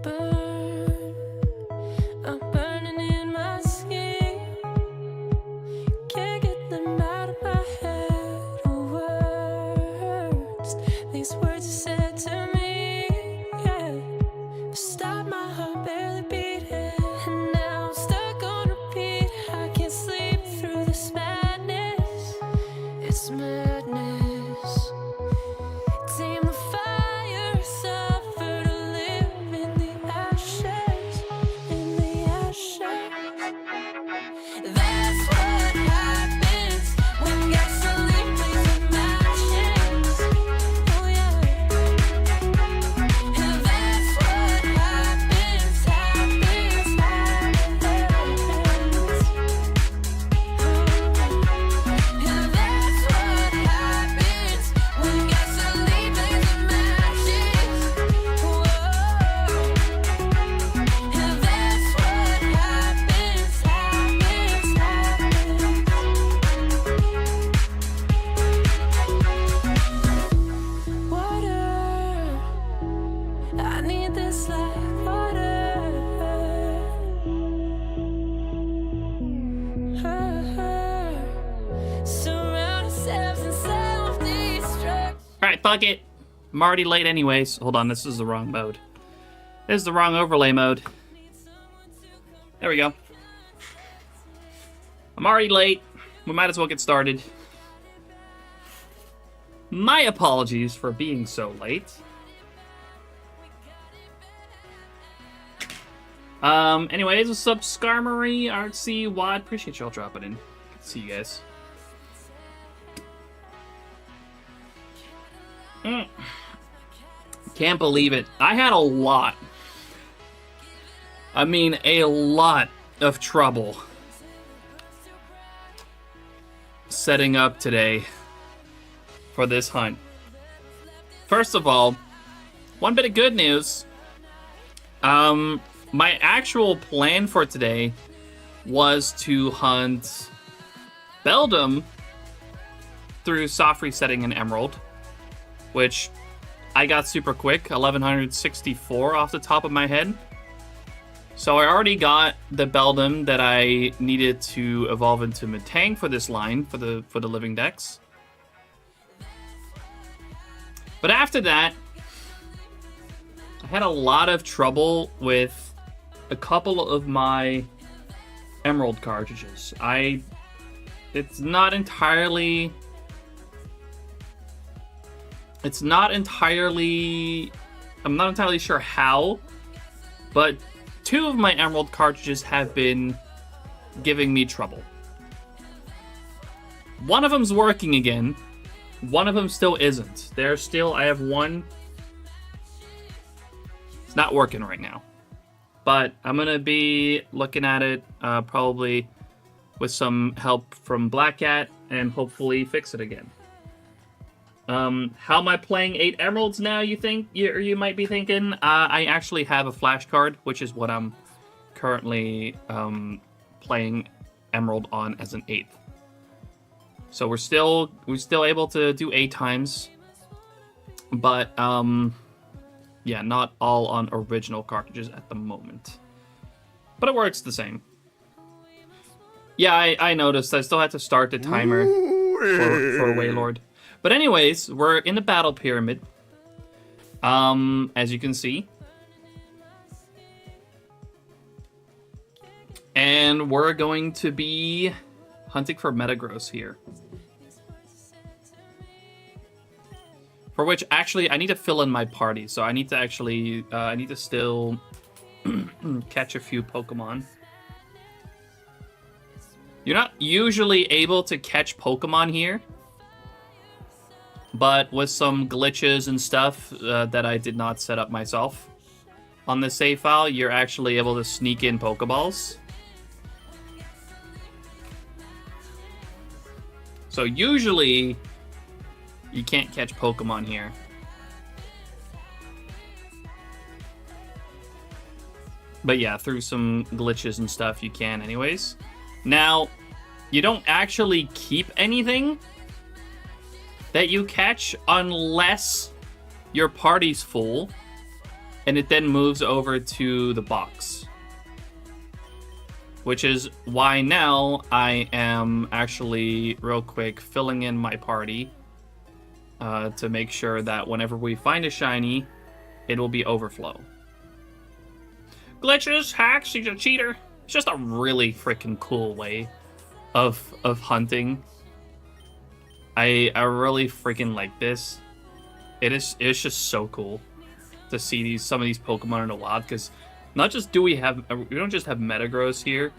burn. I'm burning in my skin. Can't get them out of my head. Words, these words you said to me, yeah. Stop my heart barely beating, and now I'm stuck on repeat. I can't sleep through this madness. It's madness. Tame the fire, suffer to live in the ashes, in the ashes. That's what happens when gasoline plays with matches. Oh yeah. And that's what happens, happens, happens. And that's what happens when gasoline plays with matches. Whoa. And that's what happens, happens, happens. Water, I need this like water. Surround ourselves in self-destruct. Alright, fuck it. I'm already late anyways. Hold on, this is the wrong mode. This is the wrong overlay mode. There we go. I'm already late. We might as well get started. My apologies for being so late. Anyways, what's up, Skarmory, Artsy, Wad? Appreciate y'all dropping in. Good to see you guys. Can't believe it. I had a lot. I mean, a lot of trouble setting up today for this hunt. First of all, one bit of good news. My actual plan for today was to hunt Beldum through soft resetting an Emerald, which I got super quick, 1164 off the top of my head. So I already got the Beldum that I needed to evolve into Metang for this line, for the living decks. But after that, I had a lot of trouble with a couple of my Emerald cartridges. I'm not entirely sure how, but two of my Emerald cartridges have been giving me trouble. One of them's working again. One of them still isn't. I have one. It's not working right now. But I'm going to be looking at it probably with some help from Black Cat and hopefully fix it again. How am I playing 8 Emeralds now, you think? You might be thinking? I actually have a flashcard, which is what I'm currently playing Emerald on as an 8th. So we're still able to do 8 times. But yeah, not all on original cartridges at the moment. But it works the same. Yeah, I noticed. I still had to start the timer for Waylord. But anyways, we're in the battle pyramid. As you can see. And we're going to be hunting for Metagross here. For which, actually, I need to fill in my party. So I need to actually, I need to still catch a few Pokemon. You're not usually able to catch Pokemon here. But with some glitches and stuff that I did not set up myself on the save file, you're actually able to sneak in Pokeballs. So usually, you can't catch Pokemon here. But yeah, through some glitches and stuff, you can anyways. Now, you don't actually keep anything that you catch unless your party's full. and it then moves over to the box. Which is why now I am actually, real quick, filling in my party to make sure that whenever we find a shiny, it will be overflow. Glitches, hacks, he's a cheater. It's just a really freaking cool way of hunting. I really freaking like this. It's just so cool to see some of these Pokemon in the wild, because not just we don't just have Metagross here.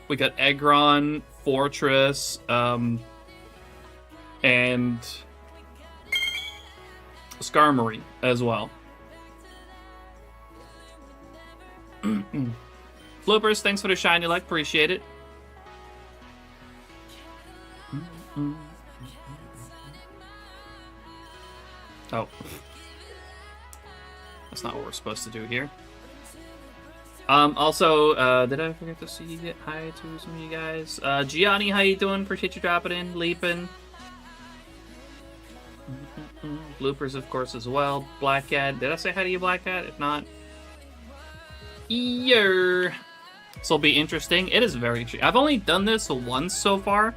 We got Aggron, Fortress, and Skarmory as well. Floopers, thanks for the shiny luck, appreciate it. Oh. That's not what we're supposed to do here. Also, did I forget to say hi to some of you guys? Gianni, how you doing? Appreciate you dropping in, leaping. Bloopers, of course, as well. Black Cat. Did I say hi to you, Black Cat? If not, yeah. This will be interesting. It is very interesting. I've only done this once so far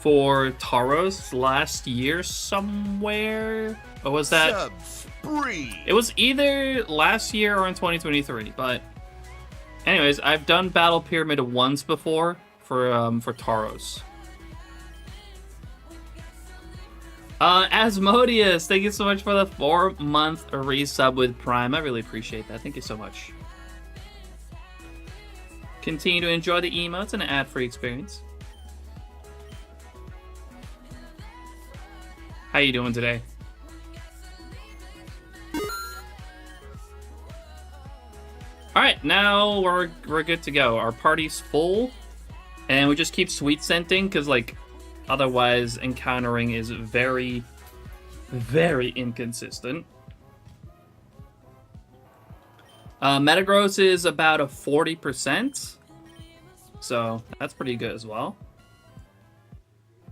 for Tauros last year somewhere. What was that? It was either last year or in 2023. But anyways, I've done Battle Pyramid once before for Tauros. Asmodeus, thank you so much for the 4-month resub with Prime. I really appreciate that. Thank you so much. Continue to enjoy the emotes and an ad-free experience. How you doing today? Alright, now we're good to go. Our party's full, and we just keep sweet scenting, because, like, otherwise encountering is very, very inconsistent. Metagross is about a 40%, so that's pretty good as well.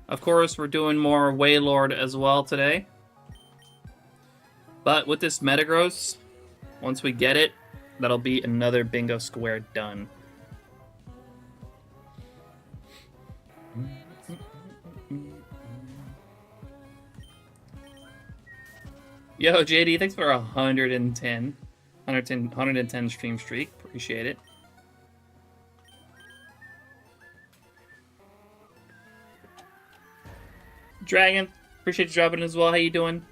Of course, we're doing more Wailord as well today. But with this Metagross, once we get it, that'll be another bingo square done. Yo, JD, thanks for 110 stream streak. Appreciate it. Dragon, appreciate you dropping as well. How you doing?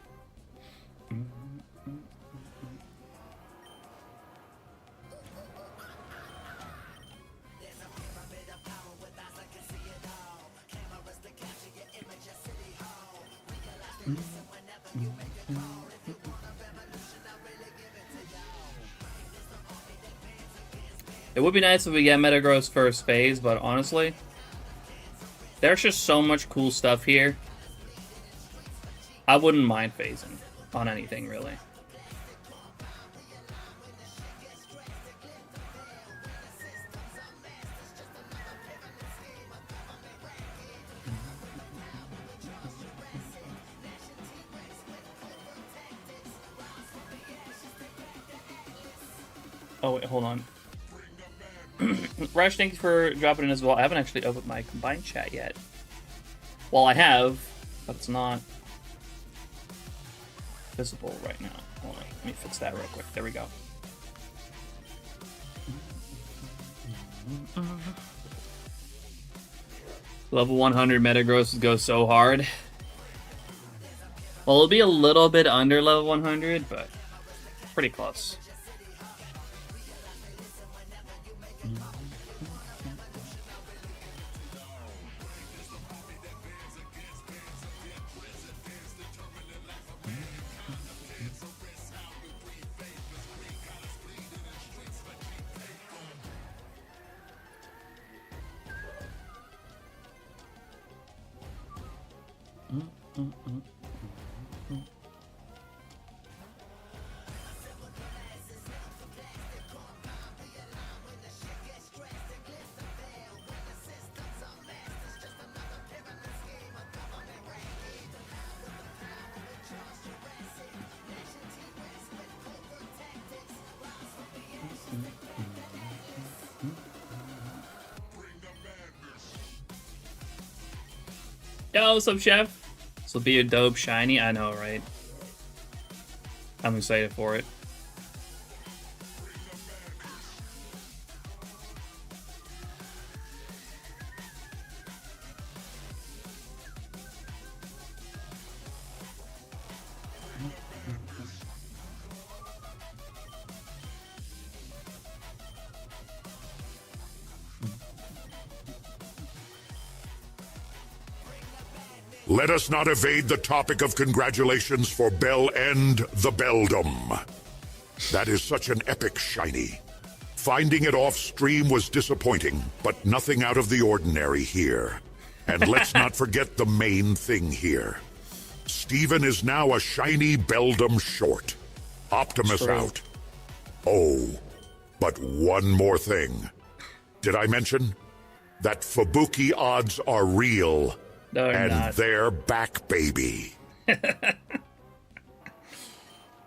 It would be nice if we get Metagross first phase, but honestly, there's just so much cool stuff here. I wouldn't mind phasing on anything, really. Oh, wait, hold on. Rush, thank you for dropping in as well. I haven't actually opened my combined chat yet. Well, I have, but it's not visible right now. Hold on, let me fix that real quick. There we go. Level 100 Metagross goes so hard. Well, it'll be a little bit under level 100, but pretty close. Yo, what's up, Chef? This will be a dope shiny. I know, right? I'm excited for it. Let us not evade the topic of congratulations for Bell and the Beldum. That is such an epic shiny. Finding it off stream was disappointing, but nothing out of the ordinary here. And let's not forget the main thing here. Steven is now a shiny Beldum short. Optimus True. out. Oh, but one more thing. Did I mention that Fubuki odds are real? No, they're And not. they're back, baby.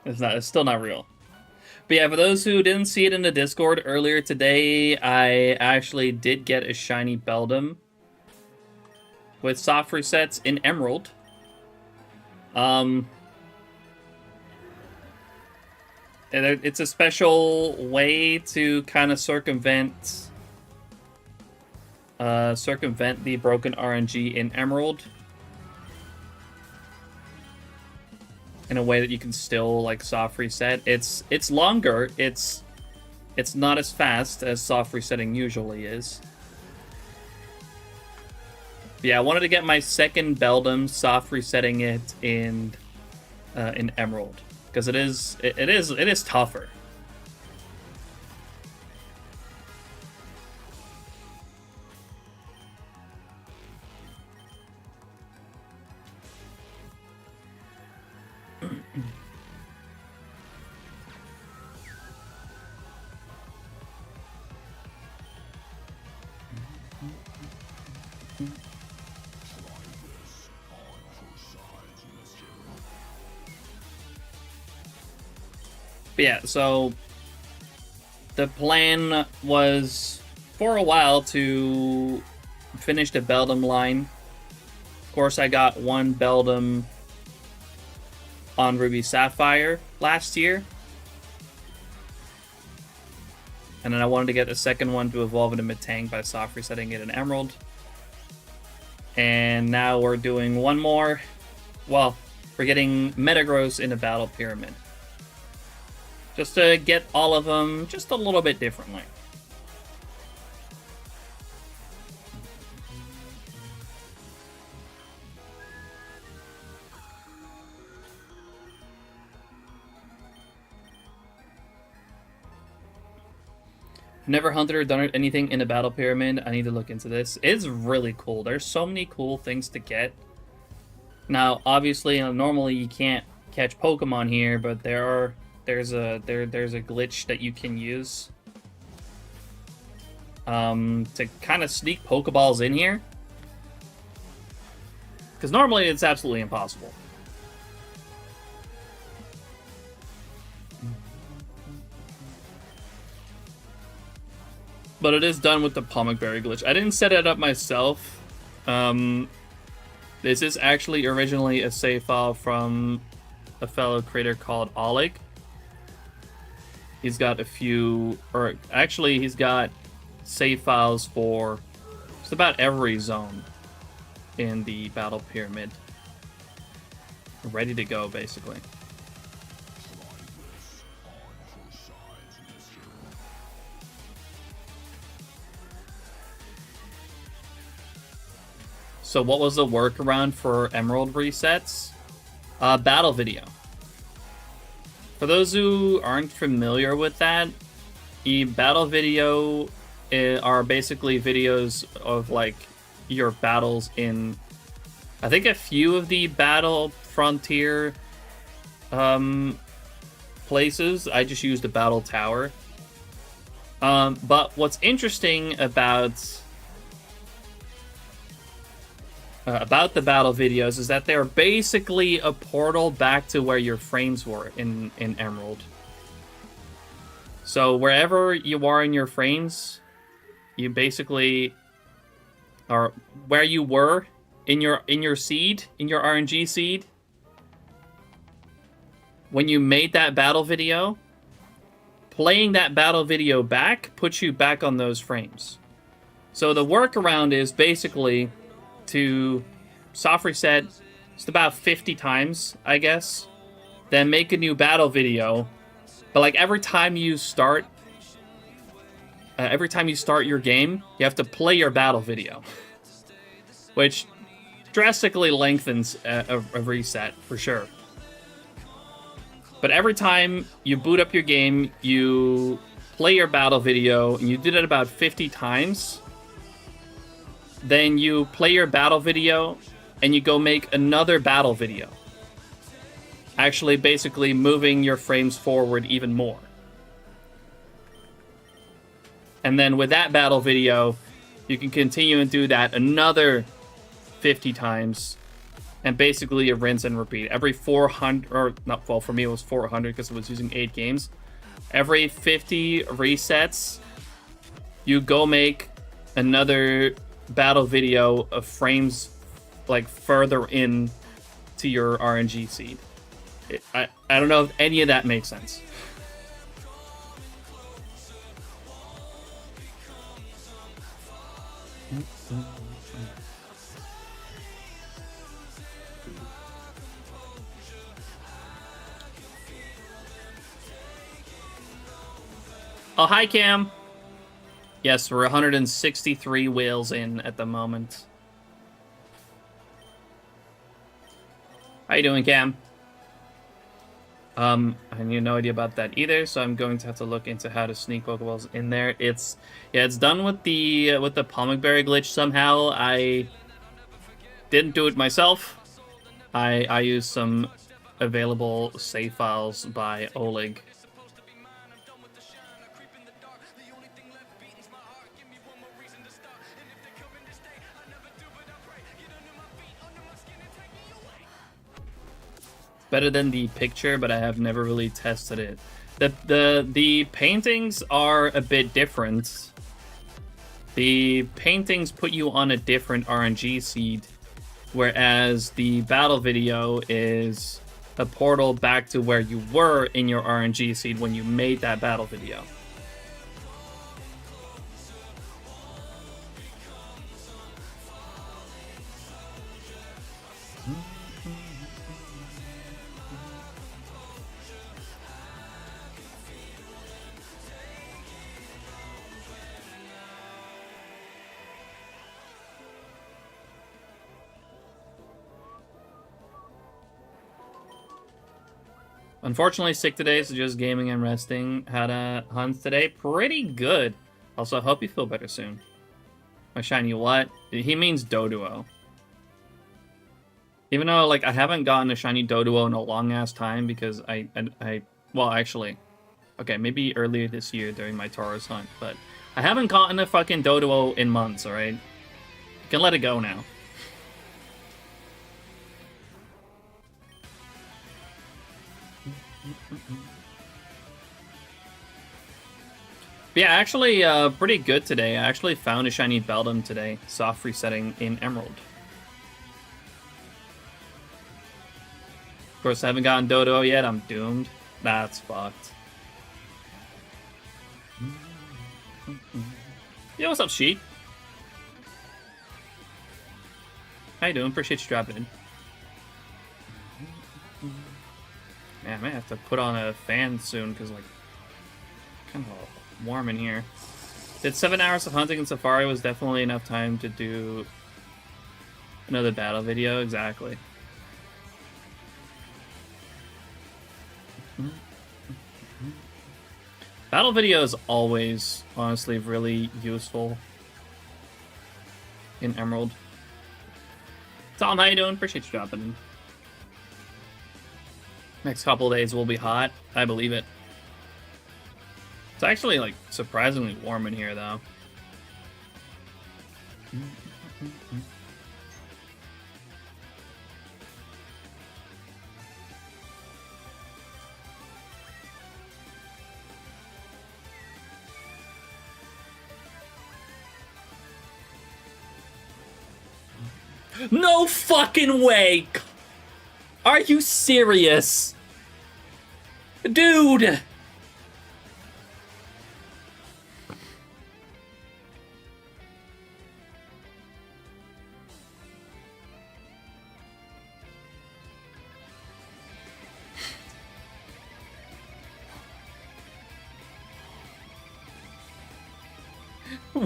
It's still not real. But yeah, for those who didn't see it in the Discord earlier today, I actually did get a shiny Beldum with soft resets in Emerald. And it's a special way to kind of circumvent the broken RNG in Emerald in a way that you can still like soft reset. It's longer. It's not as fast as soft resetting usually is. But yeah, I wanted to get my second Beldum soft resetting it in Emerald because it is tougher. But yeah, so the plan was for a while to finish the Beldum line. Of course, I got one Beldum on Ruby Sapphire last year. And then I wanted to get a second one to evolve into Metang by soft resetting it in Emerald. And now we're doing one more. Well, we're getting Metagross in a Battle Pyramid. Just to get all of them just a little bit differently. Never hunted or done anything in a battle pyramid. I need to look into this. It's really cool. There's so many cool things to get. Now, obviously, normally you can't catch Pokemon here, but there's a glitch that you can use to kind of sneak Pokeballs in here. Because normally it's absolutely impossible. But it is done with the Pomegberry glitch. I didn't set it up myself. This is actually originally a save file from a fellow creator called Oleg. He's got a few, or actually he's got save files for just about every zone in the Battle Pyramid. Ready to go, basically. So what was the workaround for Emerald resets? Battle video. For those who aren't familiar with that, the battle video are basically videos of like your battles in, I think, a few of the Battle Frontier places. I just used a Battle Tower. But what's interesting about the battle videos is that they're basically a portal back to where your frames were in Emerald. So wherever you are in your frames, you basically are where you were in your seed, in your RNG seed, when you made that battle video, playing that battle video back puts you back on those frames. So the workaround is basically to soft reset just about 50 times, I guess, then make a new battle video. But like every time you start your game, you have to play your battle video, which drastically lengthens a reset for sure. But every time you boot up your game, you play your battle video, and you do that about 50 times. Then you play your battle video, and you go make another battle video. Actually, basically moving your frames forward even more. And then with that battle video, you can continue and do that another 50 times. And basically a rinse and repeat. Every 400, or not, well, for me it was 400 because it was using 8 games. Every 50 resets, you go make another battle video of frames like further in to your RNG seed. I don't know if any of that makes sense. Oh, hi, Cam. Yes, we're 163 whales in at the moment. How you doing, Cam? I had no idea about that either, so I'm going to have to look into how to sneak Pokeballs in there. It's done with the Palmic Berry glitch somehow. I didn't do it myself. I used some available save files by Oleg. Better than the picture, but I have never really tested it. The paintings are a bit different. The paintings put you on a different RNG seed, whereas the battle video is a portal back to where you were in your RNG seed when you made that battle video. Unfortunately, sick today, so just gaming and resting. Had a hunt today. Pretty good. Also, I hope you feel better soon. My shiny what? He means Doduo. Even though, like, I haven't gotten a shiny Doduo in a long-ass time because well, actually, okay, maybe earlier this year during my Tauros hunt, but I haven't gotten a fucking Doduo in months, alright? You can let it go now. Yeah, actually, pretty good today. I actually found a shiny Beldum today, soft resetting in Emerald. Of course, I haven't gotten Dodo yet. I'm doomed. That's fucked. Yo, what's up, Sheik? How you doing? Appreciate you dropping in. Man, I might have to put on a fan soon because, like, kind of warm in here. Did 7 hours of hunting and safari was definitely enough time to do another battle video. Exactly. Battle video is always, honestly, really useful in Emerald. Tom, how you doing? Appreciate you dropping in. Next couple of days will be hot. I believe it. It's actually, like, surprisingly warm in here, though. No fucking way! Are you serious? Dude!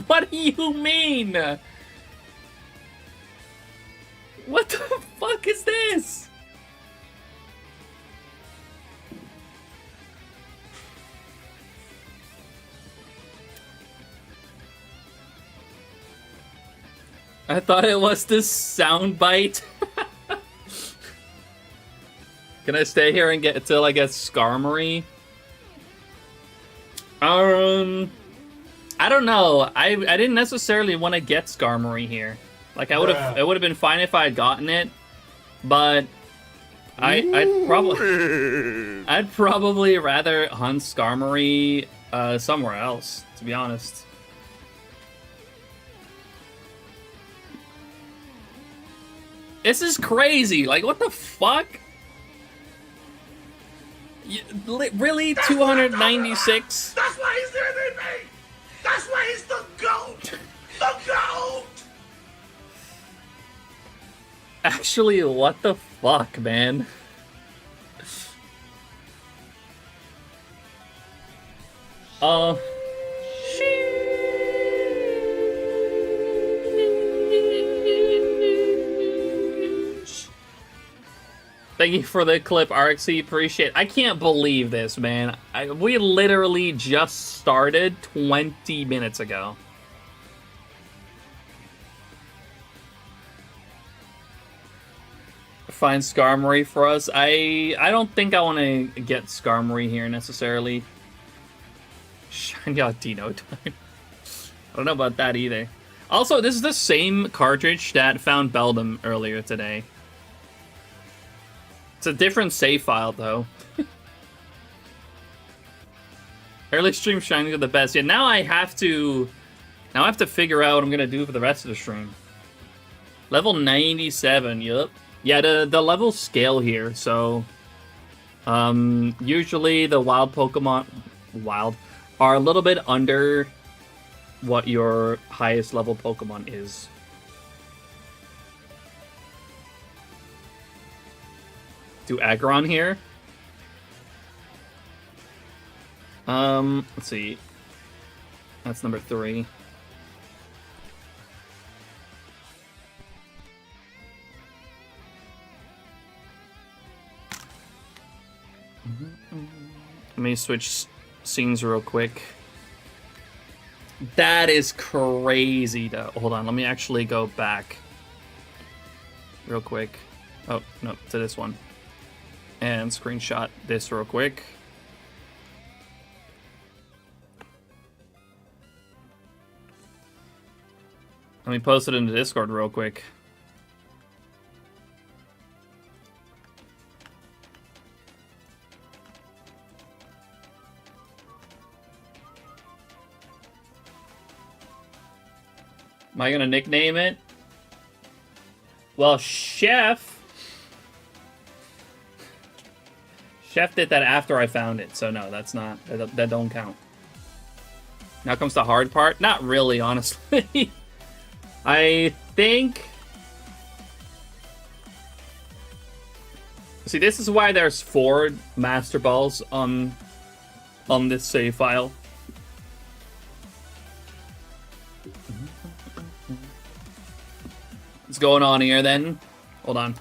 What do you mean? What the fuck is this? I thought it was this soundbite. Can I stay here and get until I get Skarmory? I don't know. I didn't necessarily want to get Skarmory here. Like it would have been fine if I had gotten it, but I'd probably rather hunt Skarmory somewhere else, to be honest. This is crazy. Like, what the fuck? Really? 296? That's why he's there than me! That's why he's the GOAT! The GOAT! Actually, what the fuck, man? Thank you for the clip, RXC. Appreciate it. I can't believe this, man. We literally just started 20 minutes ago. Find Skarmory for us. I don't think I want to get Skarmory here necessarily. Shiny out Dino time. I don't know about that either. Also, this is the same cartridge that found Beldum earlier today. It's a different save file, though. Early stream Shiny are the best. Yeah, now I have to figure out what I'm gonna do for the rest of the stream. Level 97, yup. Yeah, the level scale here, so usually the wild Pokemon are a little bit under what your highest level Pokemon is. Do Aggron here. Let's see. That's number 3. Let me switch scenes real quick. That is crazy, though. Hold on, let me actually go back real quick. Oh, no, to this one. And screenshot this real quick. Let me post it into Discord real quick. Am I gonna nickname it? Well, Chef did that after I found it, so no, that's not, that don't count. Now comes the hard part. Not really, honestly. I think... See, this is why there's 4 Master Balls on this save file. What's going on here, then? Hold on.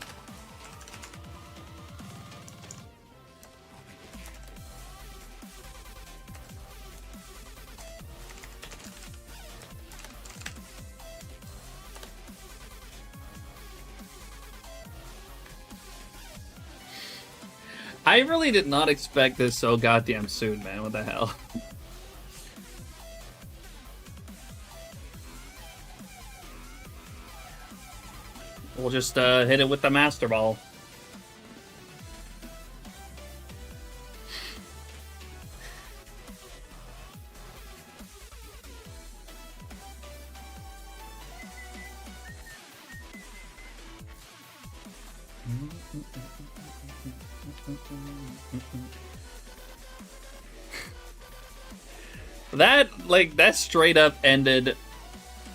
I really did not expect this so goddamn soon, man. What the hell? We'll just hit it with the Master Ball. That straight up ended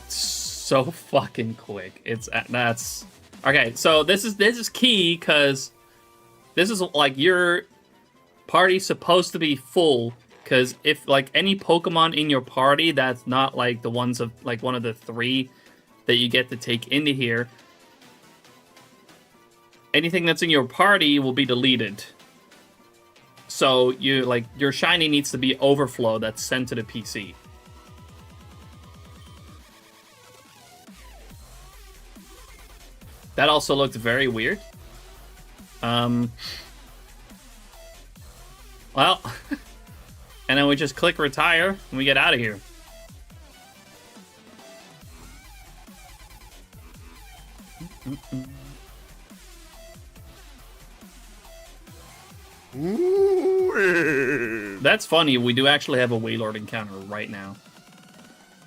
so fucking quick. That's okay. So this is key because this is like your party's supposed to be full. Because if like any Pokemon in your party that's not like the ones of like one of the 3 that you get to take into here, anything that's in your party will be deleted. So you like your shiny needs to be overflow that's sent to the PC. That also looked very weird. Well, and then we just click retire and we get out of here. That's funny. We do actually have a Wailord encounter right now.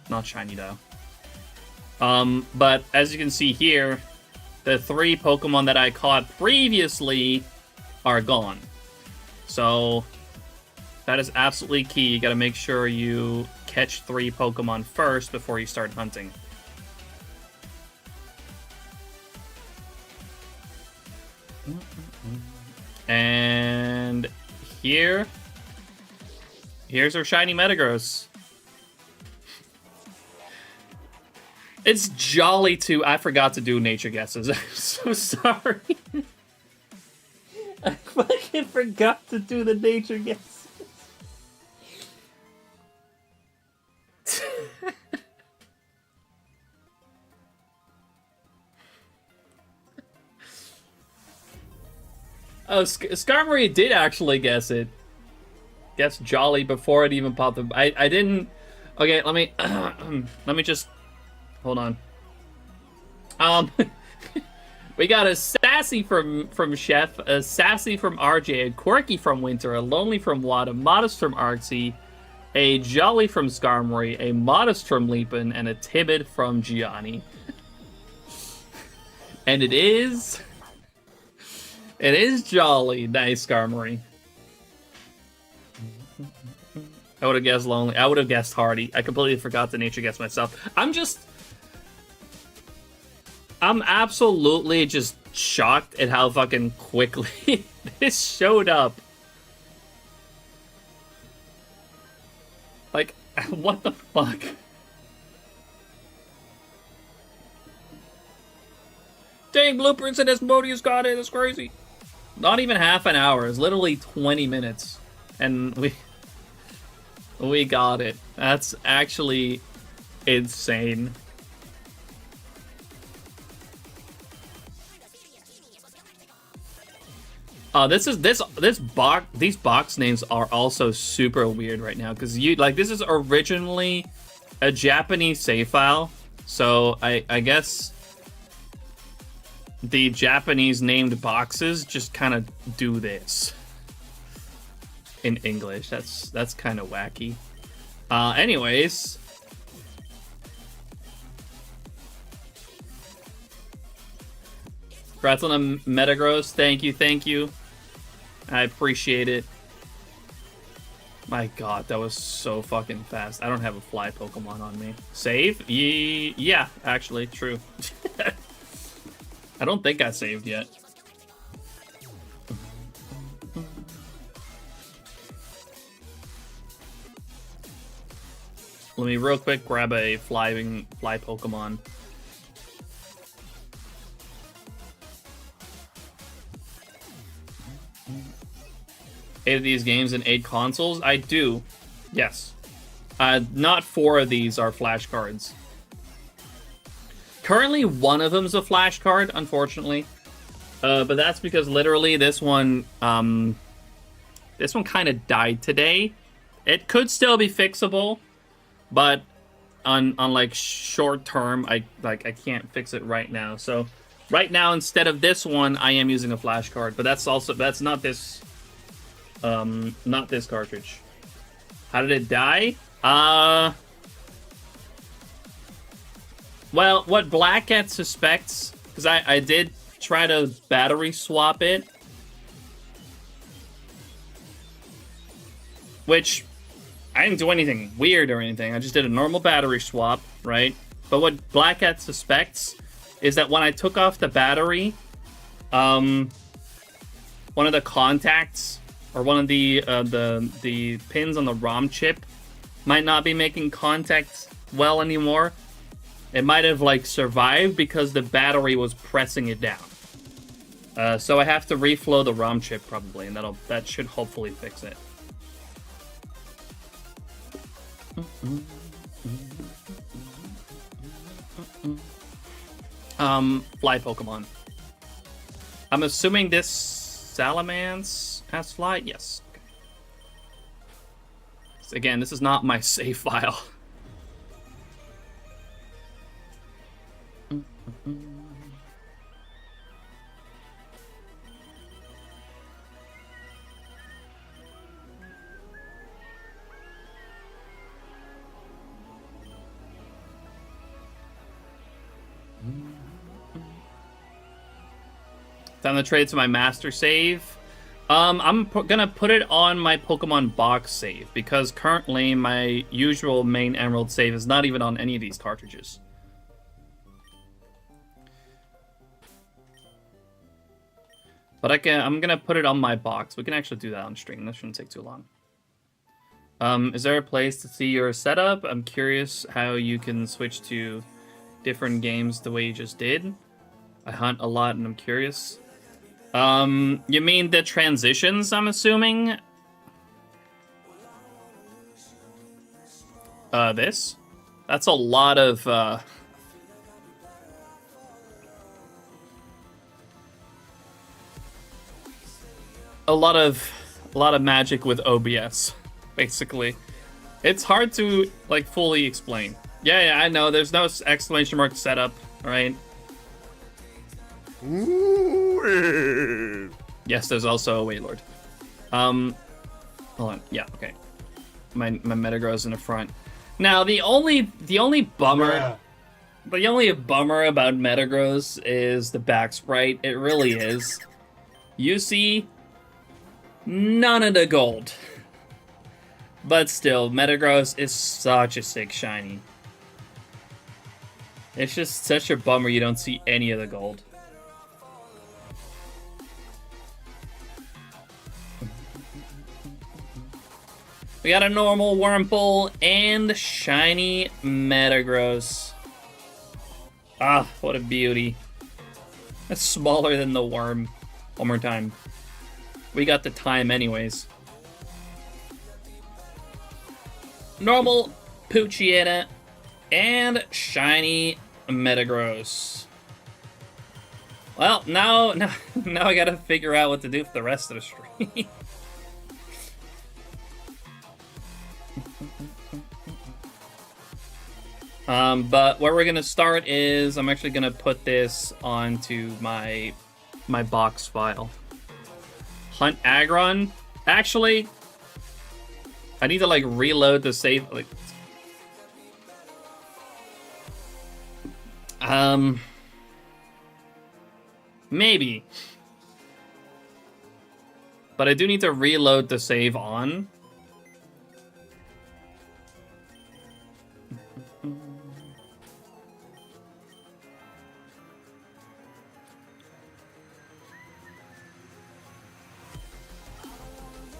Not shiny though. But as you can see here, the 3 Pokemon that I caught previously are gone. So that is absolutely key. You gotta make sure you catch 3 Pokemon first before you start hunting. And here's our shiny Metagross. It's jolly too. I forgot to do nature guesses. I'm so sorry. I fucking forgot to do the nature guesses. Oh, Skarmory did actually guess it. Guess jolly before it even popped up. I didn't. Okay, let me let me just hold on. We got a Sassy from Chef, a Sassy from RJ, a Quirky from Winter, a Lonely from Watt, a Modest from Artsy, a Jolly from Skarmory, a Modest from Leapin, and a Timid from Gianni. And it is Jolly. Nice, Skarmory. I would have guessed Lonely. I would have guessed Hardy. I completely forgot to nature guess myself. I'm absolutely just shocked at how fucking quickly this showed up. Like, what the fuck? Dang, Blueprints and Asmodeus got it. That's crazy. Not even half an hour. It's literally 20 minutes. And we got it. That's actually insane. These box names are also super weird right now because this is originally a Japanese save file, so I guess the Japanese named boxes just kind of do this in English. That's kind of wacky. Anyways. Congrats on the Metagross. Thank you. I appreciate it. My god, that was so fucking fast. I don't have a fly Pokemon on me. Save? Yeah, actually, true. I don't think I saved yet. Let me real quick grab a fly Pokemon. 8 of these games and 8 consoles? I do. Yes. Not 4 of these are flashcards. Currently, one of them's a flashcard, unfortunately. But that's because literally this one kind of died today. It could still be fixable, but on like short term, I can't fix it right now. So right now, instead of this one, I am using a flashcard. But that's not this. Not this cartridge. How did it die? Well, what Black Cat suspects, because I did try to battery swap it. Which, I didn't do anything weird or anything. I just did a normal battery swap, right? But what Black Cat suspects is that when I took off the battery, one of the contacts or one of the pins on the ROM chip might not be making contact well anymore. It might have like survived because the battery was pressing it down. So I have to reflow the ROM chip probably, and that should hopefully fix it. Fly Pokemon. I'm assuming this Salamence has fly? Yes. Okay. So again, this is not my save file. Time to trade to my master save. I'm gonna put it on my Pokemon box save because currently my usual main Emerald save is not even on any of these cartridges. But I'm gonna put it on my box. We can actually do that on stream. That shouldn't take too long. Is there a place to see your setup? I'm curious how you can switch to different games the way you just did. I hunt a lot and I'm curious. You mean the transitions, I'm assuming? This? That's a lot of, a lot of magic with OBS, basically. It's hard to, like, fully explain. Yeah, I know, there's no exclamation mark setup, right? Yes, there's also a Wailord. Hold on. Yeah, okay. My Metagross in the front. Now the only bummer about Metagross is the back sprite. It really is. You see none of the gold. But still, Metagross is such a sick shiny. It's just such a bummer you don't see any of the gold. We got a normal Wurmple and shiny Metagross. Ah, what a beauty. That's smaller than the worm. One more time. We got the time anyways. Normal Poochyena and shiny Metagross. Well, now I gotta figure out what to do for the rest of the stream. But where we're gonna start is I'm actually gonna put this onto my box file. Hunt Aggron. Actually, I need to like reload the save. Like, maybe, but I do need to reload the save on.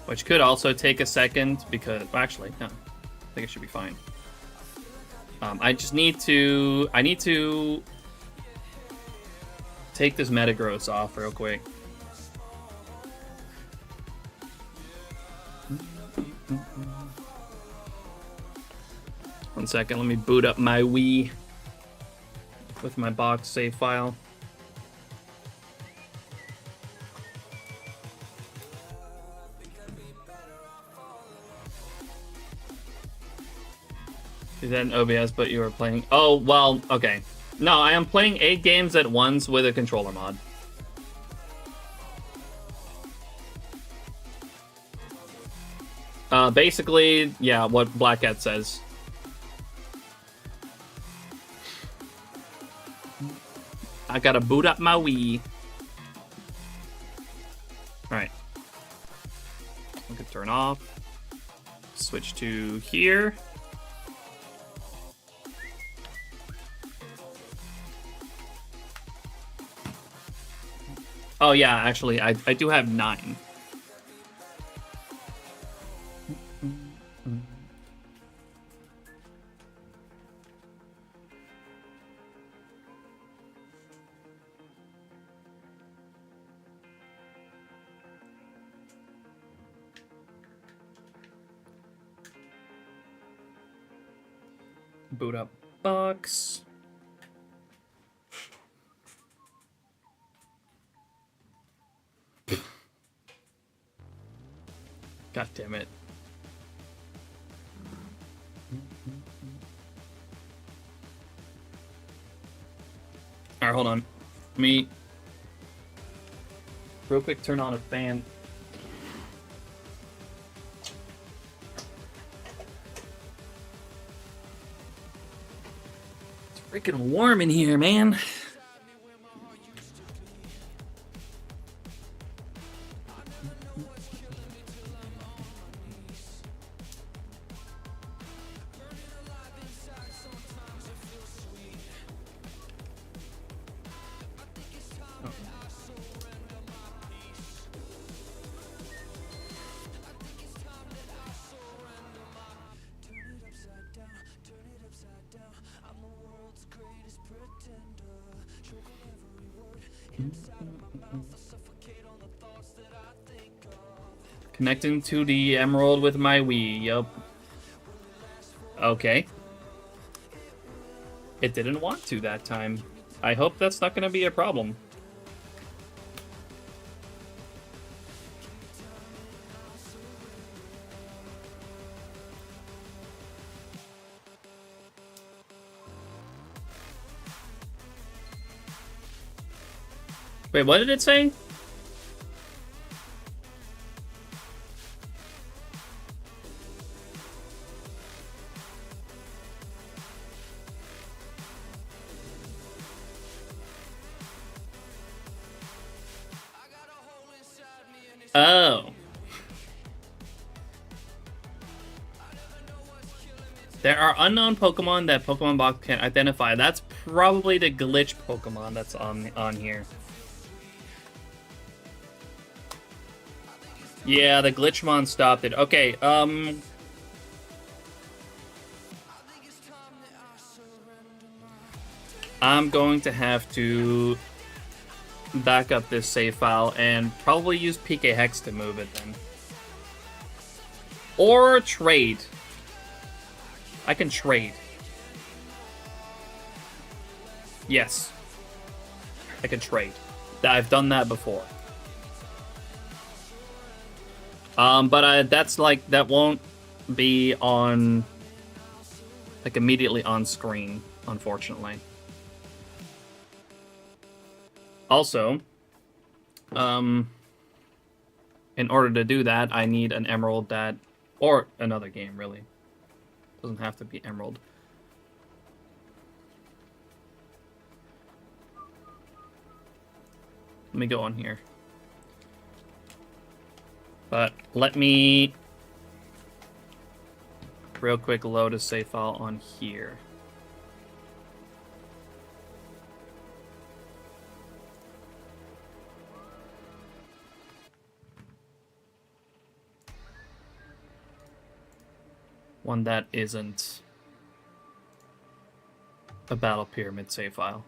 Which could also take a second because, well, actually, no, I think it should be fine. I just need to, take this Metagross off real quick. One second, let me boot up my Wii with my box save file. Is that an OBS, but you were playing... Oh, well, okay. No, I am playing 8 games at once with a controller mod. Basically, yeah, what Black Cat says. I gotta boot up my Wii. off. Switch to here. Oh yeah, actually, I do have 9. Boot up box. God damn it. Alright, hold on. Let me real quick turn on a fan. It's freaking warm in here, man. Connecting to the emerald with my Wii, yup. Okay. It didn't want to that time. I hope that's not gonna be a problem. Wait, what did it say? Oh. There are unknown Pokemon that Pokemon Box can't identify. That's probably the glitch Pokemon that's on here. Yeah, the Glitchmon stopped it. Okay, I'm going to have to back up this save file and probably use PK Hex to move it then. Or trade. I can trade. Yes. I can trade. I've done that before. But that's like, that won't be on, like, immediately on screen, unfortunately. Also, in order to do that, I need an emerald that, or another game, really. Doesn't have to be emerald. Let me go on here. But let me real quick load a save file on here. One that isn't a Battle Pyramid save file.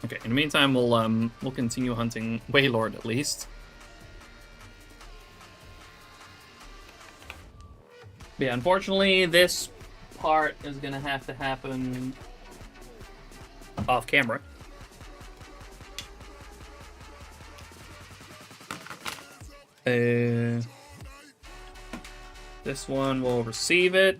Okay, in the meantime, we'll continue hunting Waylord at least. But yeah, unfortunately, this part is gonna have to happen off camera. This one will receive it.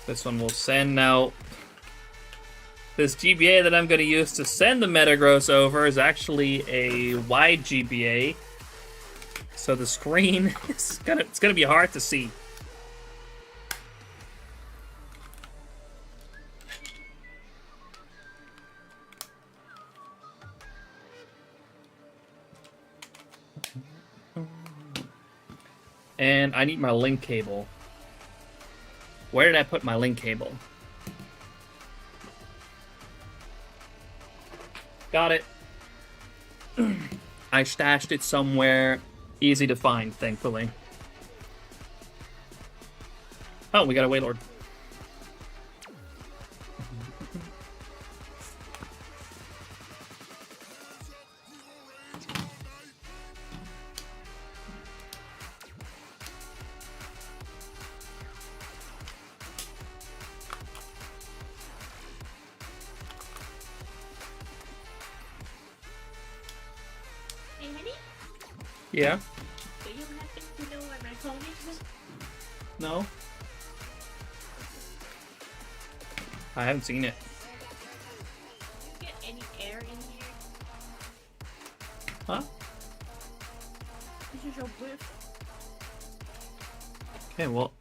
This one will send now. This GBA that I'm going to use to send the Metagross over is actually a wide GBA. So the screen is it's gonna be hard to see. And I need my link cable. Where did I put my link cable? Got it. I stashed it somewhere easy to find, thankfully. Oh, we got a Waylord. Hey, honey, Yeah? do you happen to know where my phone is? No? I haven't seen it. Get any air in here? Huh? This is your whiff. Okay, well,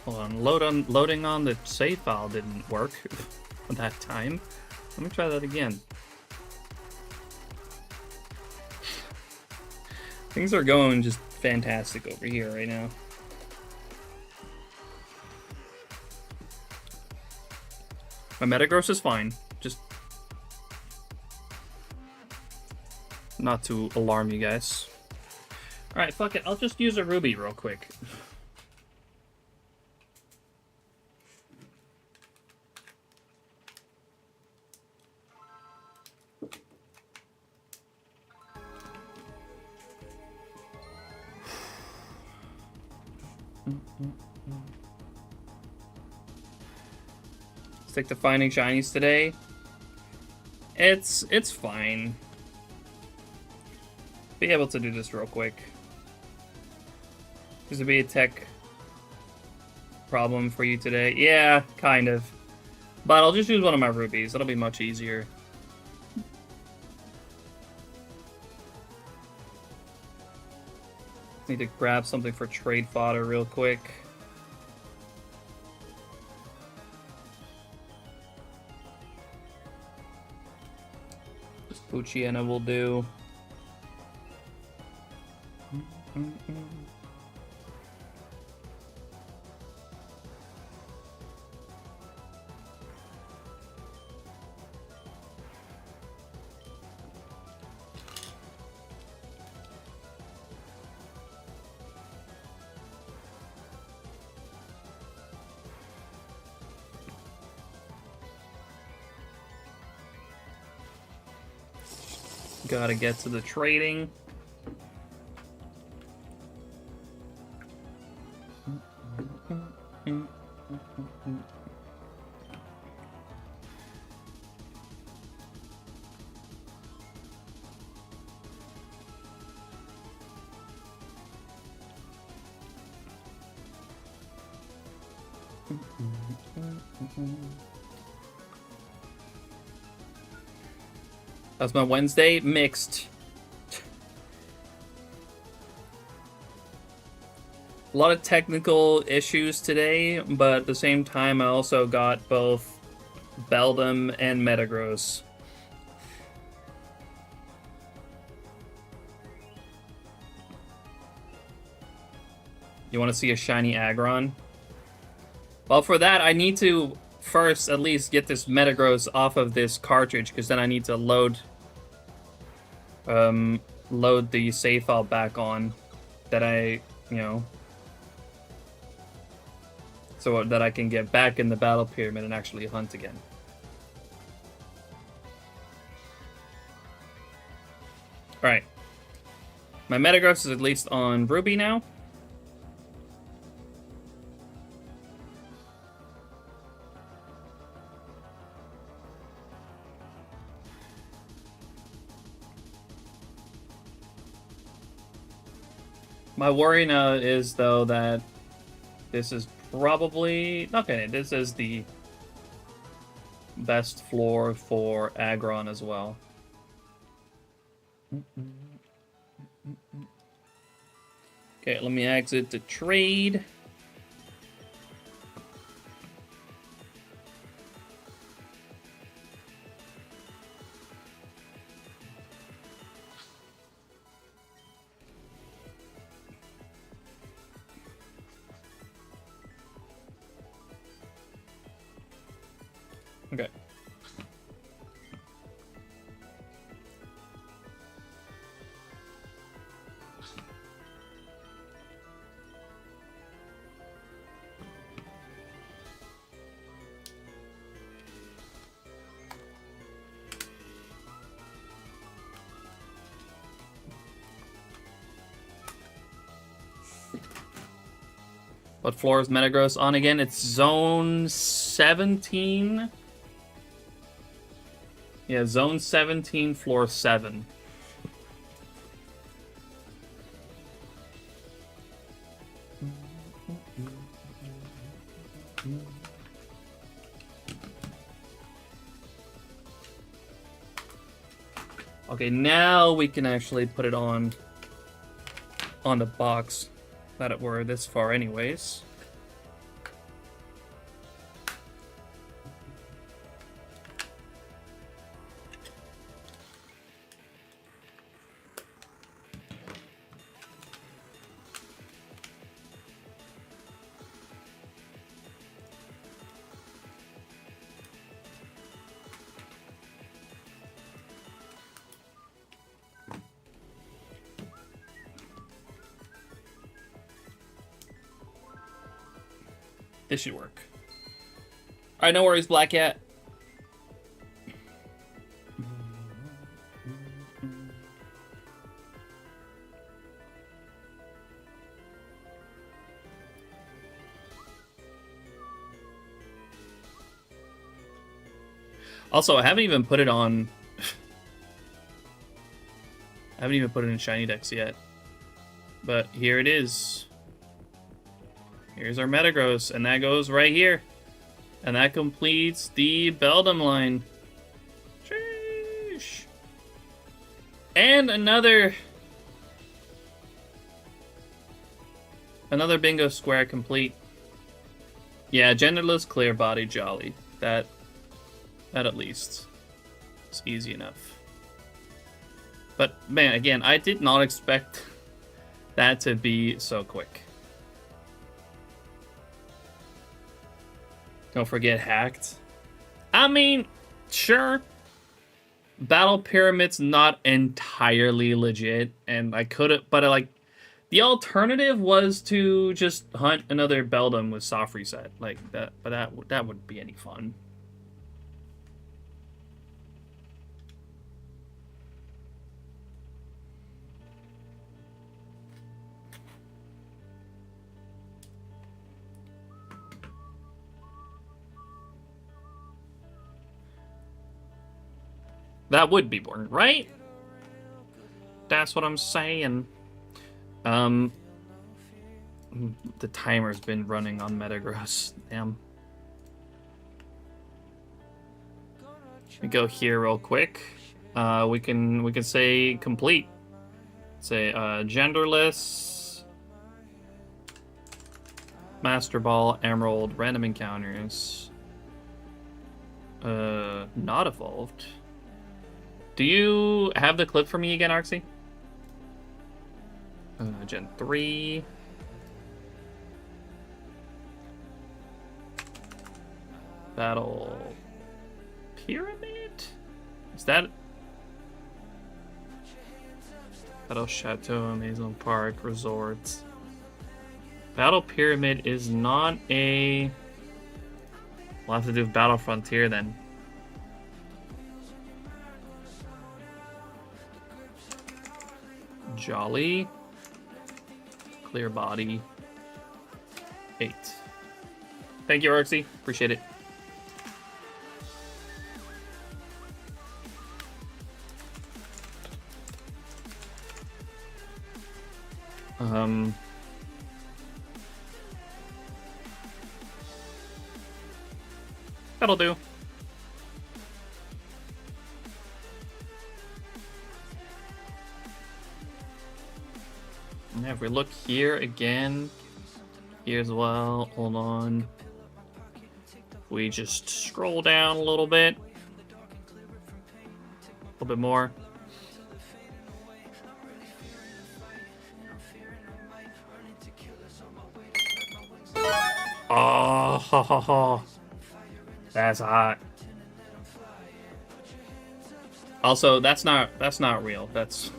hold on. Loading on the save file didn't work that time. Let me try that again. Things are going just fantastic over here right now. My Metagross is fine. Just not to alarm you guys. Alright, fuck it. I'll just use a Ruby real quick. Stick to finding shinies today. It's fine. Be able to do this real quick. This would be a tech problem for you today. Yeah, kind of. But I'll just use one of my rubies. That'll be much easier. Need to grab something for trade fodder real quick. Just Poochyena will do. Gotta get to the trading. That's my Wednesday mixed. A lot of technical issues today, but at the same time, I also got both Beldum and Metagross. You want to see a shiny Aggron? Well, for that, I need to first at least get this Metagross off of this cartridge, because then I need to load the save file back on that so that I can get back in the battle pyramid and actually hunt again. Alright. My Metagross is at least on Ruby now. My worry now is, though, that this is probably... Okay, this is the best floor for Aggron as well. Okay, let me exit the trade. Okay. What floor is Metagross on again? It's zone 17. Yeah, zone 17, floor 7. Okay, now we can actually put it on the box that it were this far anyways. This should work. Alright, no worries, Black Cat. Also, I haven't even put it on... I haven't even put it in SHINYDEX yet. But here it is. Here's our Metagross, and that goes right here. And that completes the Beldum line. Sheesh. And another bingo square complete. Yeah, genderless, clear body, jolly. That at least is easy enough. But man, again, I did not expect that to be so quick. Don't forget hacked. I mean, sure. Battle Pyramid's not entirely legit, and I could've, but like, the alternative was to just hunt another Beldum with soft reset, like that. But that wouldn't be any fun. That would be boring, right? That's what I'm saying. The timer's been running on Metagross. Damn. We go here real quick. We can say complete. Say genderless, Master Ball, Emerald, random encounters. Not evolved. Do you have the clip for me again, Arxie? Gen 3. Battle Pyramid? Is that... Battle Chateau, Amazing Park, Resorts. Battle Pyramid is not a... We'll have to do Battle Frontier then. Jolly. Clear body. 8. Thank you, Arxie. Appreciate it. That'll do. Yeah, If we look here again, here as well, hold on. We just scroll down a little bit. A little bit more. Oh, ho, ho, ho. That's hot. Also, that's not real. That's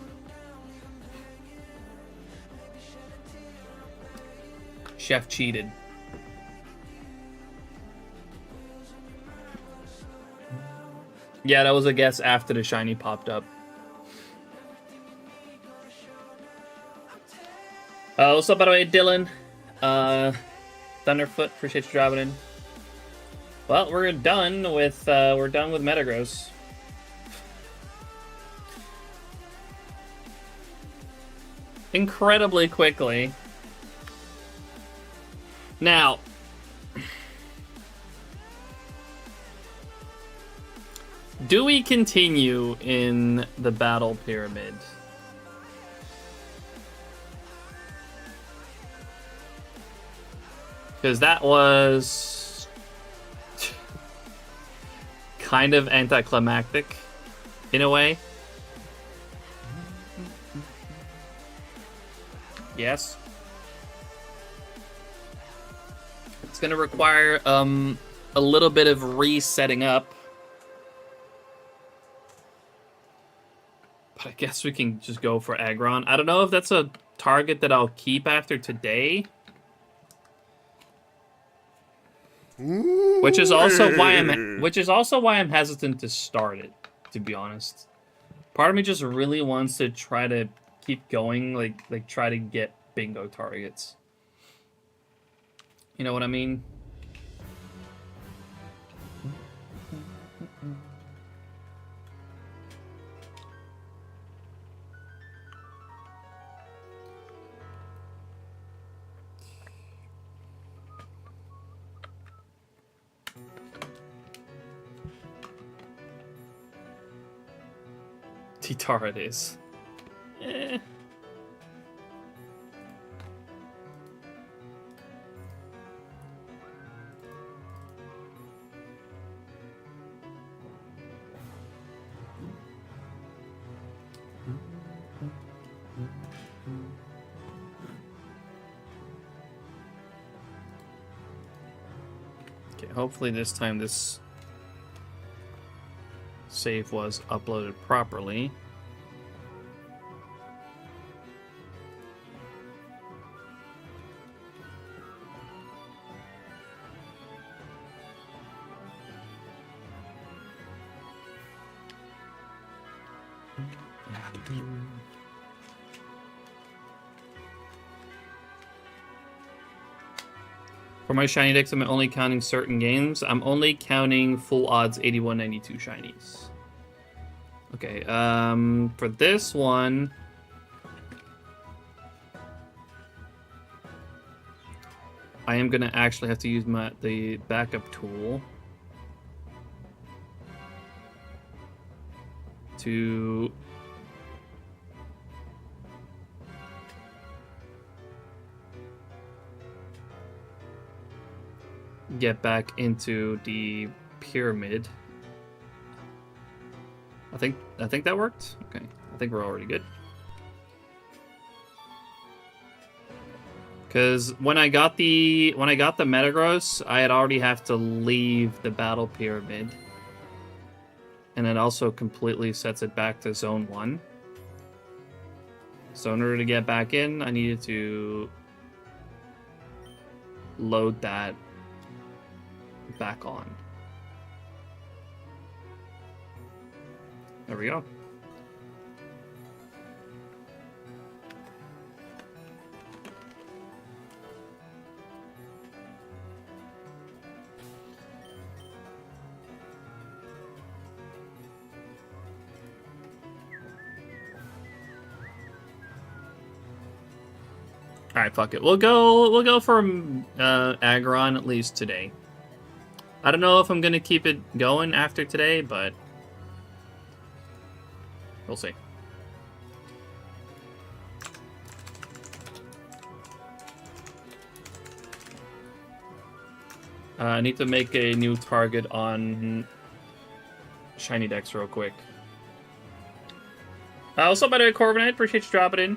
Chef cheated. Yeah, that was a guess after the shiny popped up. What's up, by the way, Dylan? Thunderfoot, appreciate you dropping in. Well, we're done with Metagross. Incredibly quickly. Now, do we continue in the battle pyramid? Because that was kind of anticlimactic in a way. Yes. It's going to require a little bit of resetting up. But I guess we can just go for Aggron. I don't know if that's a target that I'll keep after today. Which is also why I'm hesitant to start it, to be honest. Part of me just really wants to try to keep going, like try to get bingo targets. You know what I mean? T-Tar it is. Eh. Okay, hopefully this time this save was uploaded properly. For my shiny decks, I'm only counting certain games. I'm only counting full odds 81-92 shinies. Okay, for this one, I am gonna actually have to use the backup tool to get back into the pyramid. I think that worked. Okay, I think we're already good. Because when I got the Metagross, I had already have to leave the battle pyramid, and it also completely sets it back to zone 1. So in order to get back in, I needed to load that back on. There we go. All right, fuck it. We'll go for Aggron at least today. I don't know if I'm gonna keep it going after today, but we'll see. I need to make a new target on SHINYDEX real quick. Also, by the way, Corviknight, appreciate you dropping in.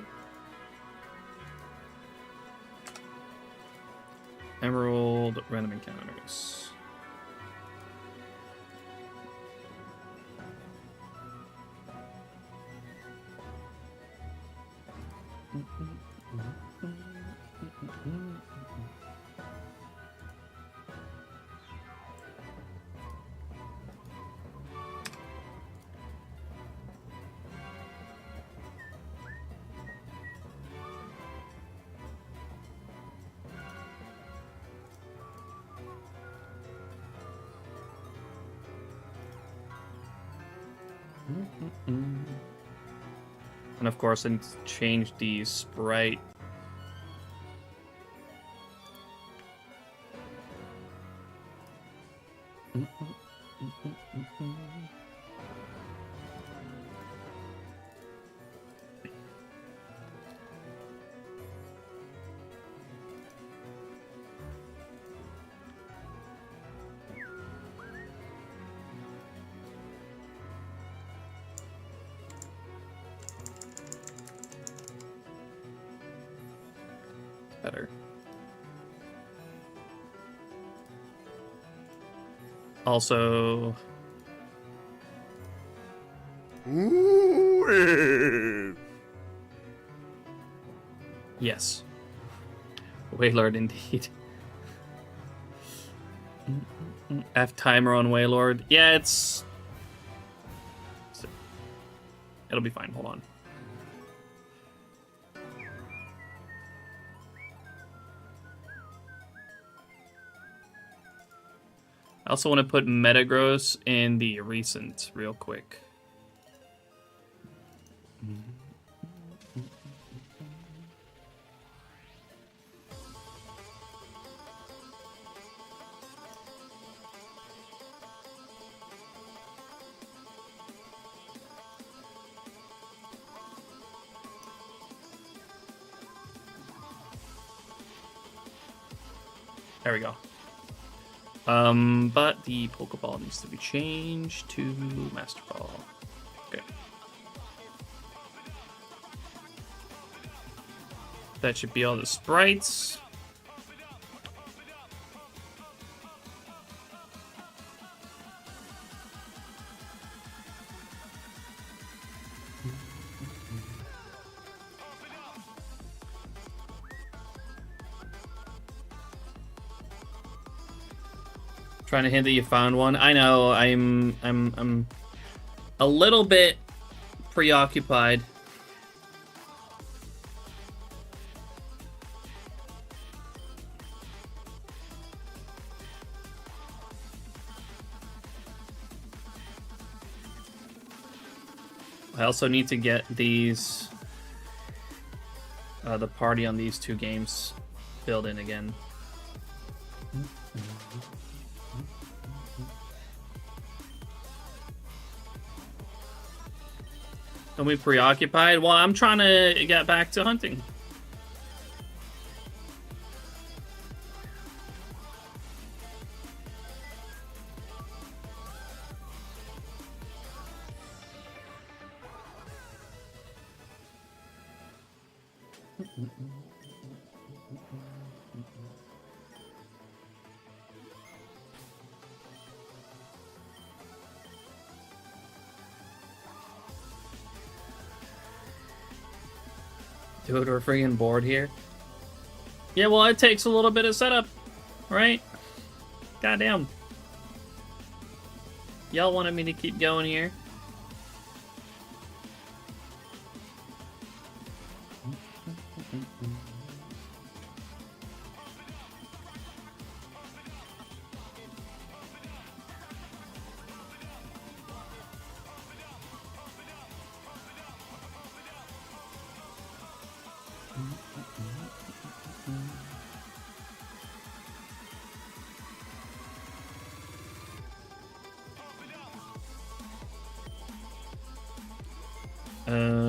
Emerald, random encounters. And of course, I need to change the sprite. Better. Also, yes, Waylord indeed. F timer on Waylord. Yeah, it'll be fine. Hold on. I also want to put Metagross in the recent real quick. There we go. But the Pokeball needs to be changed to Master Ball. Okay. That should be all the sprites. Trying to hint that you found one. I know. I'm a little bit preoccupied. I also need to get these the party on these two games filled in again. Don't be preoccupied. Well, I'm trying to get back to hunting. Dude, we're freaking bored here. Yeah, well, it takes a little bit of setup, right? Goddamn. Y'all wanted me to keep going here.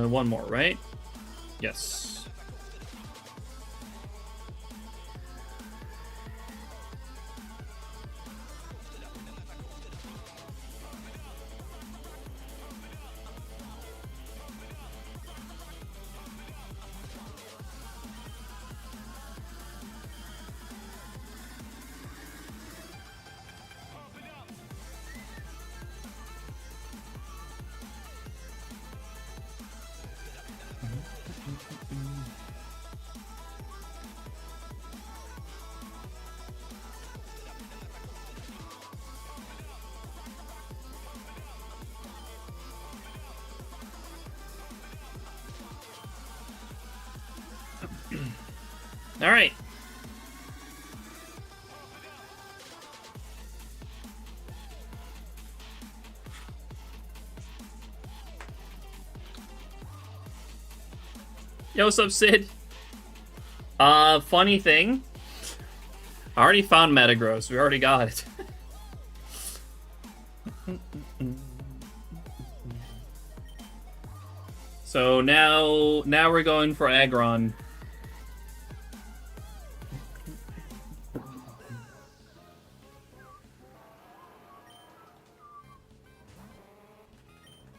One more, right? Yes. Alright. Yo, what's up, Sid? Funny thing. I already found Metagross. We already got it. So now we're going for Aggron.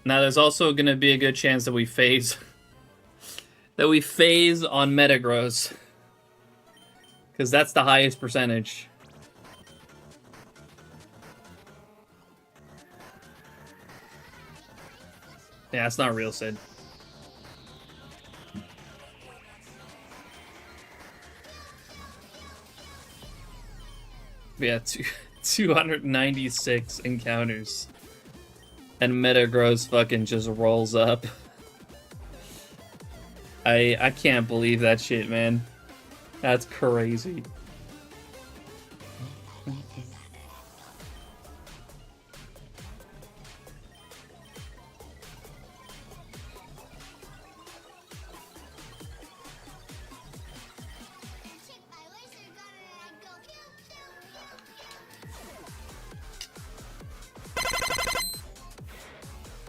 Now there's also gonna be a good chance that we phase on Metagross. Because that's the highest percentage. Yeah, it's not real, Sid. Yeah, 296 encounters. And Metagross fucking just rolls up. I can't believe that shit, man. That's crazy.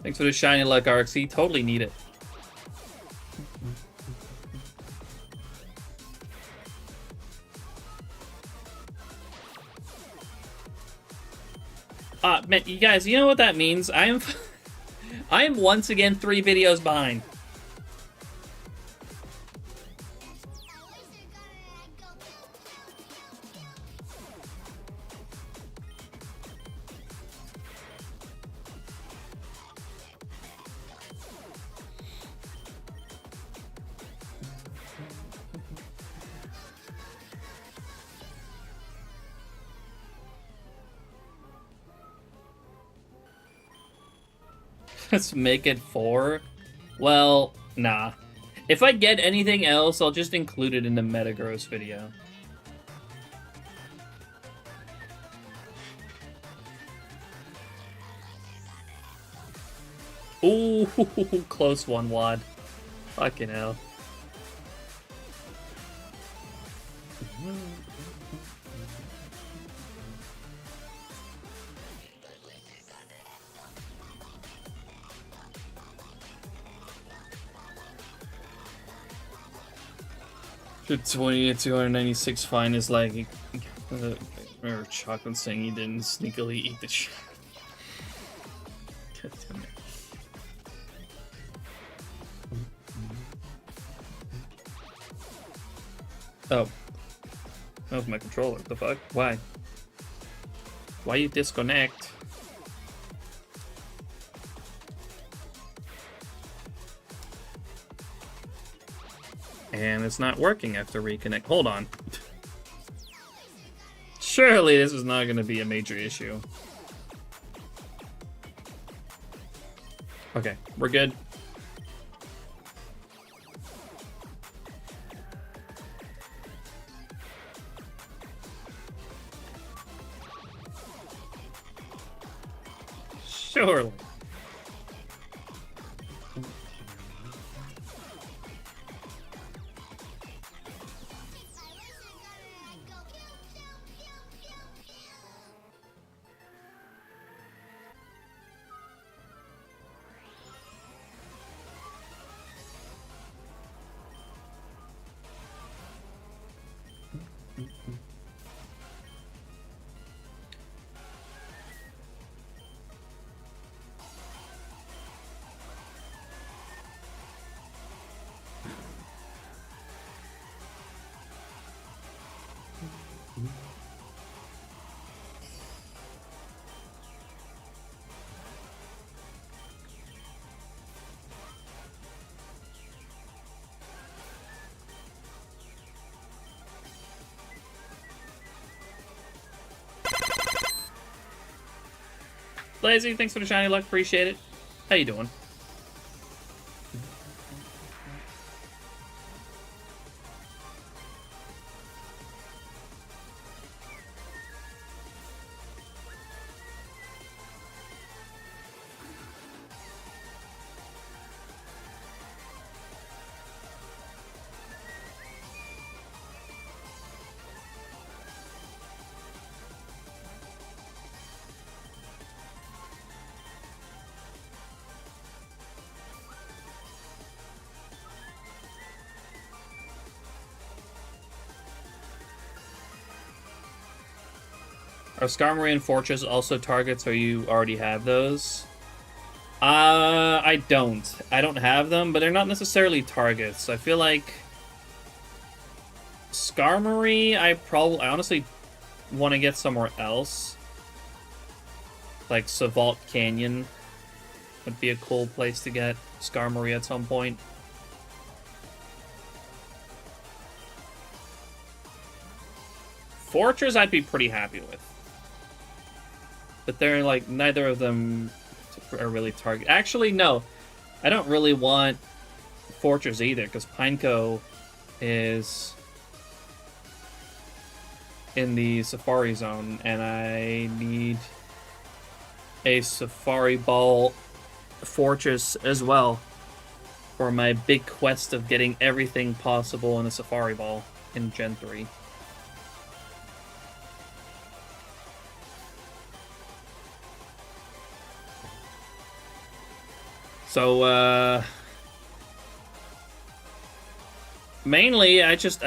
Thanks for the shiny luck, RXC. Totally need it. Man, you guys, you know what that means? I am once again 3 videos behind. Let's make it 4. Well, nah. If I get anything else, I'll just include it in the Metagross video. Ooh, close one, Wad. Fucking hell. The 20 to 296 fine is like or Chocolate saying he didn't sneakily eat the shit. God damn it. Oh. That was my controller. What the fuck? Why? Why you disconnect? And it's not working after reconnect. Hold on. Surely this is not going to be a major issue. Okay, we're good. Surely. Lazy, thanks for the shiny luck. Appreciate it. How you doing? Are Skarmory and Fortress also targets, or you already have those? I don't. I don't have them, but they're not necessarily targets. I feel like Skarmory, I honestly want to get somewhere else. Like Savalt Canyon would be a cool place to get Skarmory at some point. Fortress I'd be pretty happy with. But they're like, neither of them are really target. Actually, no. I don't really want Fortress either, because Pineco is in the Safari Zone, and I need a Safari Ball Fortress as well for my big quest of getting everything possible in a Safari Ball in Gen 3. So, mainly, I just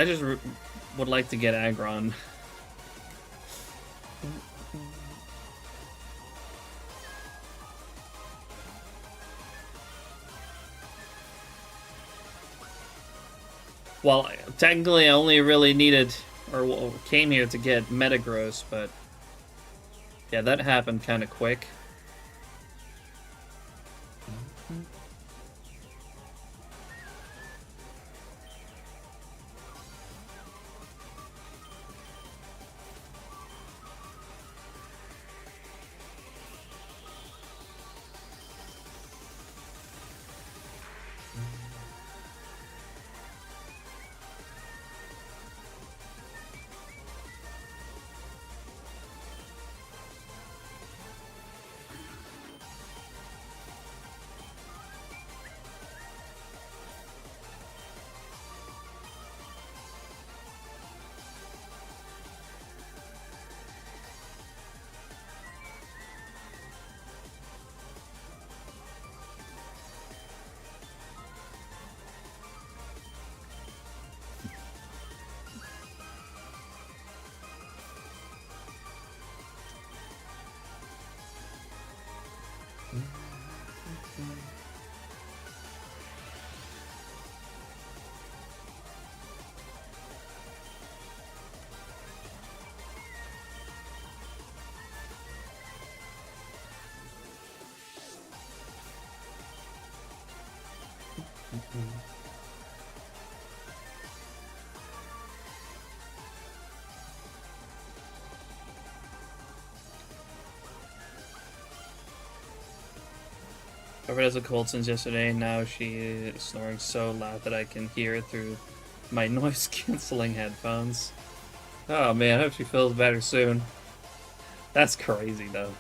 would like to get Aggron. Well, technically, I only really needed, or came here to get Metagross, but yeah, that happened kind of quick. Covered has a cold since yesterday, and now she is snoring so loud that I can hear it through my noise-canceling headphones. Oh man, I hope she feels better soon. That's crazy, though.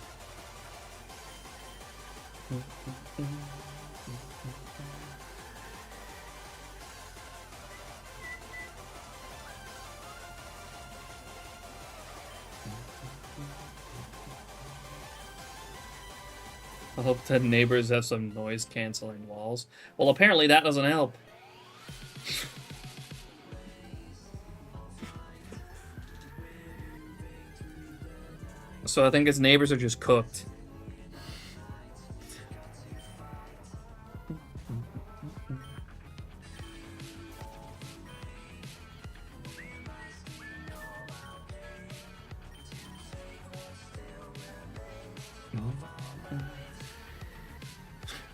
I hope the neighbors have some noise-canceling walls. Well, apparently that doesn't help. So I think his neighbors are just cooked.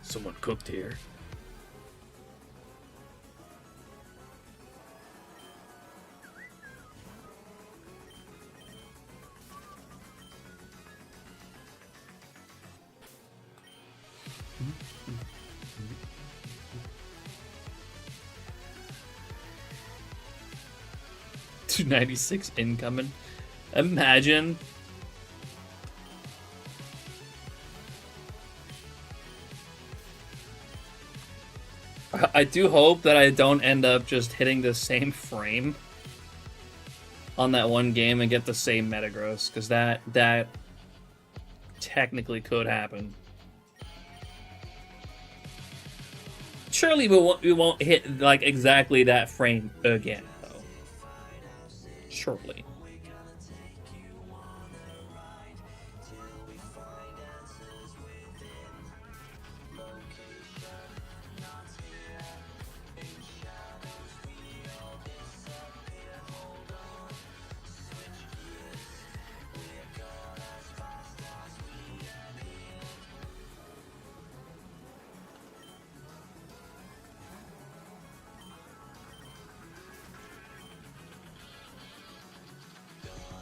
Someone cooked here. $296 incoming. Imagine. I do hope that I don't end up just hitting the same frame on that one game and get the same Metagross, because that technically could happen. Surely we won't hit like exactly that frame again, though. Surely.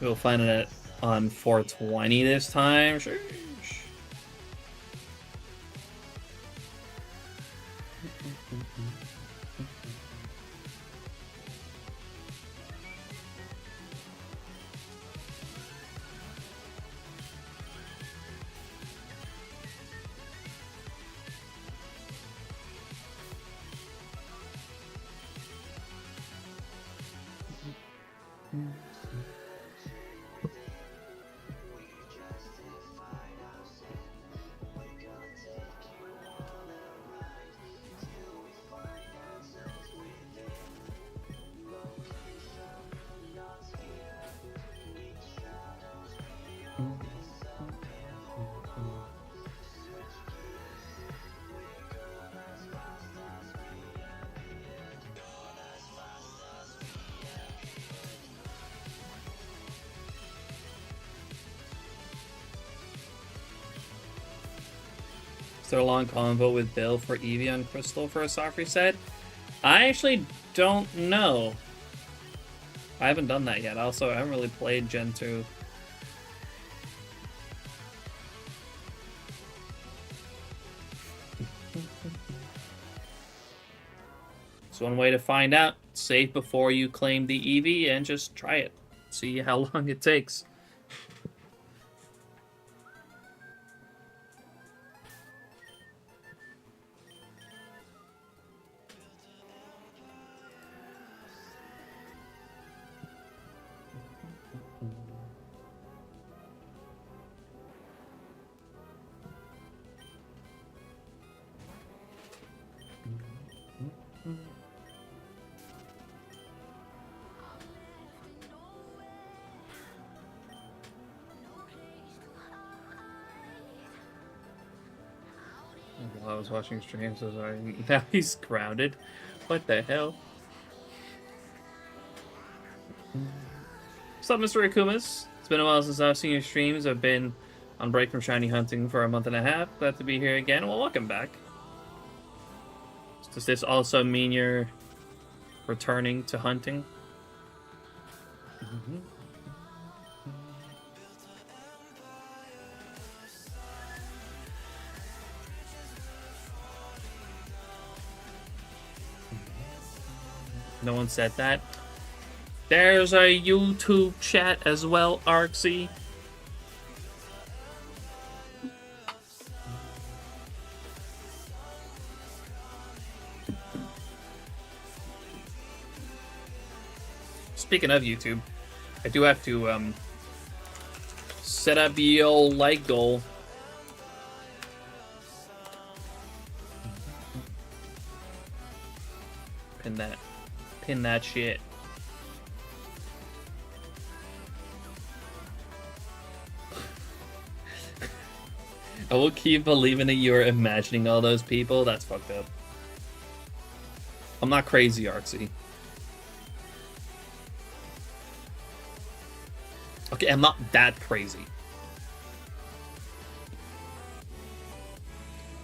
We'll find it on 420 this time. Sure. Is there a long convo with Bill for Eevee on Crystal for a soft reset? I actually don't know. I haven't done that yet. Also, I haven't really played Gen 2. It's one way to find out. Save before you claim the Eevee and just try it. See how long it takes. While I was watching streams, I was like, now he's grounded. What the hell? What's up, Mr. Akumas? It's been a while since I've seen your streams. I've been on break from shiny hunting for a month and a half. Glad to be here again. Well, welcome back. Does this also mean you're returning to hunting? No one said that. There's a YouTube chat as well, Arksy. Speaking of YouTube, I do have to set up the old like goal. Pin that shit. I will keep believing that you're imagining all those people. That's fucked up. I'm not crazy, Artsy. Okay, I'm not that crazy.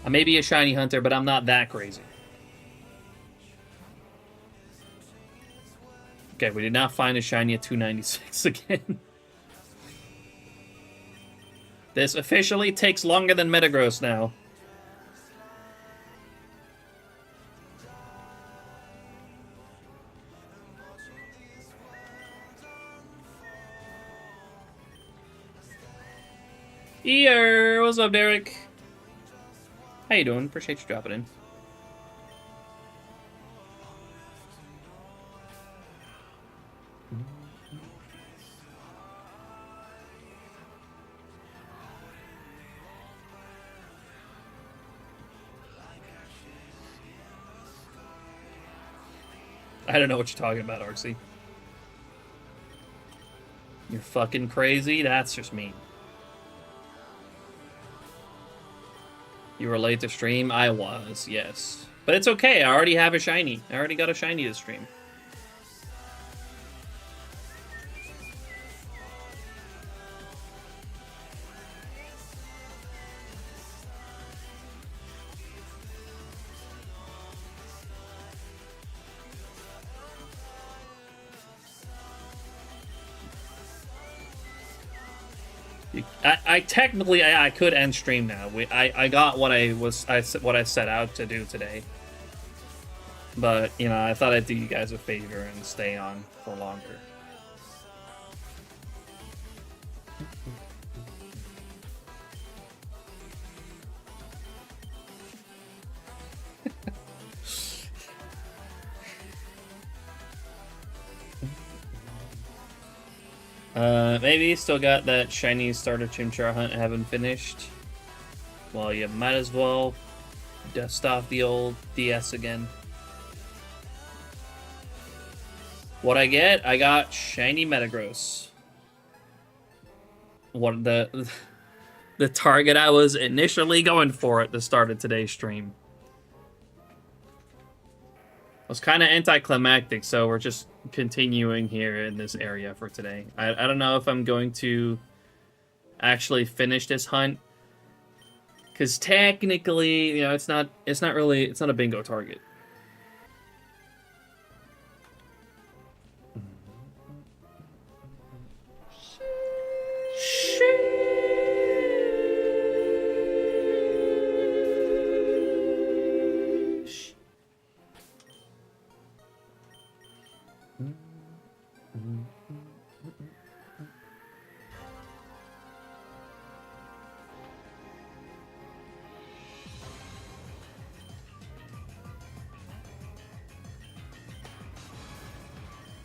I may be a shiny hunter, but I'm not that crazy. Okay, we did not find a shiny at 296 again. This officially takes longer than Metagross now. Ear, what's up, Derek? How you doing? Appreciate you dropping in. I don't know what you're talking about, Arksy. You're fucking crazy? That's just mean. You were late to stream? I was, yes. But it's okay, I already have a shiny. I already got a shiny to stream. I technically I could end stream now. I got what what I set out to do today. But you know, I thought I'd do you guys a favor and stay on for longer. Maybe still got that shiny starter Chimchar hunt I haven't finished. Well, you might as well dust off the old DS again. What I get? I got shiny Metagross. What the target I was initially going for at the start of today's stream. It was kind of anticlimactic, so we're just continuing here in this area for today. I don't know if I'm going to actually finish this hunt, because technically, you know, it's not a bingo target.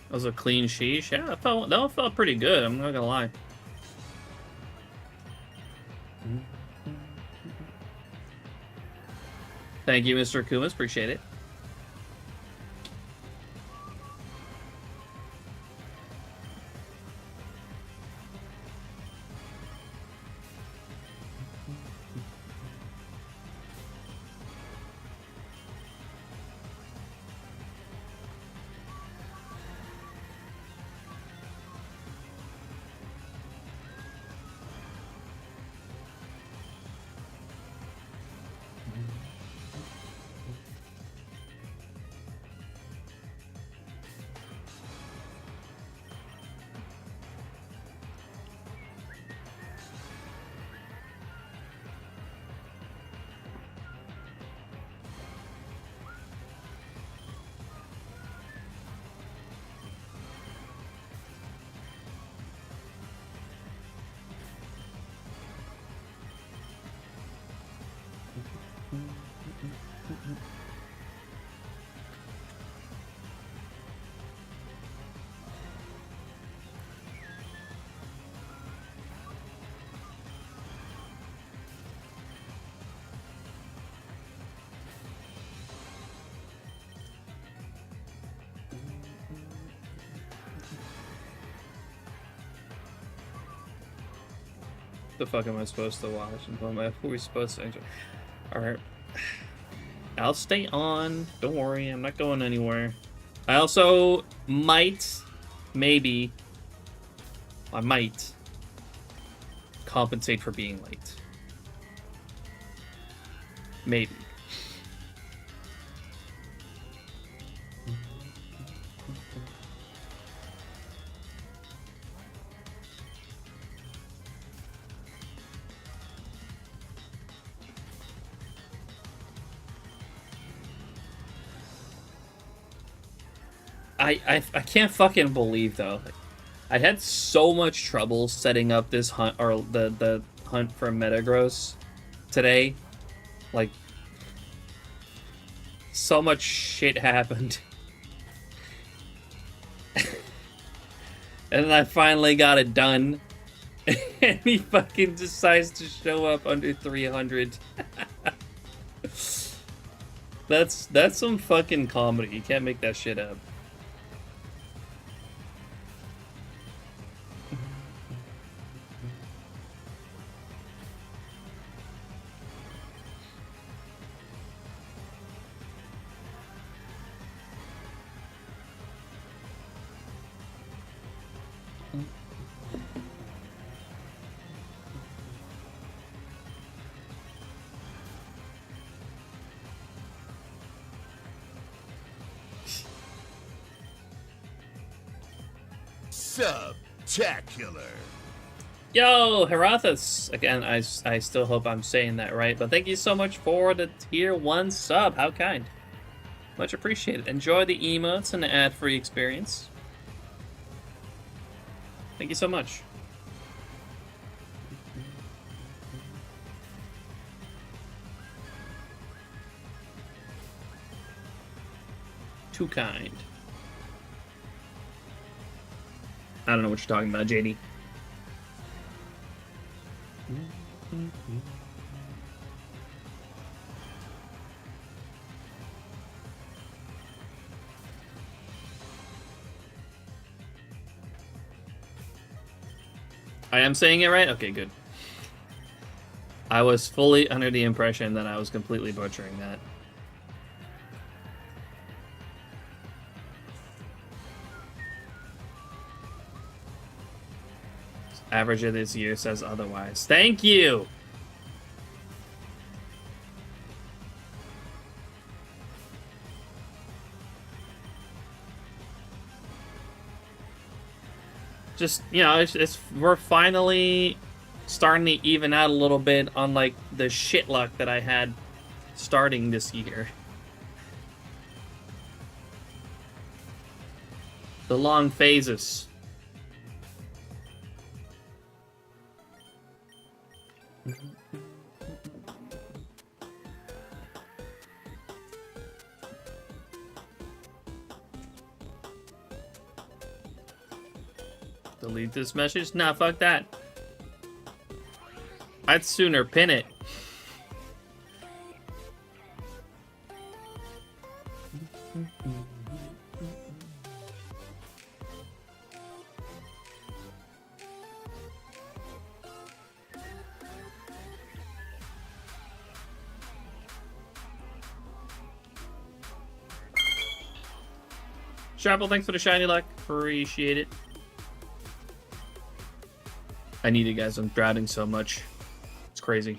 That was a clean sheesh. Yeah, that felt pretty good. I'm not gonna lie. Thank you, Mr. Kumas. Appreciate it. The fuck am I supposed to watch? And what are we supposed to enjoy? Alright. I'll stay on. Don't worry, I'm not going anywhere. I also might, maybe, I might compensate for being late. Maybe. I can't fucking believe though. I had so much trouble setting up this hunt, or the hunt for Metagross today. Like, so much shit happened. And then I finally got it done. And he fucking decides to show up under 300. That's some fucking comedy. You can't make that shit up. Subtacular. Yo, Herathus! Again, I still hope I'm saying that right, but thank you so much for the tier 1 sub. How kind. Much appreciated. Enjoy the emotes and the ad-free experience. Thank you so much. Too kind. I don't know what you're talking about, JD. I am saying it right? Okay, good. I was fully under the impression that I was completely butchering that. Average of this year says otherwise. Thank you! Just, you know, we're finally starting to even out a little bit on, like, the shit luck that I had starting this year. The long phases. Delete this message? Nah, fuck that. I'd sooner pin it. Sharple, thanks for the shiny luck. Appreciate it. I need it, guys. I'm drowning so much. It's crazy.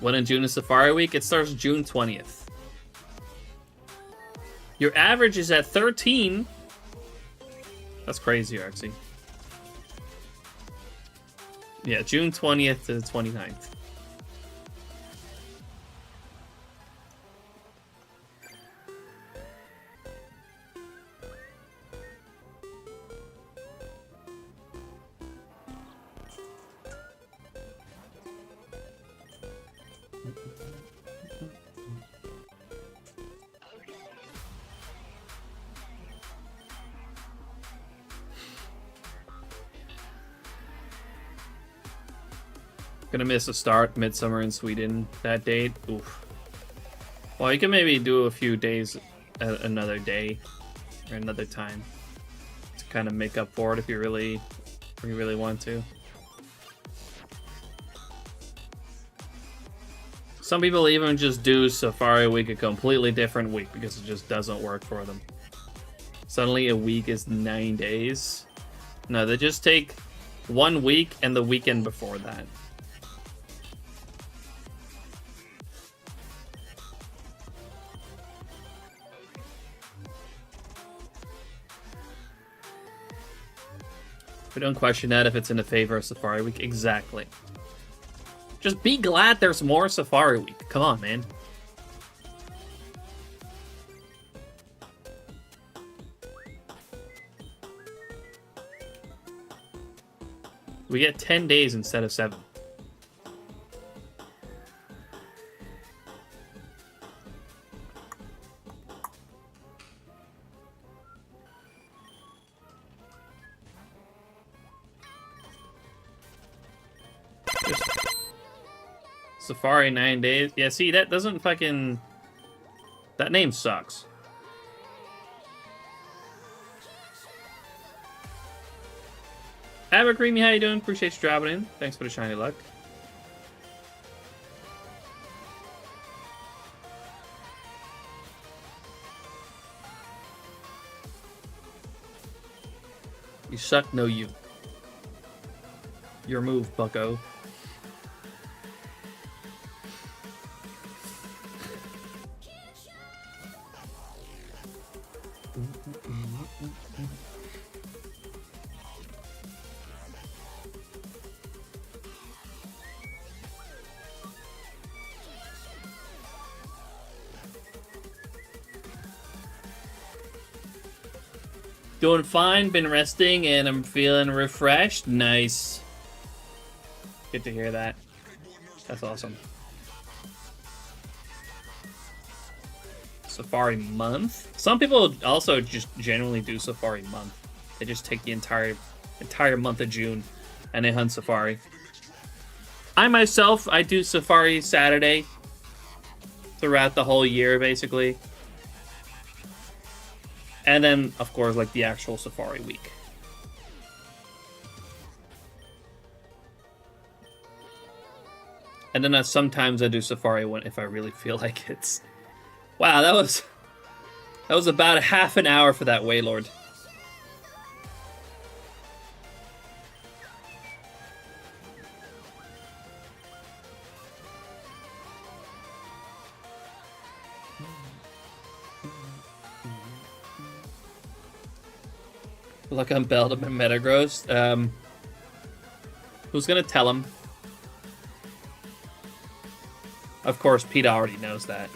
When in June is Safari Week? It starts June 20th. Your average is at 13. That's crazy, Arxie. Yeah, June 20th to the 29th. Gonna miss a start, Midsummer in Sweden, that date. Oof. Well, you can maybe do a few days another day or another time to kind of make up for it if you really want to. Some people even just do Safari Week a completely different week because it just doesn't work for them. Suddenly a week is 9 days. No, they just take 1 week and the weekend before that. We don't question that if it's in the favor of Safari Week. Exactly. Just be glad there's more Safari Week. Come on, man. We get 10 days instead of 7. Safari 9 days. Yeah, see, that doesn't fucking... That name sucks. Evercreamy, how you doing? Appreciate you dropping in. Thanks for the shiny luck. You suck, no you. Your move, bucko. Doing fine, been resting, and I'm feeling refreshed. Nice. Good to hear that. That's awesome. Safari month? Some people also just generally do Safari month. They just take the entire month of June and they hunt Safari. I myself, I do Safari Saturday throughout the whole year, basically. And then, of course, like the actual Safari week. And then sometimes I do Safari one if I really feel like it. Wow, that was about a half an hour for that Waylord. Look on Beldum and Metagross. Who's gonna tell him? Of course, Pete already knows that.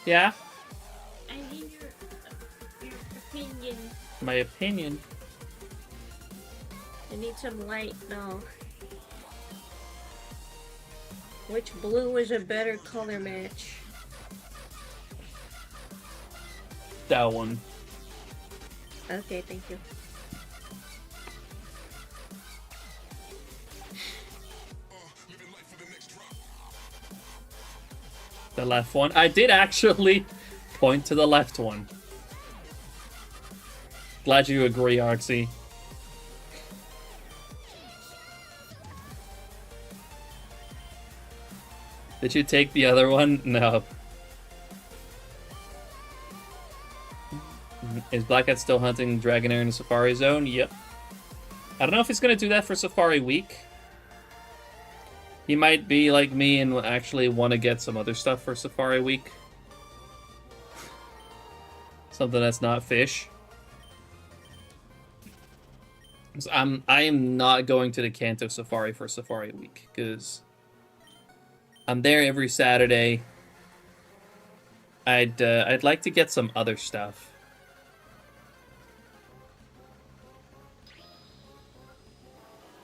Yeah? I need your opinion. My opinion. I need some light now. Which blue is a better color match? That one. Okay, thank you. The left one. I did actually point to the left one. Glad you agree, Arxie. Did you take the other one? No. Is Blackhead still hunting Dragonair in the Safari Zone? Yep. I don't know if he's going to do that for Safari Week. He might be like me and actually want to get some other stuff for Safari Week. Something that's not fish. I am not going to the Kanto Safari for Safari Week, because I'm there every Saturday. I'd like to get some other stuff.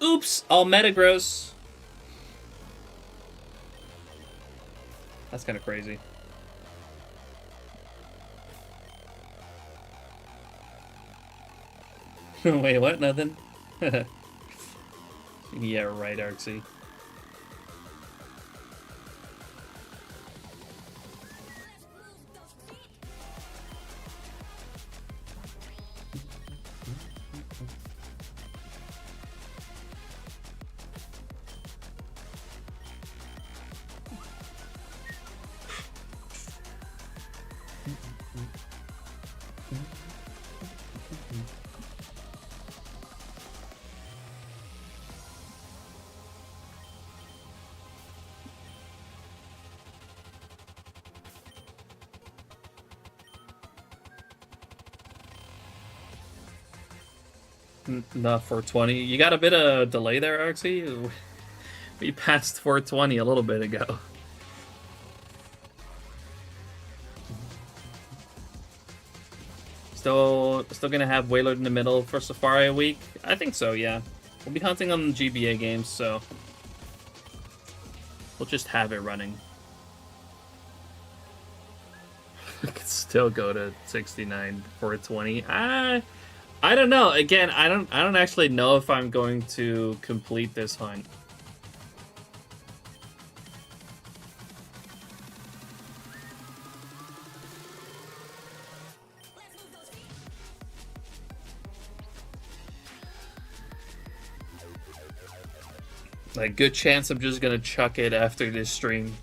Oops! All Metagross. That's kind of crazy. Wait, what? Nothing? Yeah, right, Artsy. Not 420. You got a bit of delay there, Arxie? We passed 420 a little bit ago. Still gonna have Waylord in the middle for Safari week? I think so, yeah. We'll be hunting on GBA games, so we'll just have it running. We could still go to 69 420. I don't know. Again, I don't actually know if I'm going to complete this hunt. Like, good chance I'm just gonna chuck it after this stream.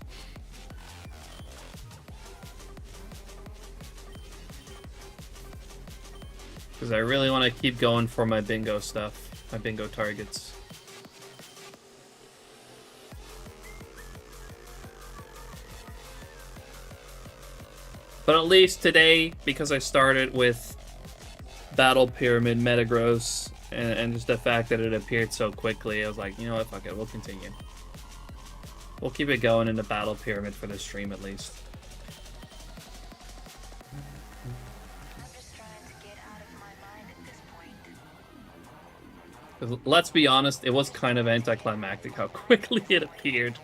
Because I really want to keep going for my bingo stuff. My bingo targets. But at least today, because I started with Battle Pyramid Metagross, and just the fact that it appeared so quickly, I was like, you know what, fuck it, we'll continue. We'll keep it going in the Battle Pyramid for the stream at least. Let's be honest, it was kind of anticlimactic how quickly it appeared.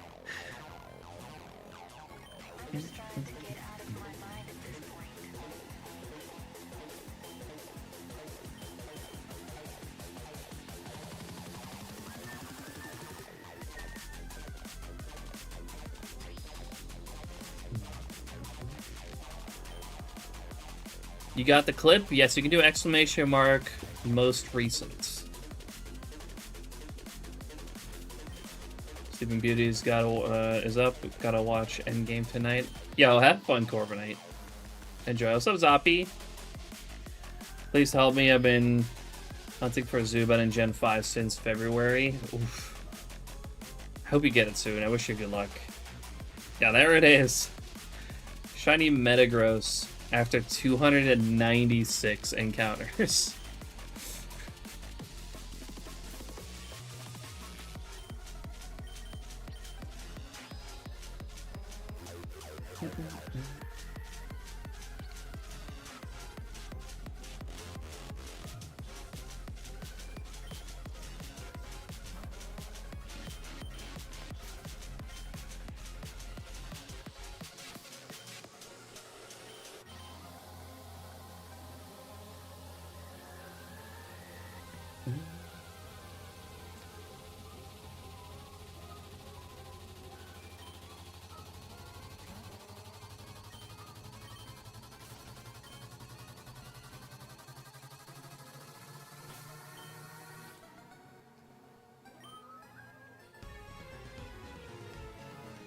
You got the clip? Yes, you can do exclamation mark most recent. Sleeping Beauty's is up. Gotta watch Endgame tonight. Yo, have fun, Corviknight. Enjoy. What's up, Zoppy? Please help me. I've been hunting for a Zubat in Gen 5 since February. Oof. I hope you get it soon. I wish you good luck. Yeah, there it is. Shiny Metagross after 296 encounters.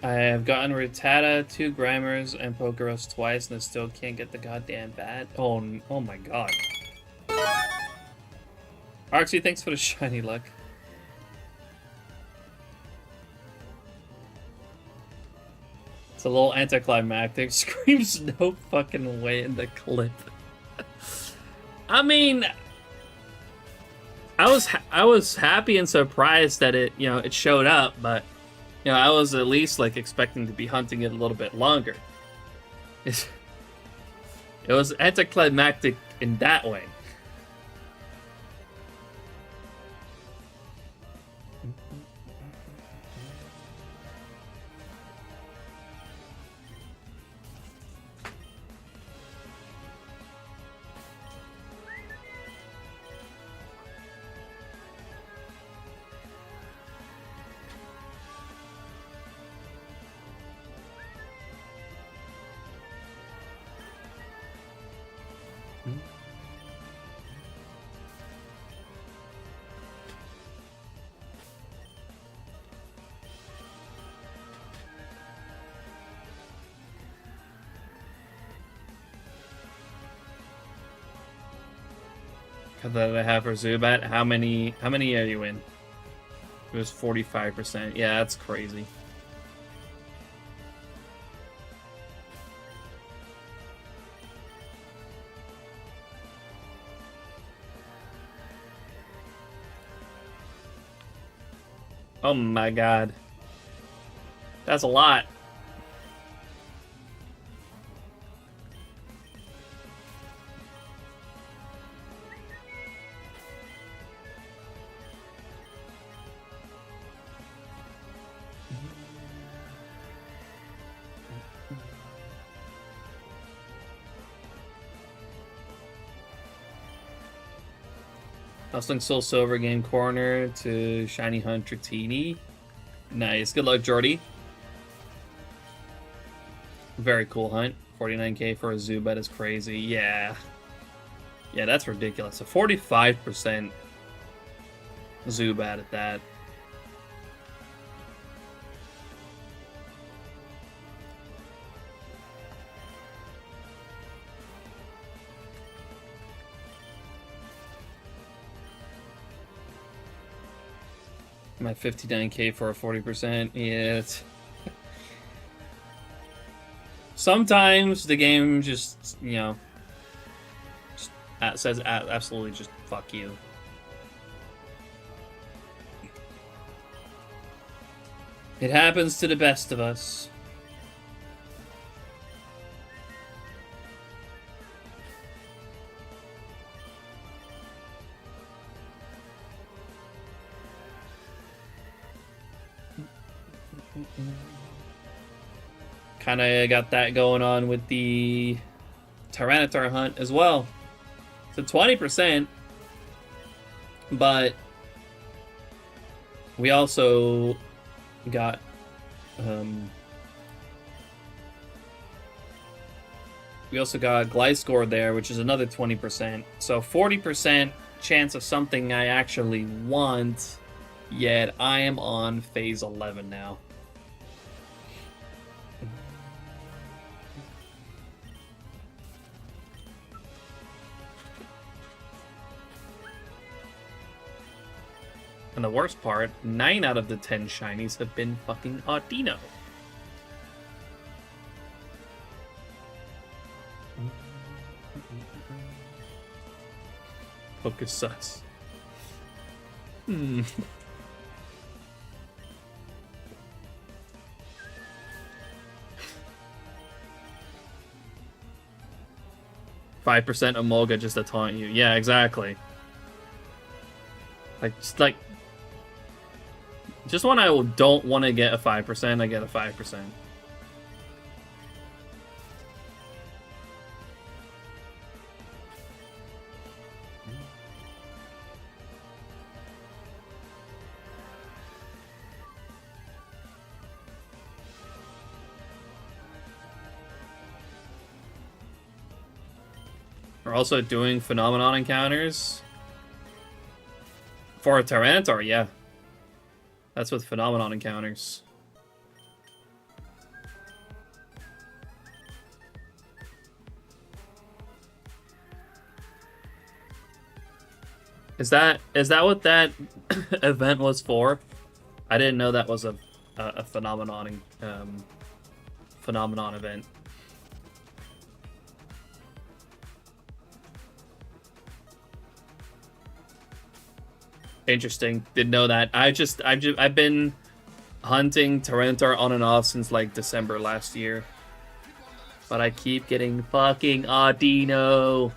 I have gotten Rattata, 2 Grimers, and Pokeros twice, and I still can't get the goddamn bat. Oh my god. Arxie, thanks for the shiny luck. It's a little anticlimactic. Screams no fucking way in the clip. I mean, I was happy and surprised that it showed up, but I was at least like expecting to be hunting it a little bit longer. It was anticlimactic in that way. That I have for Zubat. How many are you in? It was 45%. Yeah, that's crazy. Oh my god. That's a lot. Hustling Soul Silver Game Corner to Shiny Hunter Teeny. Nice. Good luck, Jordy. Very cool hunt. 49k for a Zubat is crazy. Yeah. Yeah, that's ridiculous. A 45% Zubat at that. My 59k for a 40%. Yeah. Sometimes the game just, you know, says absolutely just fuck you. It happens to the best of us. Kind of got that going on with the Tyranitar hunt as well. So 20%, but we also got Gliscor there, which is another 20%. So 40% chance of something I actually want, yet I am on phase 11 now. And the worst part, 9 out of the 10 shinies have been fucking Audino. Focus sus. 5% Emolga just to taunt you. Yeah, exactly. Just when I don't want to get a 5%, I get a 5%. We're also doing Phenomenon encounters. For a Tyranitar, yeah. That's with Phenomenon encounters. Is that what that event was for? I didn't know that was a phenomenon event. Interesting. Didn't know that. I've been hunting Tyranitar on and off since like December last year. But I keep getting fucking Audino.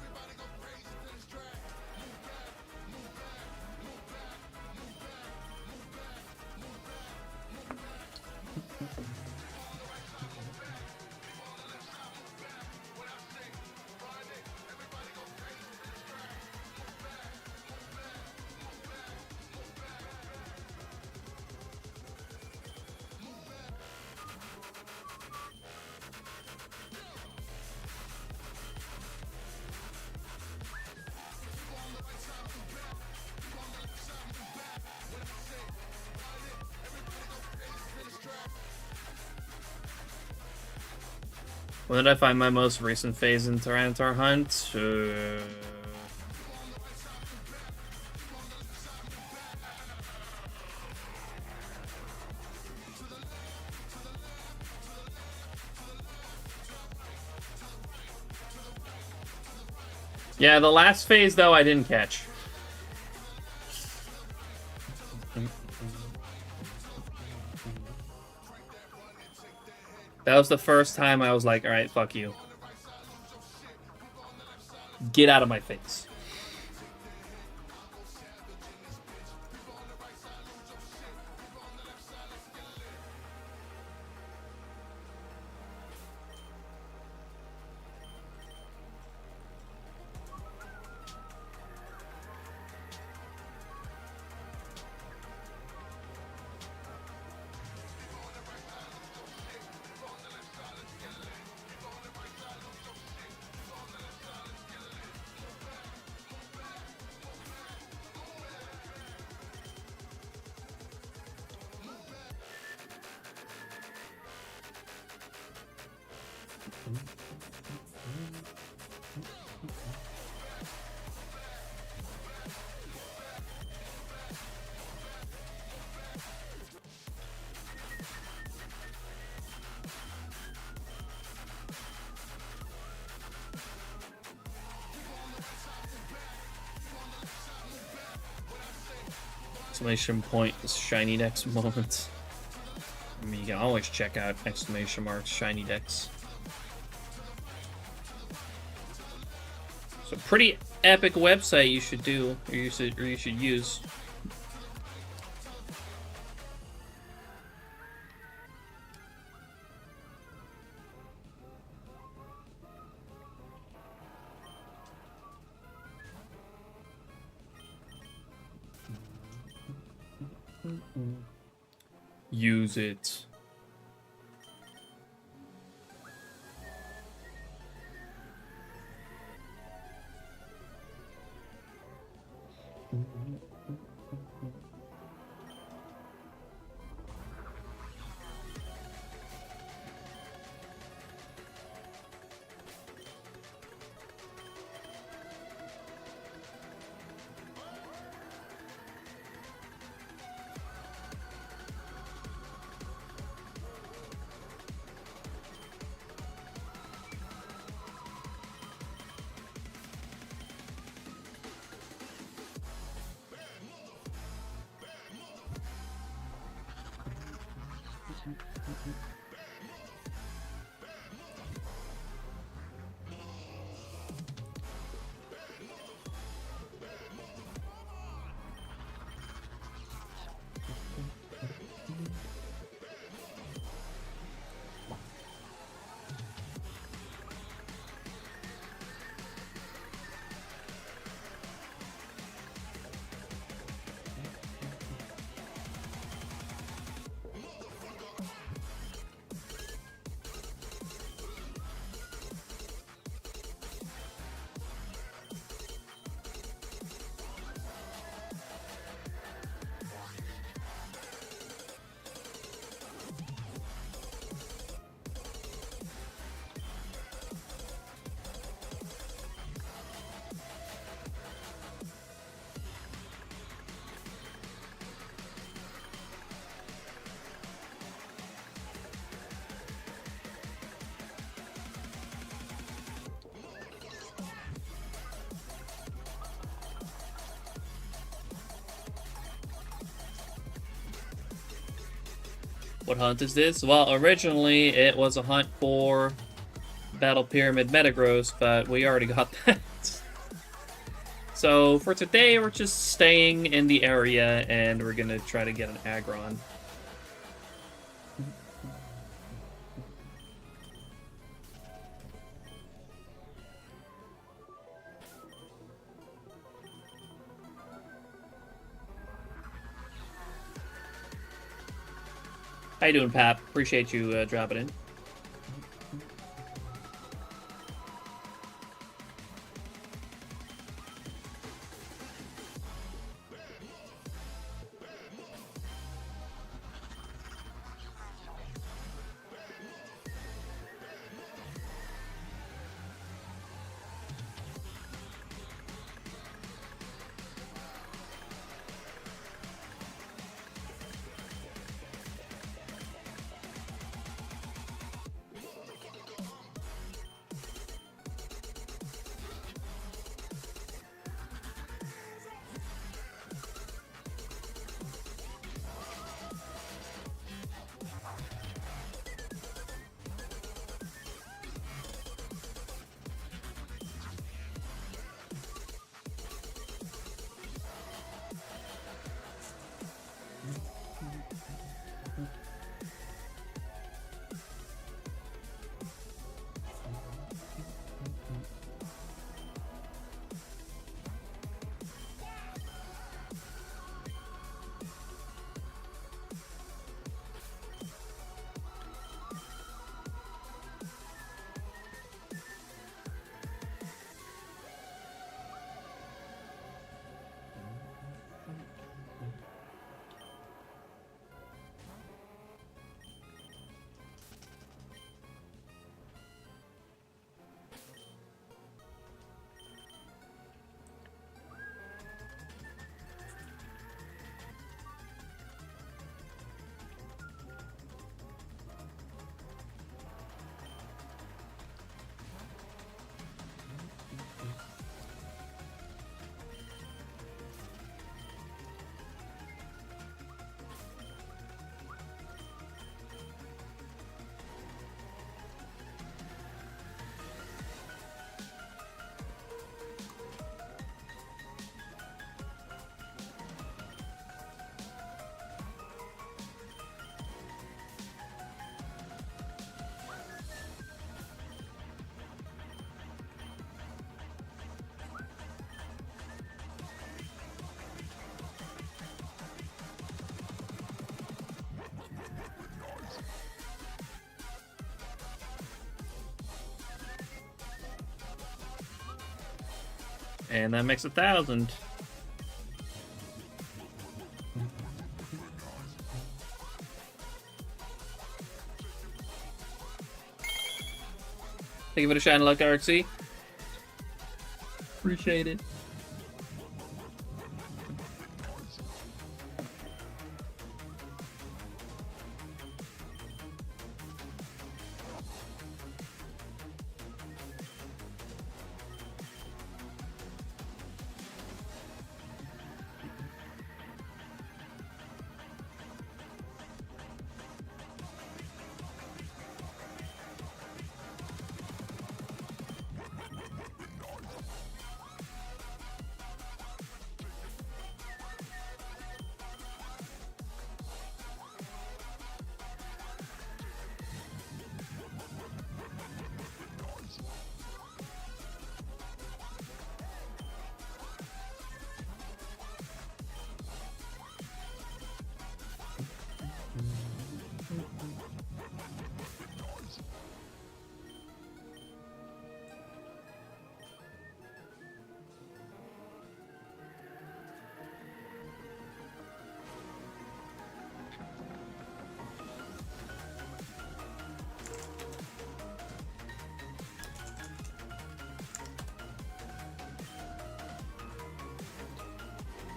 When did I find my most recent phase in Tyranitar hunt? Yeah, the last phase, though, I didn't catch. That was the first time I was like, alright, fuck you. Get out of my face. Exclamation point, SHINYDEX moments. I mean, you can always check out exclamation marks, SHINYDEX. It's a pretty epic website you should do, or you should use. Use it. What hunt is this? Well, originally it was a hunt for Battle Pyramid Metagross, but we already got that. So for today, we're just staying in the area, and we're gonna try to get an Aggron. How you doing, Pap? Appreciate you dropping in. And that makes 1,000. Thank you for the shine luck, RXC. Appreciate it.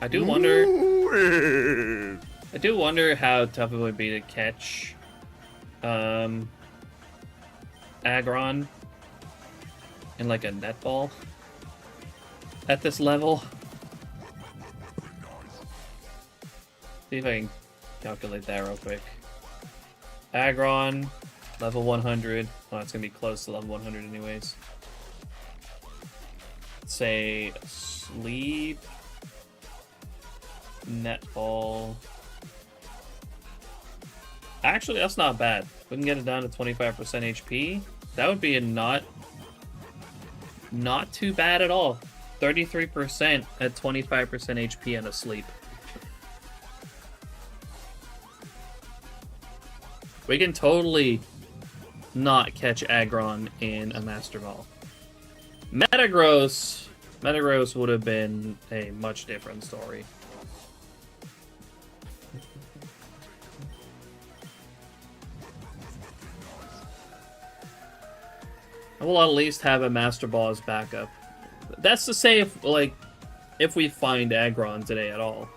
I do wonder how tough it would be to catch Aggron in like a netball at this level. See if I can calculate that real quick. Aggron, level 100. Well, it's gonna be close to level 100 anyways. Say sleep. Netball. Actually, that's not bad. We can get it down to 25% HP. That would be a not too bad at all. 33% at 25% HP and asleep. We can totally not catch Aggron in a Master Ball. Metagross would have been a much different story. We'll at least have a Master Ball as backup. That's to say, if we find Aggron today at all.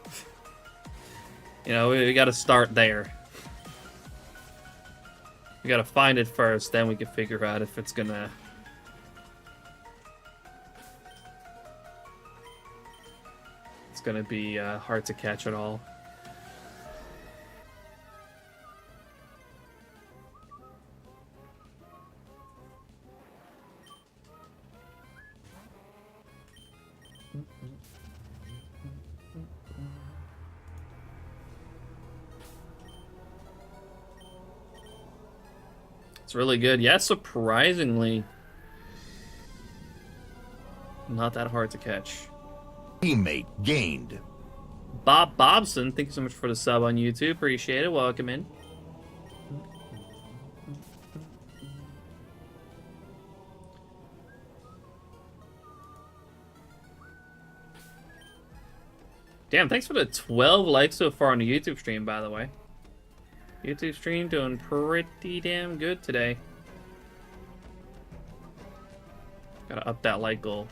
You know, we gotta start there. We gotta find it first, then we can figure out if it's gonna... It's gonna be hard to catch at all. It's really good. Yeah, surprisingly not that hard to catch. Teammate gained. Bob Bobson, thank you so much for the sub on YouTube. Appreciate it. Welcome in. Damn, thanks for the 12 likes so far on the YouTube stream, by the way. YouTube stream doing pretty damn good today. Gotta up that like goal.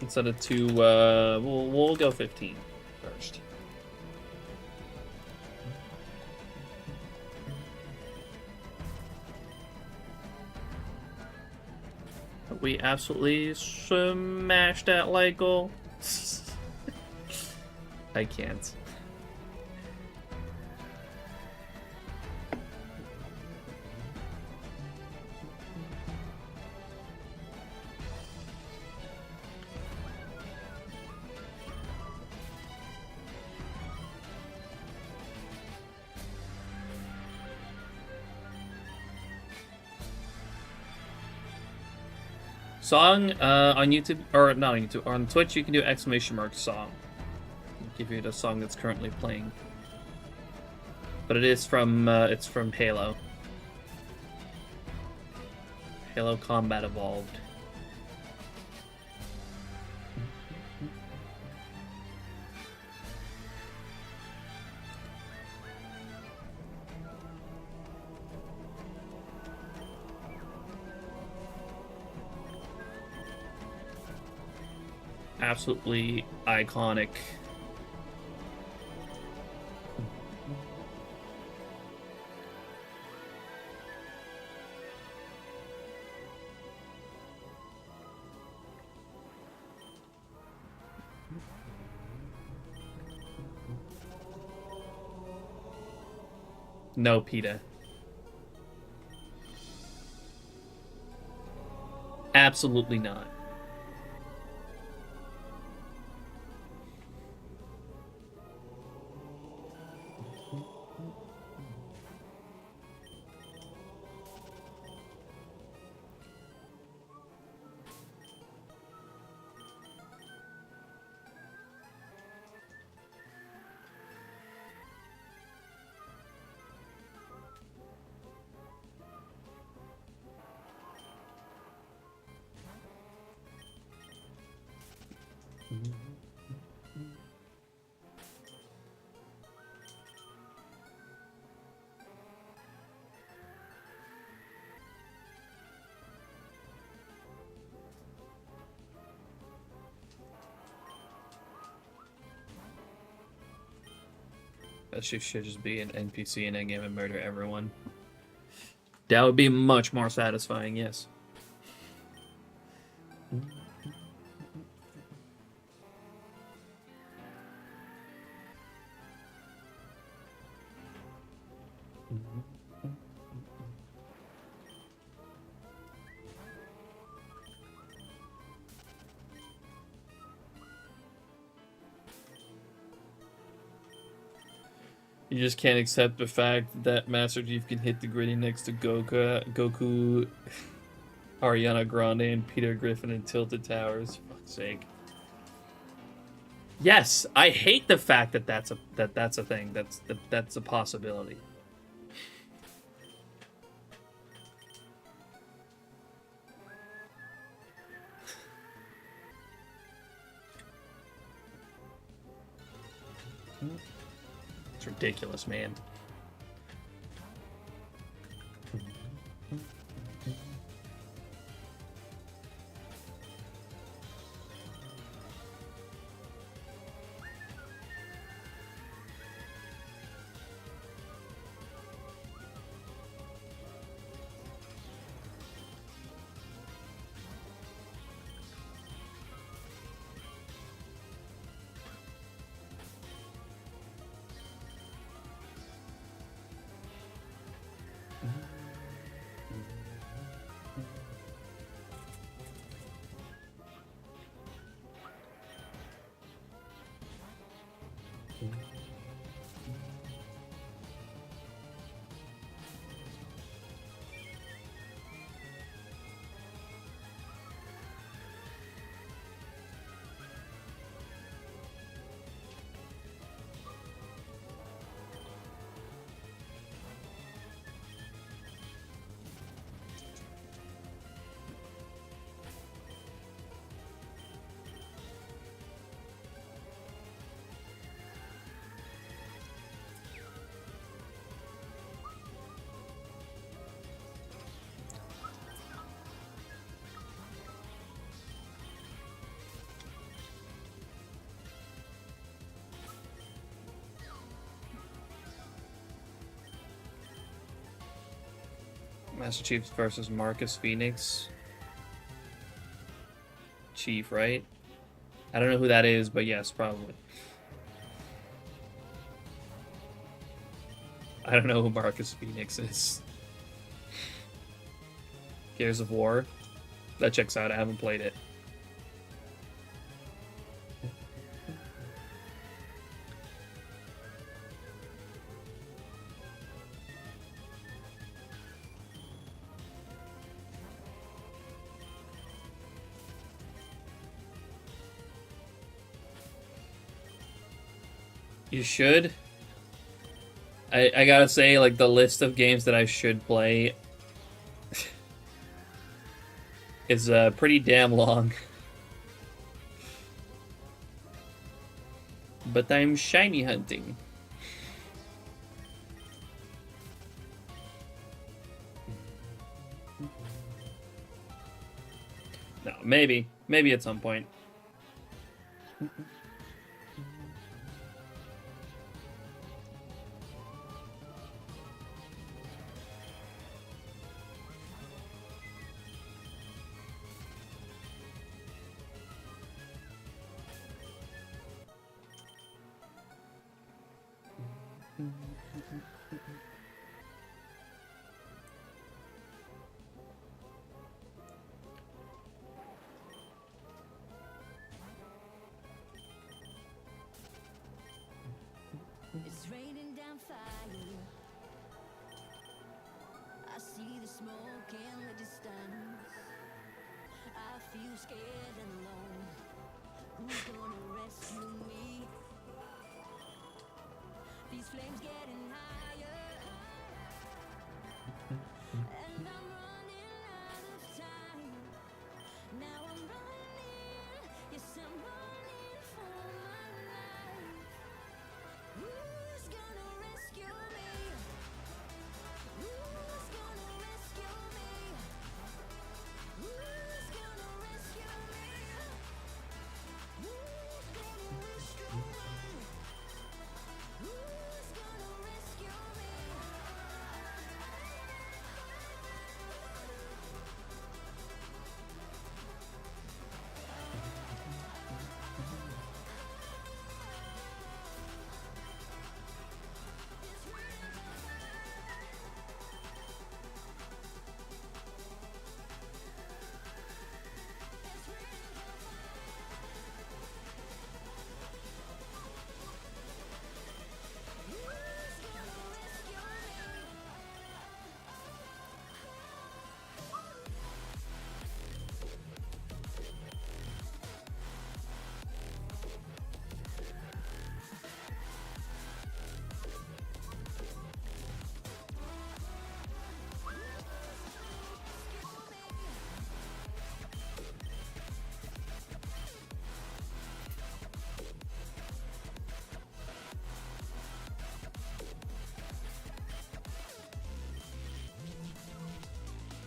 Instead of 2, we'll go 15 first. We absolutely smashed that like goal. I can't. Song on YouTube, or not on YouTube, or on Twitch, you can do !song. I'll give you the song that's currently playing. But it is from, it's from Halo. Halo Combat Evolved. Absolutely iconic. No, PETA. Absolutely not. That shit should just be an NPC in a game and murder everyone. That would be much more satisfying, yes. You just can't accept the fact that Master Chief can hit the gritty next to Goku, Ariana Grande, and Peter Griffin in Tilted Towers. For fuck's sake. Yes, I hate the fact that that's a thing. That's a possibility. It's ridiculous, man. Master Chief versus Marcus Phoenix. Chief, right? I don't know who that is, but yes, probably. I don't know who Marcus Phoenix is. Gears of War. That checks out. I haven't played it. You should. I gotta say, like, the list of games that I should play is pretty damn long. But I'm shiny hunting. No, maybe at some point. It's raining down fire. I see the smoke in the distance. I feel scared and alone. Who's gonna rescue me? These flames getting higher, and I'm running out of time. Now I'm running, yes I'm running for my life. Who's gonna rescue me? Who's gonna rescue me? Who's gonna rescue me? Who's gonna rescue me? Who's gonna rescue me?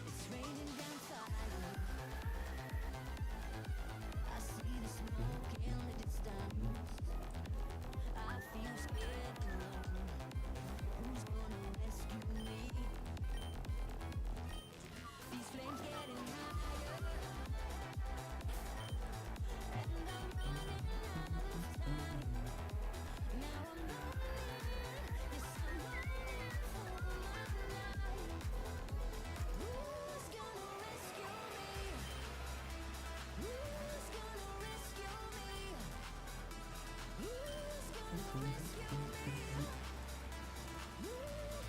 It's raining down fire. I see the smoke in the distance. I feel scared and alone. Who's gonna rescue me? These flames getting higher, and I'm running out of time. Now I'm running, yes I'm running for my life. Who's gonna rescue me? Who's gonna rescue me? Who's gonna rescue me? Who's gonna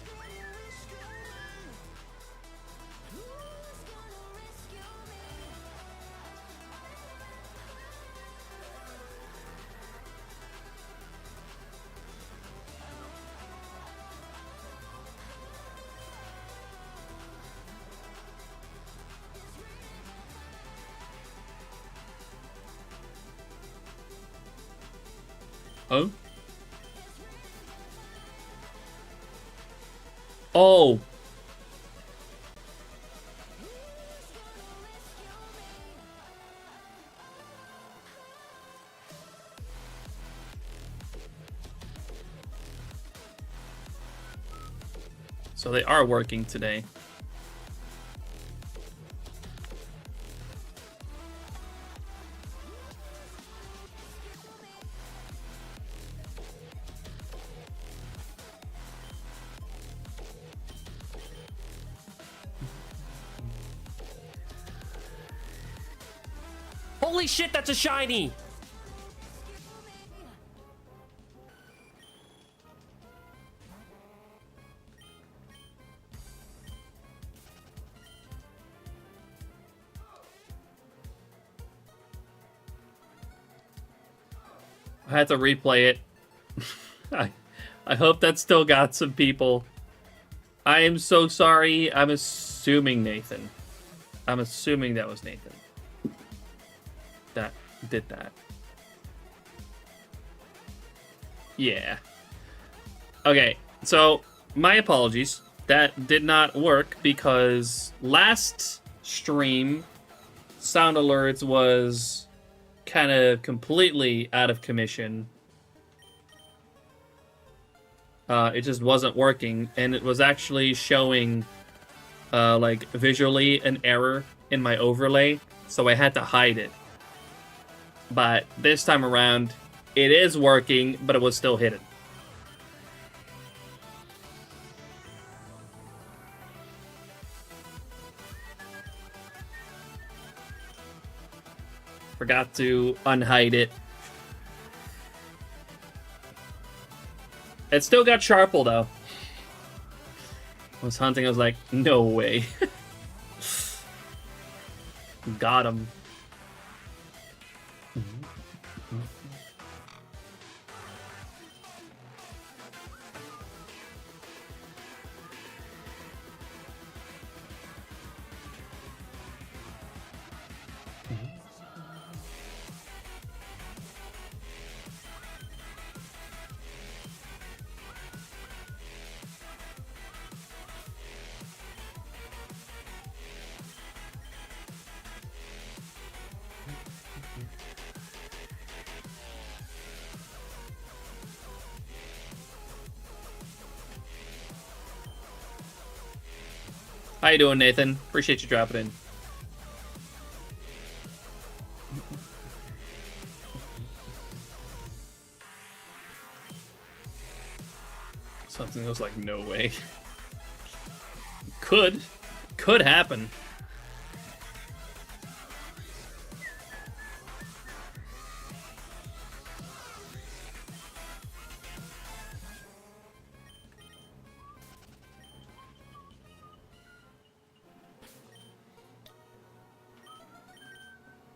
rescue me? Who's gonna rescue me? Oh? Oh! So they are working today. Holy shit, that's a shiny! I had to replay it. I hope that still got some people. I am so sorry. I'm assuming Nathan. I'm assuming that was Nathan that did that. Yeah. Okay, so my apologies. That did not work because last stream, Sound Alerts was kind of completely out of commission. It just wasn't working, and it was actually showing like visually an error in my overlay, so I had to hide it. But this time around, it is working, but it was still hidden. Forgot to unhide it. It still got Sharple, though. I was hunting, I was like, no way. Got him. How you doing, Nathan? Appreciate you dropping in. Something was like, no way. Could happen.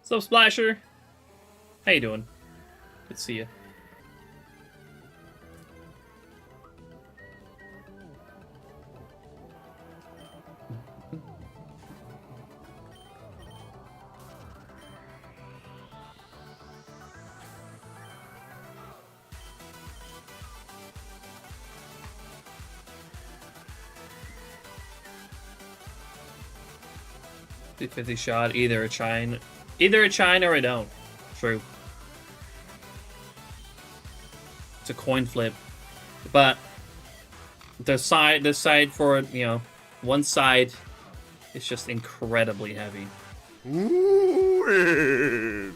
What's up, Splasher? How you doing? Good to see you. $50 shot, either a chine or I don't. True. It's a coin flip. But the side for, you know, one side is just incredibly heavy. Ooh,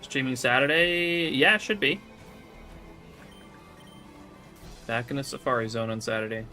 Streaming Saturday? Yeah, it should be. Back in the Safari Zone on Saturday.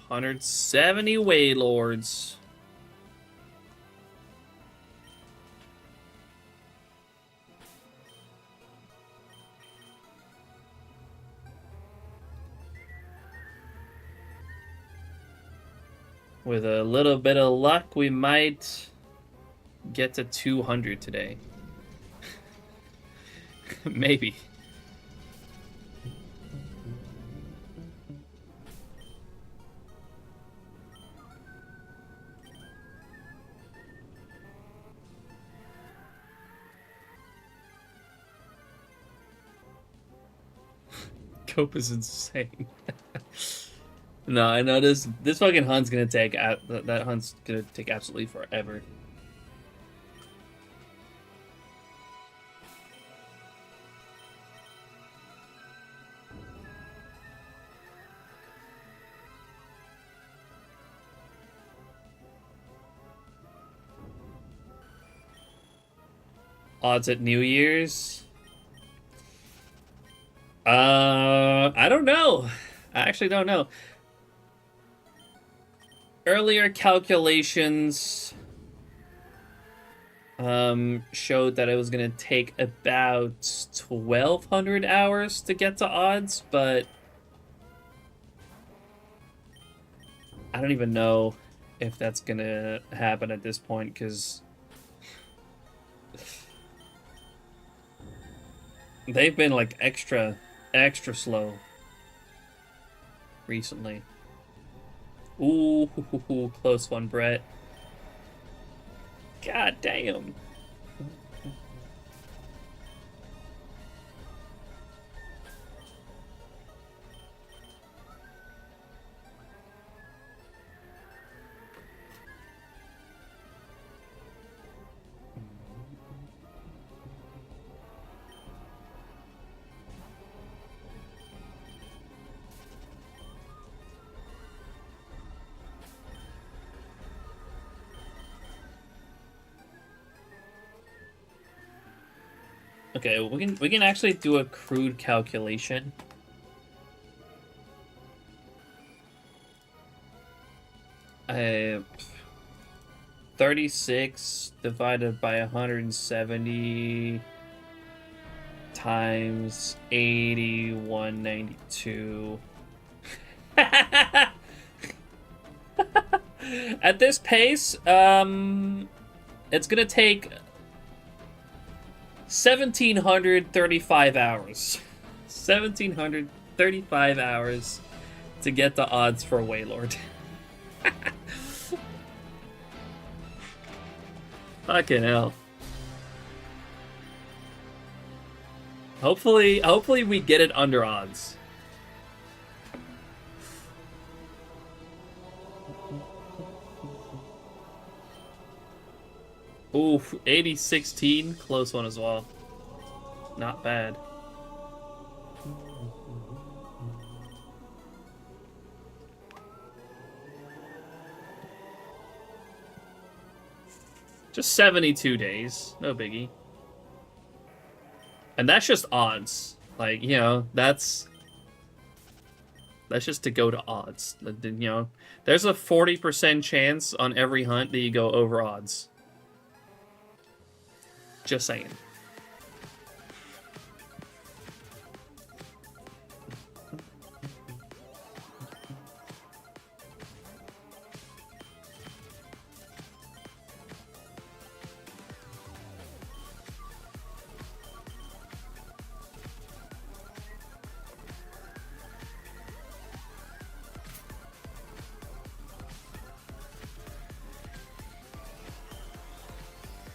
$170 Waylords. With a little bit of luck, we might get to 200 today. Maybe. Cope is insane. No, I know this fucking hunt's gonna take that hunt's gonna take absolutely forever. Odds at New Year's? I don't know. I actually don't know. Earlier calculations showed that it was gonna take about 1,200 hours to get to odds, but I don't even know if that's gonna happen at this point, because they've been like extra slow recently. Ooh, close one, Brett. God damn. Okay, we can actually do a crude calculation. 36 divided by 170 times 8192. At this pace, it's gonna take 1,735 hours. 1,735 hours to get the odds for Waylord. Fucking hell. Hopefully we get it under odds. Ooh, 80-16, close one as well. Not bad. Just 72 days, no biggie. And that's just odds. Like, you know, that's just to go to odds. You know, there's a 40% chance on every hunt that you go over odds. Just saying.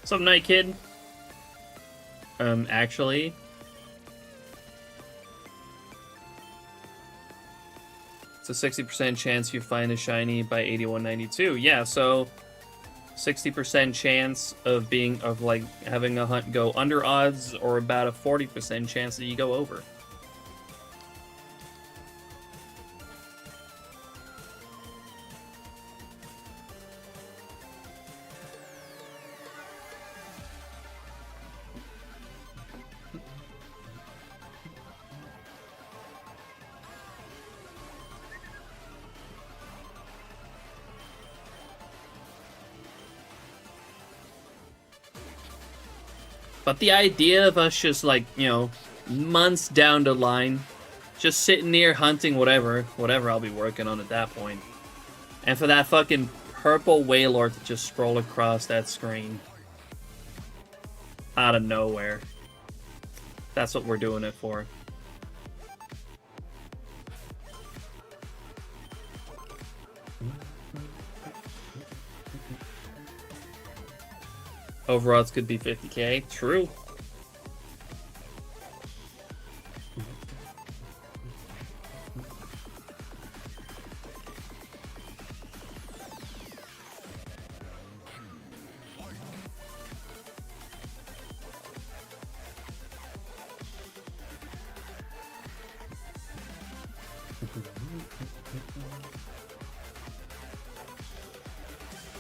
What's up, Night Kid? Actually, it's a 60% chance you find a shiny by 8192. Yeah, so 60% chance of having a hunt go under odds, or about a 40% chance that you go over. But the idea of us just, like, you know, months down the line, just sitting there hunting whatever I'll be working on at that point. And for that fucking purple Waylord to just scroll across that screen. Out of nowhere. That's what we're doing it for. Overodds could be 50k. True.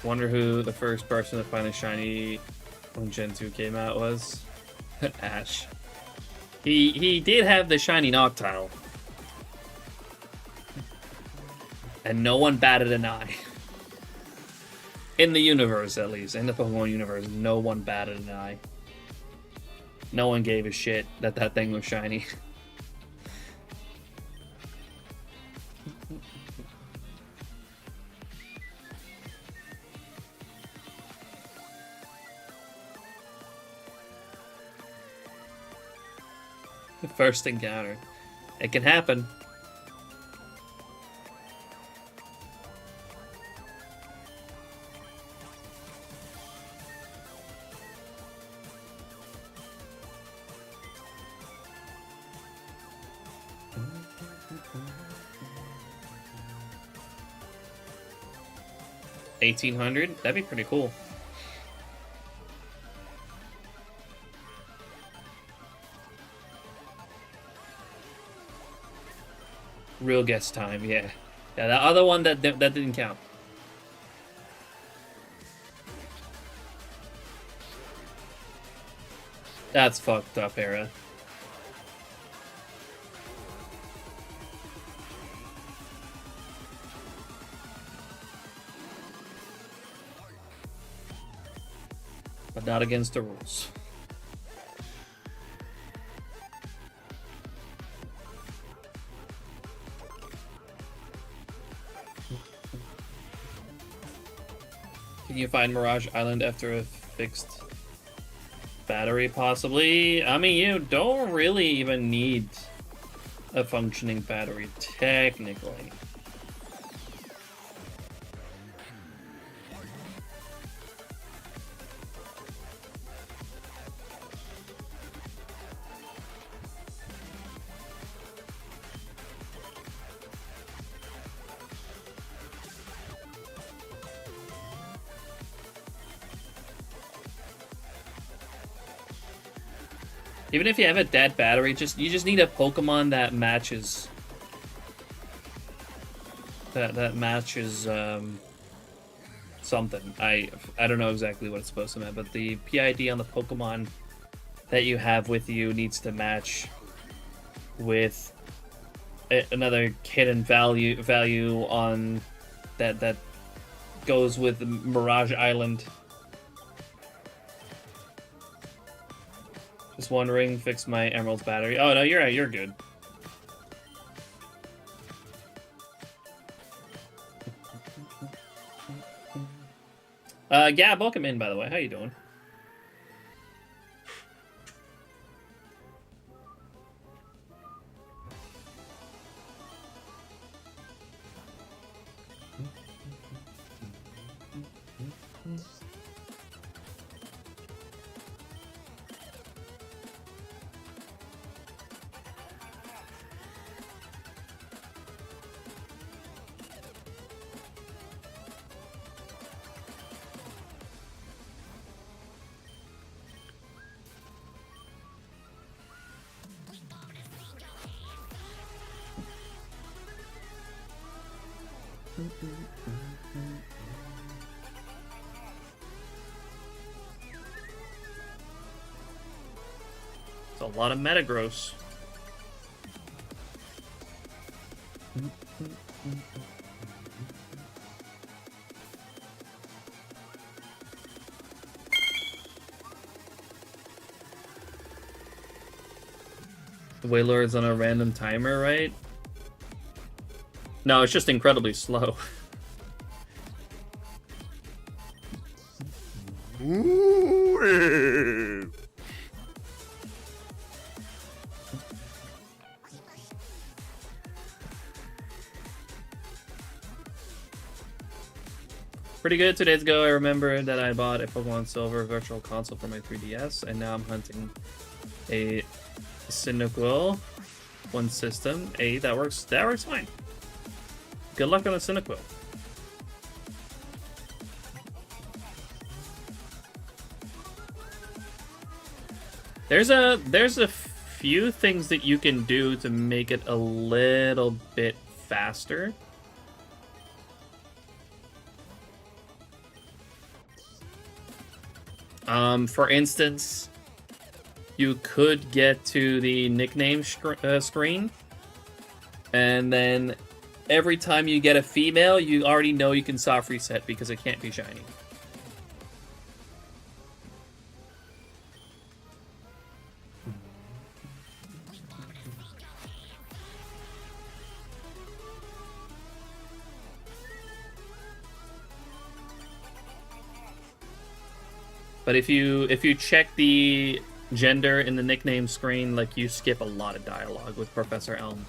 Wonder who the first person to find a shiny when Gen 2 came out was. Ash. He did have the shiny Noctile. And no one batted an eye. In the universe, at least. In the Pokemon universe, no one batted an eye. No one gave a shit that that thing was shiny. First encounter. It can happen. $1,800? That'd be pretty cool. Real guess time, yeah. Yeah, the other one that didn't count. That's fucked up, Era. but not against the rules. Can you find Mirage Island after a fixed battery, possibly? I mean, you don't really even need a functioning battery, technically. Even if you have a dead battery, you just need a Pokemon that matches that matches something. I don't know exactly what it's supposed to mean, but the PID on the Pokemon that you have with you needs to match with another hidden value on that goes with Mirage Island. Just wondering, fix my Emerald's battery. Oh no, you're right, you're good. Yeah, welcome in, by the way. How you doing? It's a lot of Metagross. The Wailord is on a random timer, right? No, it's just incredibly slow. Ooh. Pretty good. 2 days ago, I remember that I bought a Pokemon Silver Virtual Console for my 3DS, and now I'm hunting a Cyndaquil. One system. Hey, that works fine. Good luck on the Cyndaquil. There's a few things that you can do to make it a little bit faster. For instance, you could get to the nickname screen, and then every time you get a female, you already know you can soft reset because it can't be shiny. But if you check the gender in the nickname screen, like, you skip a lot of dialogue with Professor Elm.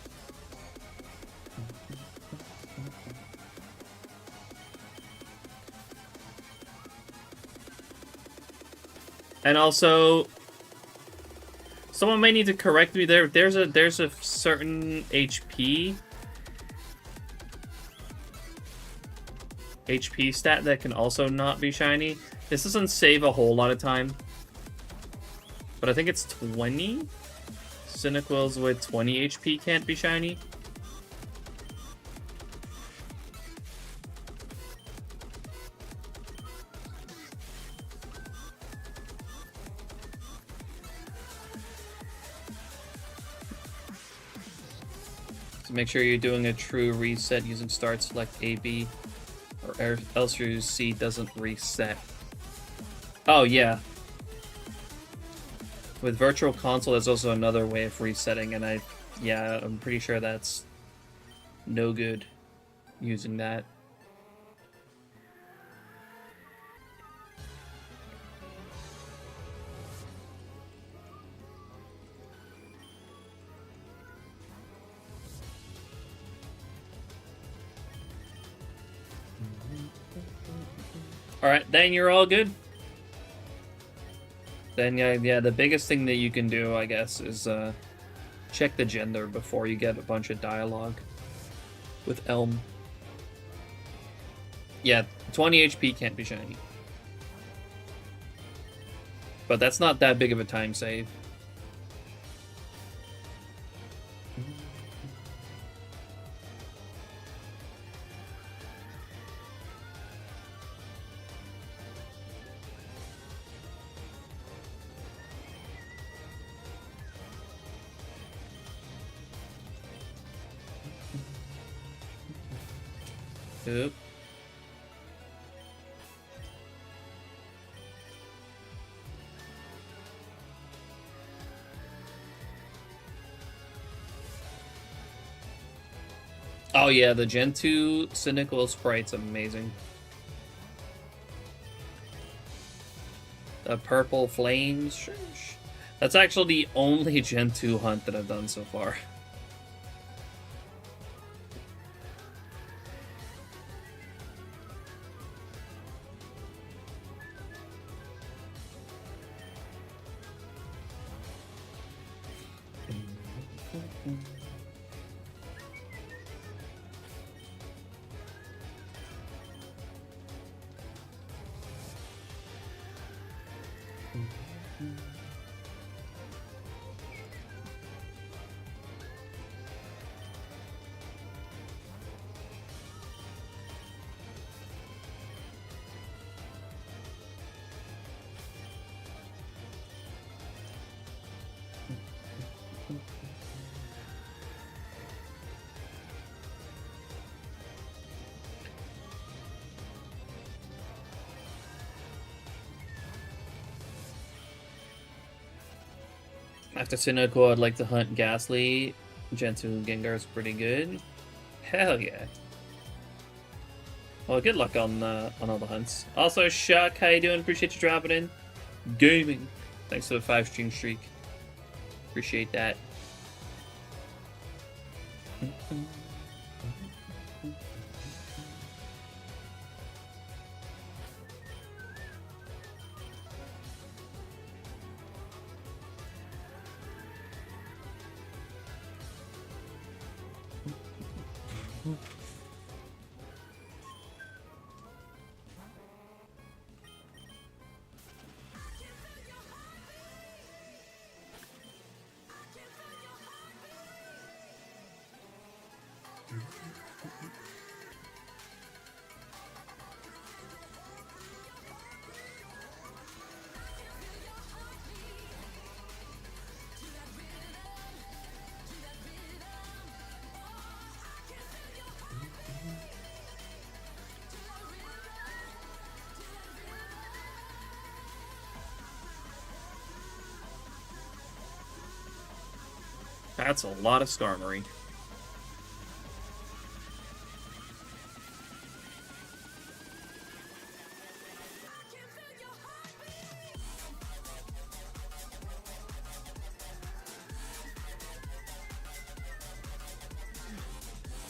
And also, someone may need to correct me there. There's a certain HP stat that can also not be shiny. This doesn't save a whole lot of time, but I think it's 20. Cyndaquils with 20 HP can't be shiny. So make sure you're doing a true reset using start select AB, or else your C doesn't reset. Oh yeah, With Virtual Console, there's also another way of resetting, and I'm pretty sure that's no good using that. Alright, then you're all good. Then, yeah, the biggest thing that you can do, I guess, is check the gender before you get a bunch of dialogue with Elm. Yeah, 20 HP can't be shiny. But that's not that big of a time save. Oop. Oh yeah, the Gen 2 Cynical Sprite's amazing. The Purple Flames. That's actually the only Gen 2 hunt that I've done so far. After Cynical, I'd like to hunt Ghastly. Gen 2 Gengar's pretty good. Hell yeah. Well, good luck on all the hunts. Also, Shuck, how you doing? Appreciate you dropping in. Gaming. Thanks for the 5-stream streak. Appreciate that. That's a lot of Skarmory.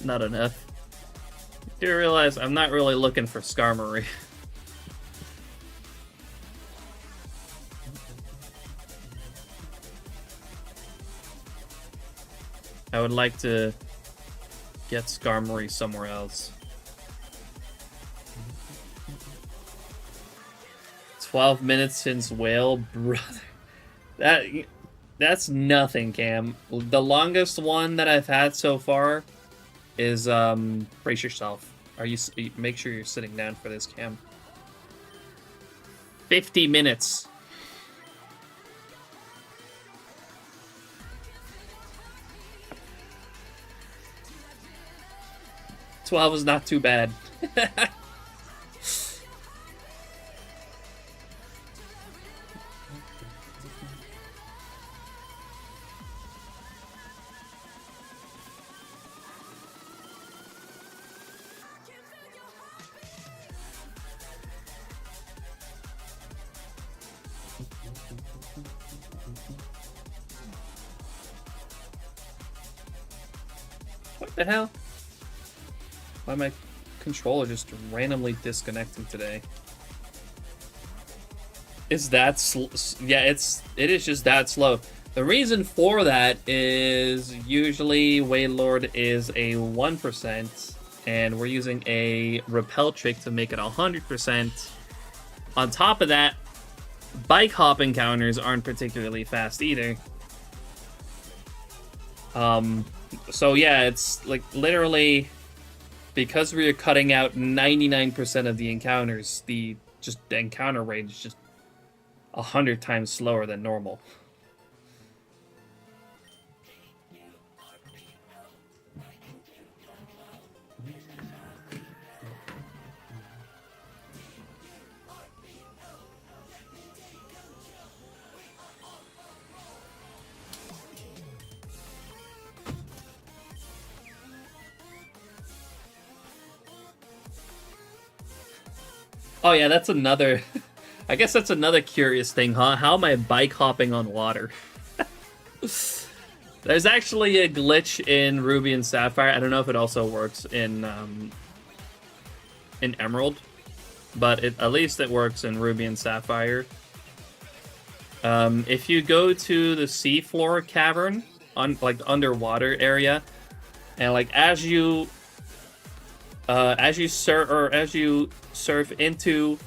Not enough. You realize I'm not really looking for Skarmory. I would like to get Skarmory somewhere else. 12 minutes since whale, brother. That's nothing, Cam. The longest one that I've had so far is brace yourself. Make sure you're sitting down for this, Cam. 50 minutes. $12 is not too bad. What the hell? Why am my controller just randomly disconnecting today? Is that yeah, it is just that slow. The reason for that is usually Wailord is a 1%, and we're using a repel trick to make it 100%. On top of that, bike hop encounters aren't particularly fast either. So yeah, it's like literally because we are cutting out 99% of the encounters, the encounter rate is just 100 times slower than normal. Oh yeah, that's another... I guess that's another curious thing, huh? How am I bike hopping on water? There's actually a glitch in Ruby and Sapphire. I don't know if it also works in Emerald, but at least it works in Ruby and Sapphire. If you go to the seafloor cavern, like underwater area, and like as you surf into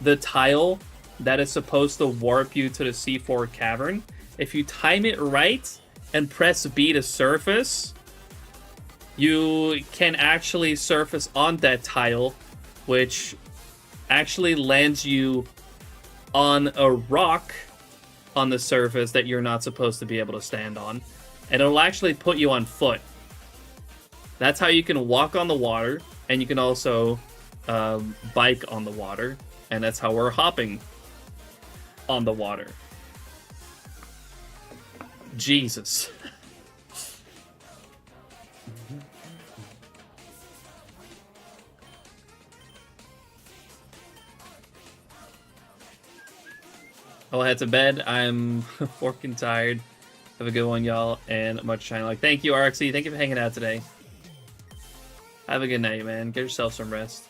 the tile that is supposed to warp you to the seafloor cavern, if you time it right and press B to surface, you can actually surface on that tile, which actually lands you on a rock on the surface that you're not supposed to be able to stand on, and it'll actually put you on foot. That's how you can walk on the water, and you can also bike on the water, and that's how we're hopping on the water. Jesus. I'll head to bed. I'm fucking tired. Have a good one, y'all, and much shine luck. Thank you, RXC. Thank you for hanging out today. Have a good night, man. Get yourself some rest.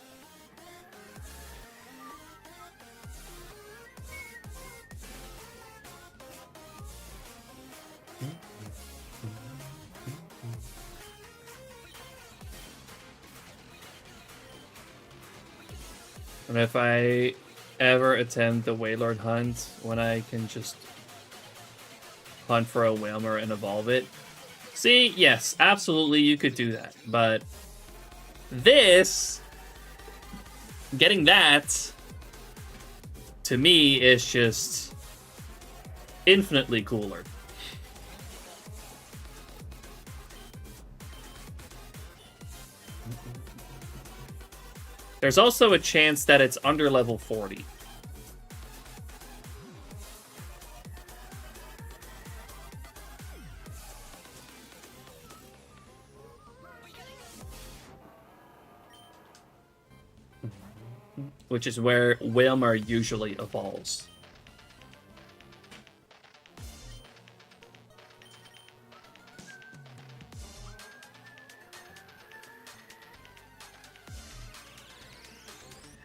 And if I ever attempt the Wailord hunt, when I can just hunt for a Whalmer and evolve it. See, yes, absolutely you could do that, but getting that, to me, is just infinitely cooler. There's also a chance that it's under level 40. Which is where Whalmer usually evolves.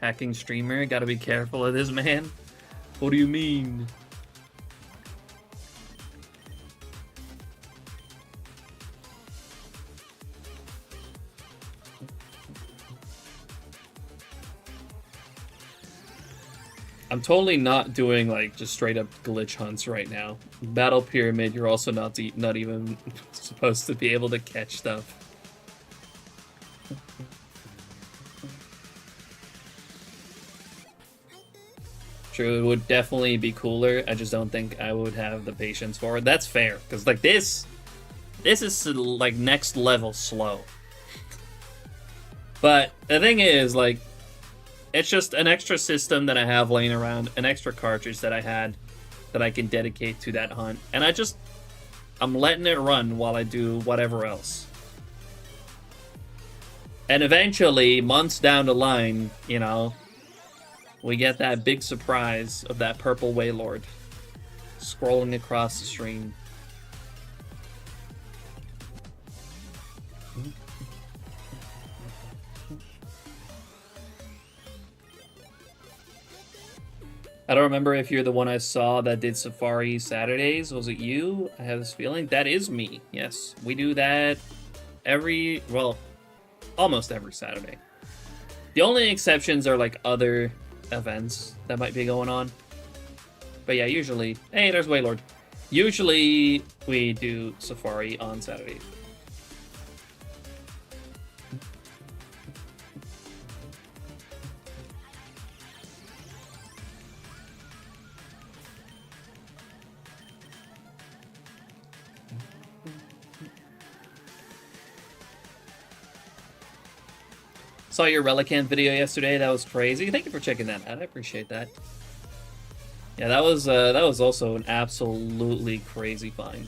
Hacking streamer, gotta be careful of this, man. What do you mean? I'm totally not doing like just straight up glitch hunts right now. Battle Pyramid, you're also not even supposed to be able to catch stuff. True, it would definitely be cooler. I just don't think I would have the patience for it. That's fair, because like this is like next level slow. But the thing is, like, it's just an extra system that I have laying around, an extra cartridge that I had that I can dedicate to that hunt, and I'm letting it run while I do whatever else. And eventually, months down the line, you know, we get that big surprise of that purple Wailord scrolling across the stream. I don't remember if you're the one I saw that did Safari Saturdays. Was it you? I have this feeling. That is me. Yes, we do that well, almost every Saturday. The only exceptions are like other events that might be going on. But yeah, usually... Hey, there's Waylord. Usually we do Safari on Saturdays. Saw your Relicanth video yesterday. That was crazy. Thank you for checking that out. I appreciate that. Yeah, that was also an absolutely crazy find.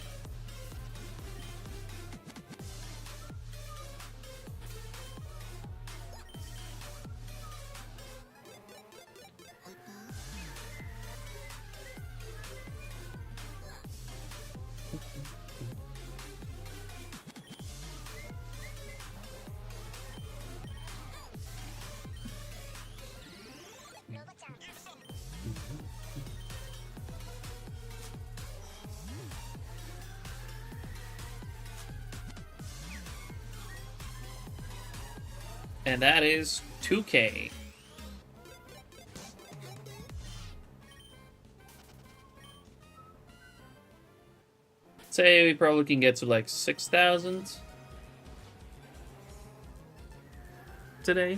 And that is 2K. Say we probably can get to like 6,000 today.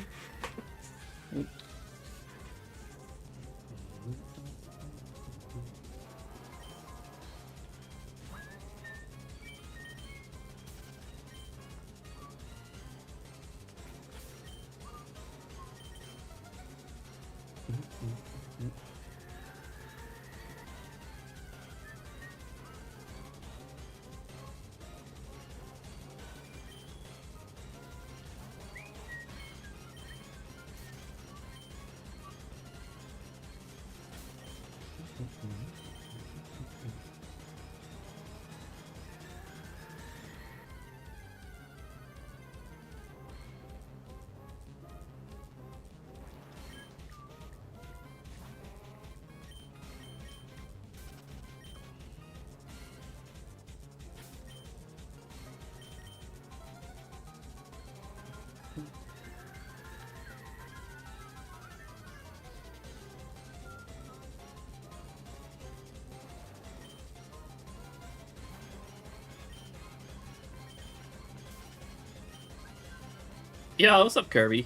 Yo, what's up, Kirby?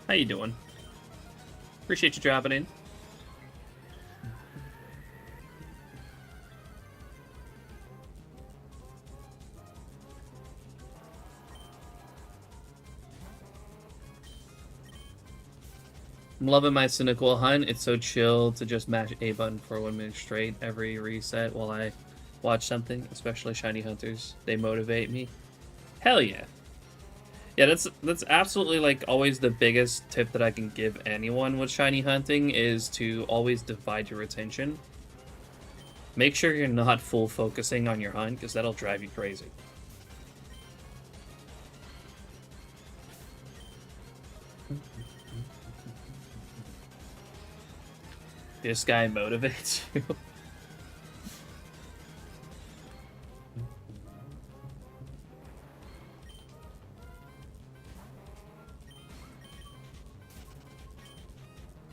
How you doing? Appreciate you dropping in. I'm loving my cynical hunt. It's so chill to just mash A button for 1 minute straight every reset while I watch something, especially Shiny Hunters. They motivate me. Hell yeah. Yeah, that's absolutely like always the biggest tip that I can give anyone with shiny hunting is to always divide your attention. Make sure you're not full focusing on your hunt because that'll drive you crazy. This guy motivates you.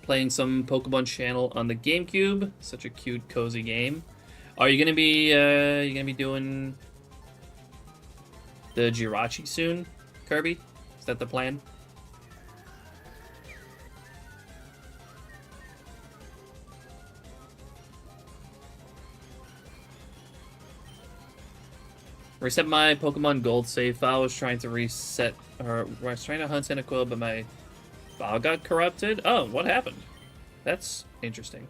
Playing some Pokemon Channel on the GameCube. Such a cute, cozy game. Are you gonna be doing the Jirachi soon, Kirby? Is that the plan? Reset my Pokemon Gold save file. I was trying to reset, or I was trying to hunt Cyndaquil, but my file got corrupted. Oh, what happened? That's interesting.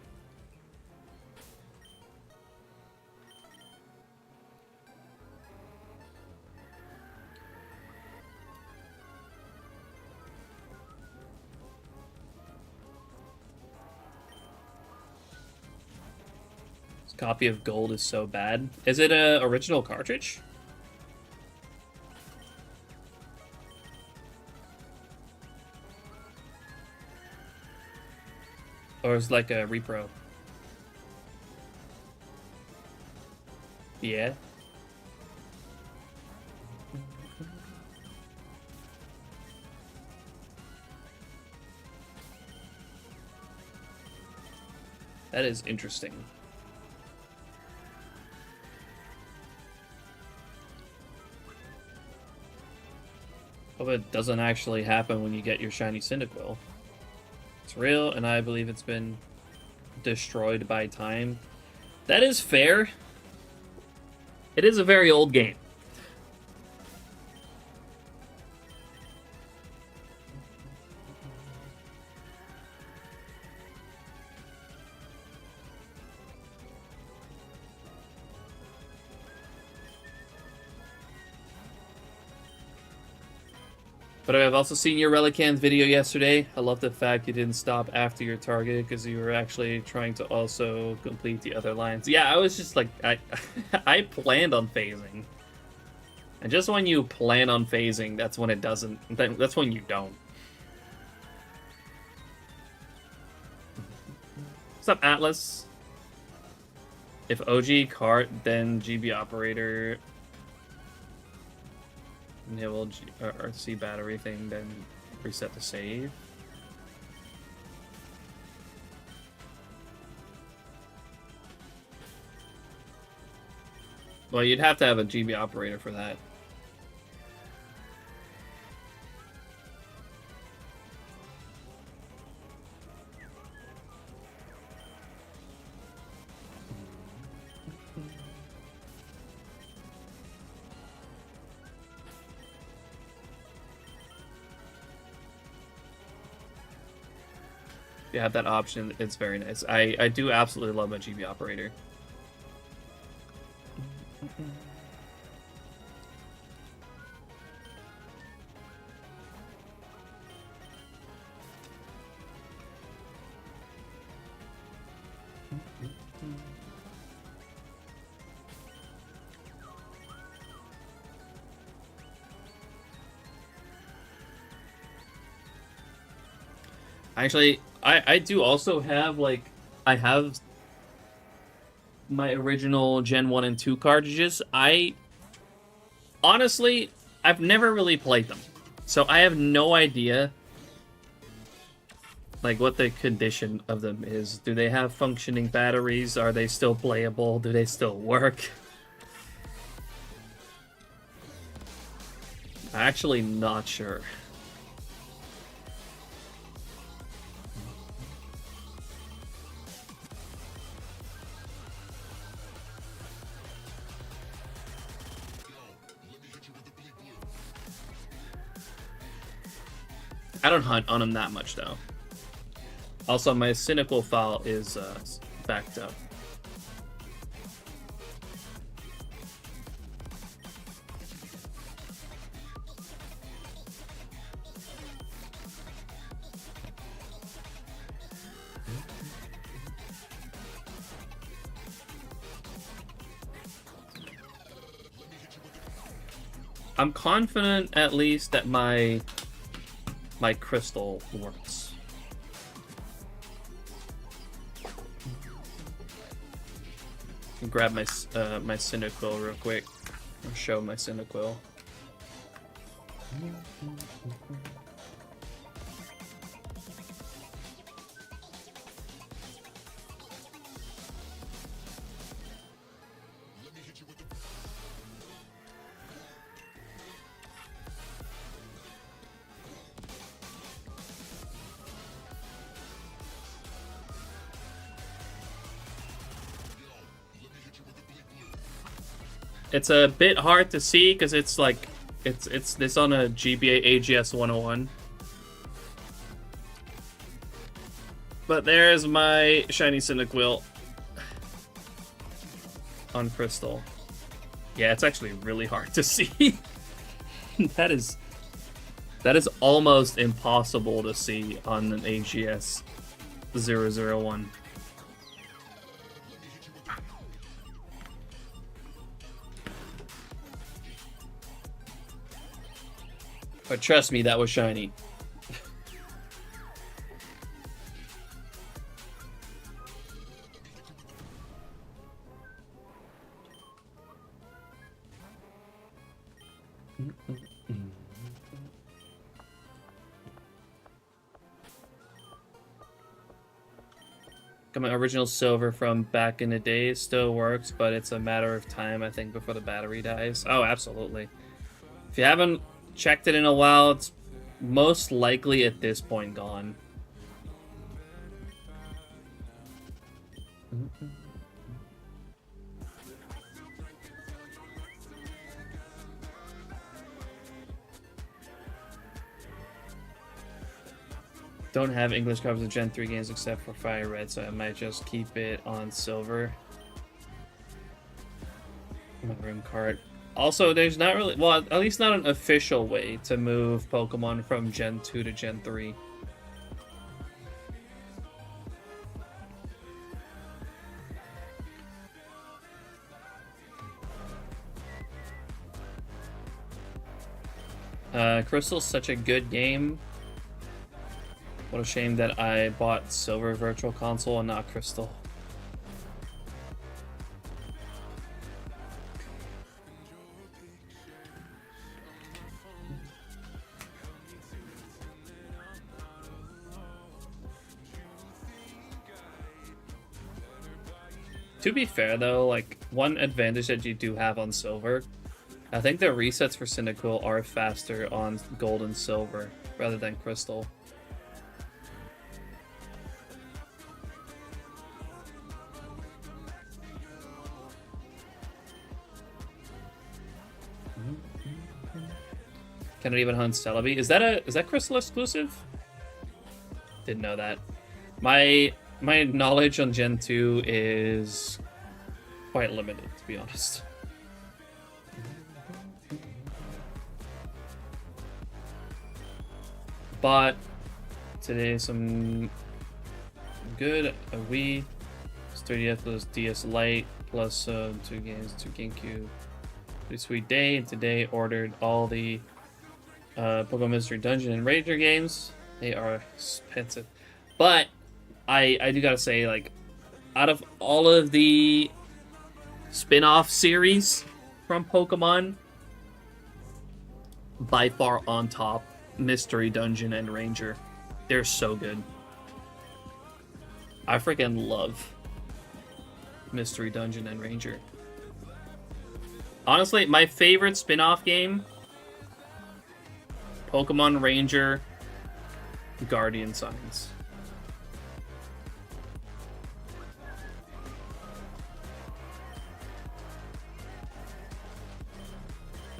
This copy of Gold is so bad. Is it a original cartridge? Or it's like a repro. Yeah. That is interesting. Hope it doesn't actually happen when you get your shiny Cyndaquil. It's real, and I believe it's been destroyed by time. That is fair. It is a very old game. But I've also seen your Relicanth video yesterday. I love the fact you didn't stop after your target because you were actually trying to also complete the other lines. Yeah, I was just like, I planned on phasing. And just when you plan on phasing, that's when it doesn't. That's when you don't. What's up, Atlas? If OG cart, then GB operator enable RC battery thing, then reset the save. Well, you'd have to have a GB operator for that. You have that option, it's very nice. I do absolutely love my GB operator. Actually, I do also have, like, I have my original Gen 1 and 2 cartridges. Honestly, I've never really played them. So I have no idea, like, what the condition of them is. Do they have functioning batteries? Are they still playable? Do they still work? I'm actually not sure. I don't hunt on them that much, though. Also, my Cynical file is backed up. I'm confident, at least, that my crystal works. Grab my my Cyndaquil real quick. I'll show my Cyndaquil. It's a bit hard to see because it's like it's this on a GBA AGS 101. But there's my shiny Cyndaquil on crystal. Yeah, it's actually really hard to see. that is almost impossible to see on an AGS 001. But trust me, that was shiny. Got my original silver from back in the day. It still works, but it's a matter of time, I think, before the battery dies. Oh, absolutely. If you haven't checked it in a while, it's most likely at this point gone. Don't have English copies of Gen 3 games except for Fire Red, so I might just keep it on silver. My room card. Also, there's not really, well, at least not an official way to move Pokemon from Gen 2 to Gen 3. Crystal's such a good game. What a shame that I bought Silver Virtual Console and not Crystal. To be fair though, like, one advantage that you do have on Silver, I think the resets for Cyndaquil are faster on Gold and Silver rather than Crystal. Cannot even hunt Celebi. Is that Crystal exclusive? Didn't know that. My knowledge on Gen 2 is quite limited, to be honest. But today some good Wii, 30th plus DS Lite plus 2 games, 2 GameCube. Pretty sweet day, and today ordered all the Pokemon Mystery Dungeon and Ranger games. They are expensive, but I do gotta say, like, out of all of the spin-off series from Pokemon, by far on top, Mystery Dungeon and Ranger. They're so good. I freaking love Mystery Dungeon and Ranger. Honestly, my favorite spin-off game, Pokemon Ranger, Guardian Signs.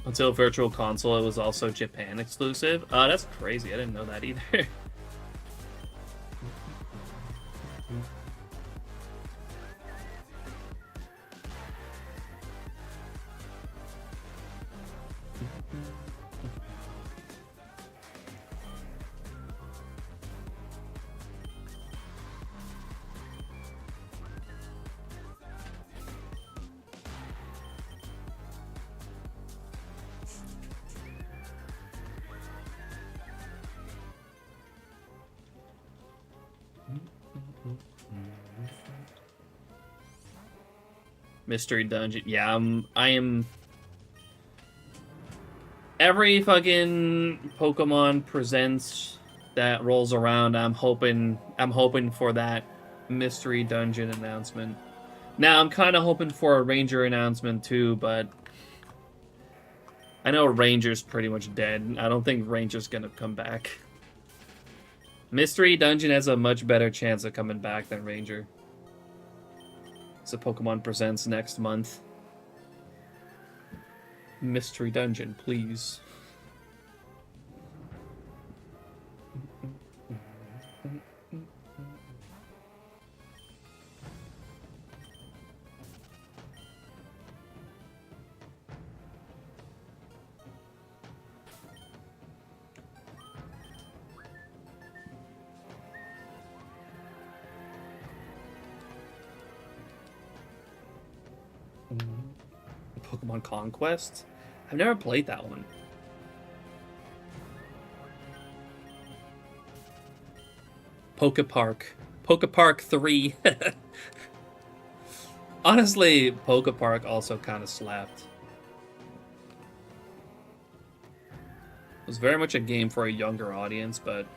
Until Virtual Console, it was also Japan exclusive. That's crazy. I didn't know that either. Mystery Dungeon. Yeah, I am. Every fucking Pokemon Presents that rolls around, I'm hoping for that Mystery Dungeon announcement. Now, I'm kind of hoping for a Ranger announcement too, but I know Ranger's pretty much dead. I don't think Ranger's gonna come back. Mystery Dungeon has a much better chance of coming back than Ranger. So Pokemon Presents next month. Mystery Dungeon, please. Pokemon Conquest? I've never played that one. Pokepark. Pokepark 3. Honestly, Pokepark also kind of slapped. It was very much a game for a younger audience, but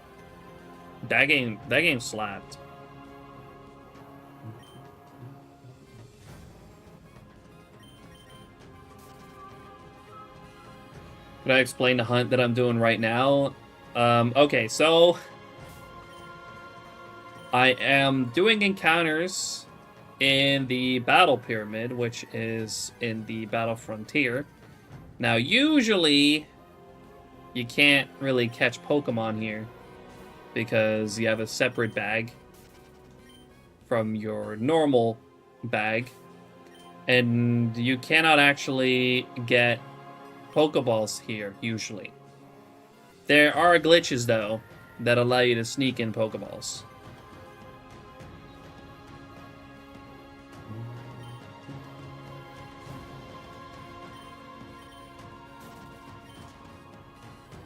that game slapped. Could I explain the hunt that I'm doing right now? Okay, so I am doing encounters in the Battle Pyramid, which is in the Battle Frontier. Now, usually, you can't really catch Pokemon here because you have a separate bag from your normal bag, and you cannot actually get Pokeballs here, usually. There are glitches, though, that allow you to sneak in Pokeballs.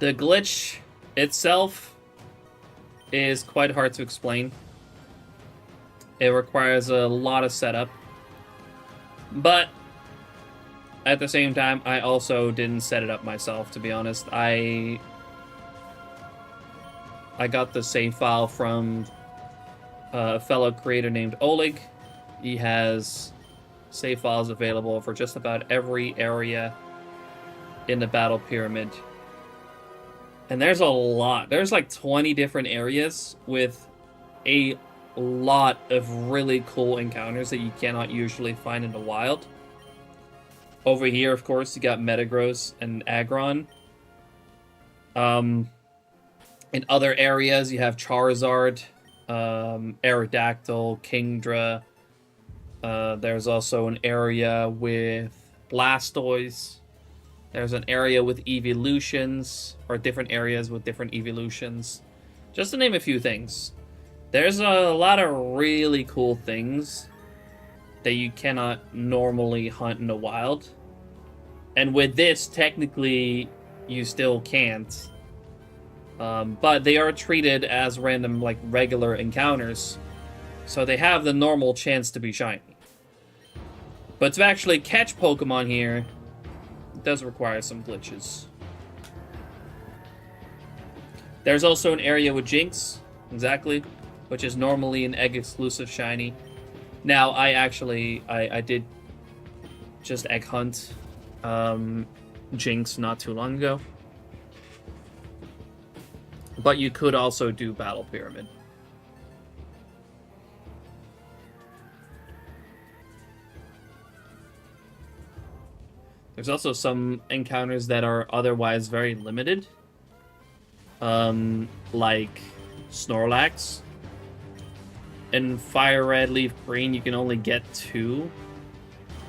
The glitch itself is quite hard to explain. It requires a lot of setup. But at the same time, I also didn't set it up myself, to be honest. I got the save file from a fellow creator named Oleg. He has save files available for just about every area in the Battle Pyramid. And there's a lot. There's like 20 different areas with a lot of really cool encounters that you cannot usually find in the wild. Over here, of course, you got Metagross and Aggron. In other areas, you have Charizard, Aerodactyl, Kingdra. There's also an area with Blastoise. There's an area with evolutions, or different areas with different evolutions. Just to name a few things. There's a lot of really cool things that you cannot normally hunt in the wild. And with this, technically, you still can't. But they are treated as random, like, regular encounters. So they have the normal chance to be shiny. But to actually catch Pokemon here, it does require some glitches. There's also an area with Jinx, exactly, which is normally an egg-exclusive shiny. Now, I did just egg hunt Jinx not too long ago. But you could also do Battle Pyramid. There's also some encounters that are otherwise very limited. Like Snorlax. In Fire Red, Leaf Green, you can only get 2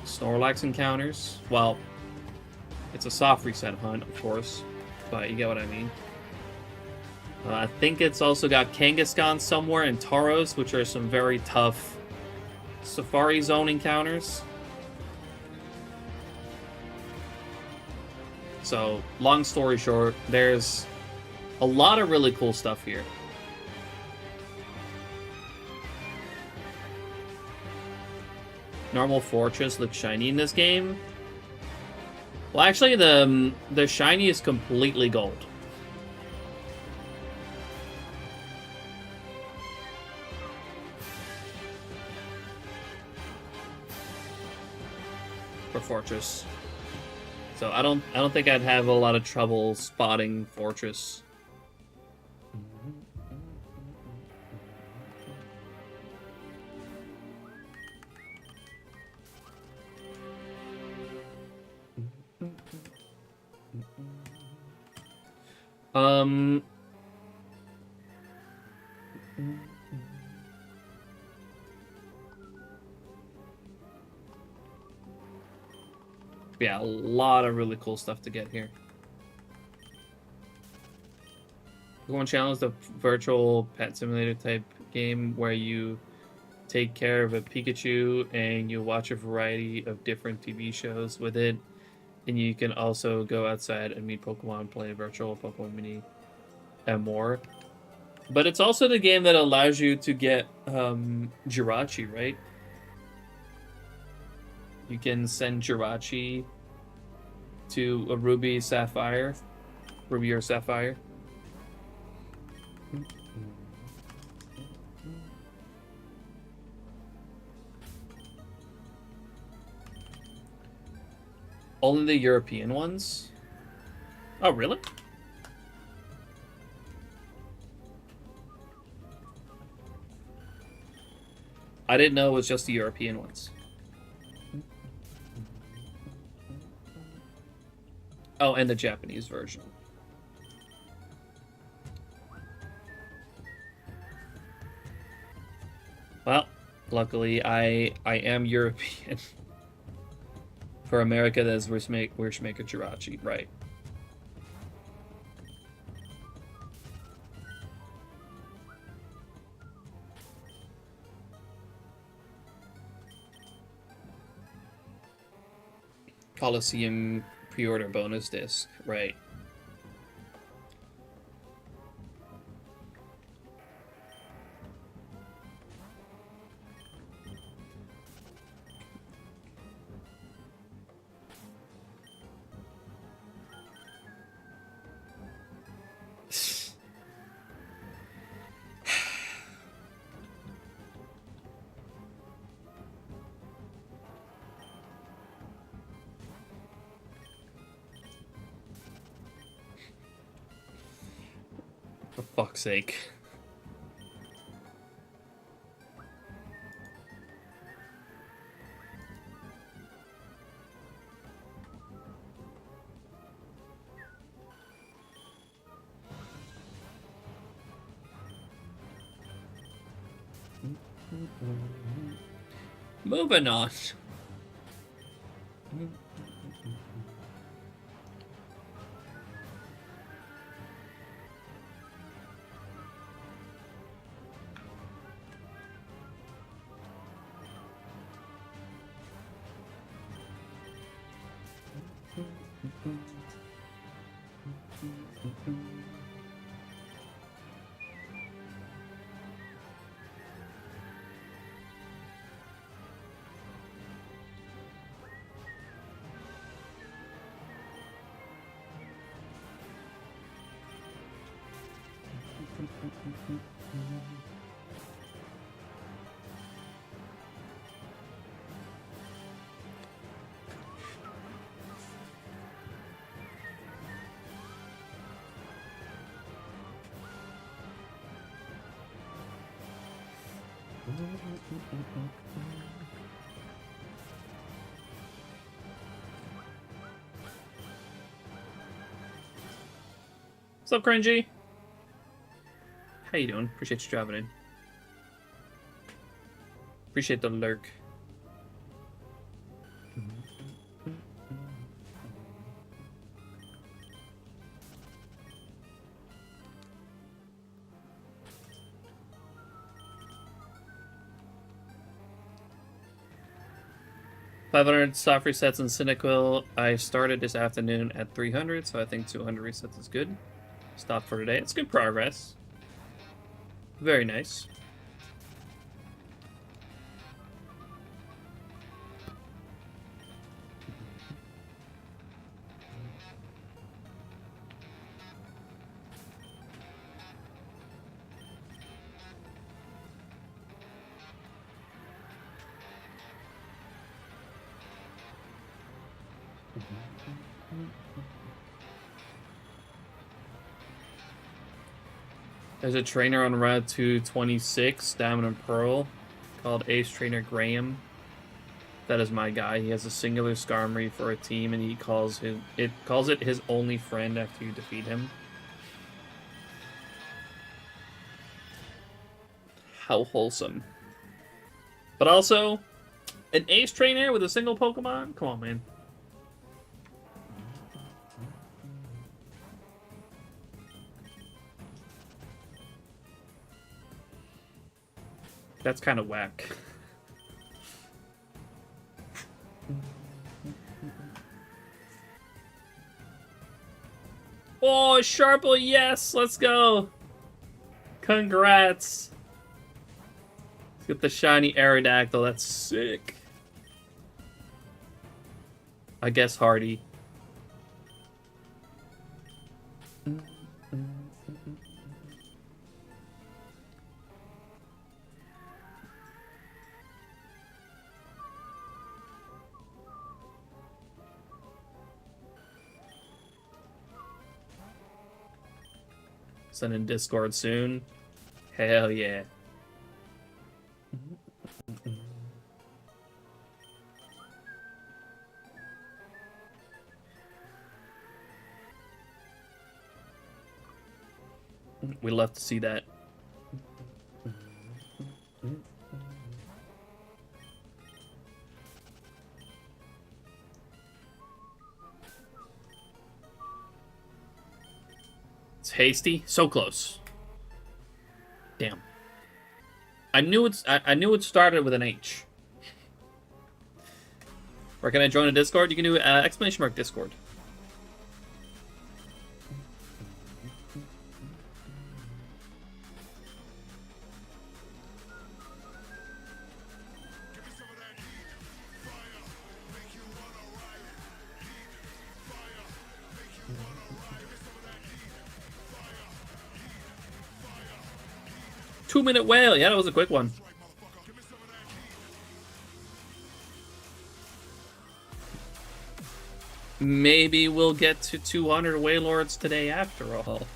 Snorlax encounters. Well, it's a soft reset hunt, of course, but you get what I mean. I think it's also got Kangaskhan somewhere and Tauros, which are some very tough Safari Zone encounters. So, long story short, there's a lot of really cool stuff here. Normal Fortress looks shiny in this game. Well, actually, the shiny is completely gold. For Fortress. So I don't think I'd have a lot of trouble spotting Fortress. Yeah, a lot of really cool stuff to get here. Pokemon Channel is the virtual pet simulator type game where you take care of a Pikachu and you watch a variety of different TV shows with it. And you can also go outside and meet Pokemon, play virtual Pokemon Mini, and more. But it's also the game that allows you to get Jirachi, right? You can send Jirachi to a Ruby Sapphire Ruby or Sapphire. Only the European ones? Oh, really? I didn't know it was just the European ones. Oh, and the Japanese version. Well, luckily I am European. For America, that's Wishmaker Jirachi, right? Coliseum pre-order bonus disc, right? For fuck's sake. Moving on. What's up, Cringy? How you doing? Appreciate you driving in. Appreciate the lurk. $500 soft resets in Cynical. I started this afternoon at 300, so I think 200 resets is good. Stop for today. It's good progress. Very nice. There's a trainer on Route 226, Diamond and Pearl, called Ace Trainer Graham. That is my guy. He has a singular Skarmory for a team, and he calls it his only friend after you defeat him. How wholesome. But also, an Ace Trainer with a single Pokemon? Come on, man. That's kind of whack. Oh, Sharple, yes! Let's go! Congrats! Let's get the shiny Aerodactyl, that's sick. I guess Hardy. Send in Discord soon. Hell yeah. We love to see that. It's hasty. So close. Damn. I knew it started with an H. Where can I join a Discord? You can do exclamation mark Discord. Two-minute whale. Yeah, that was a quick one. Maybe we'll get to 200 Wailords today after all.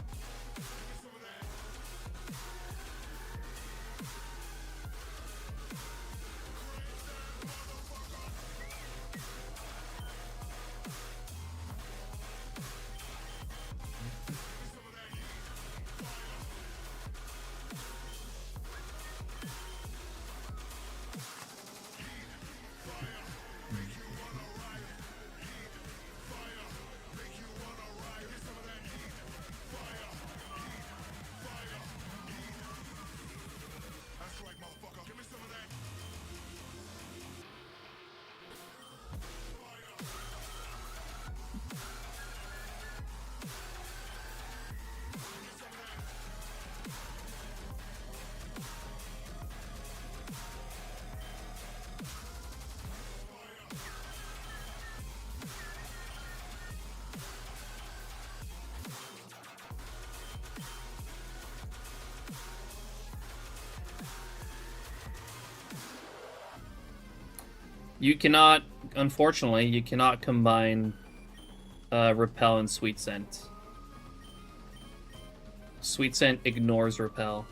You cannot, unfortunately, you cannot combine Repel and Sweet Scent. Sweet Scent ignores Repel.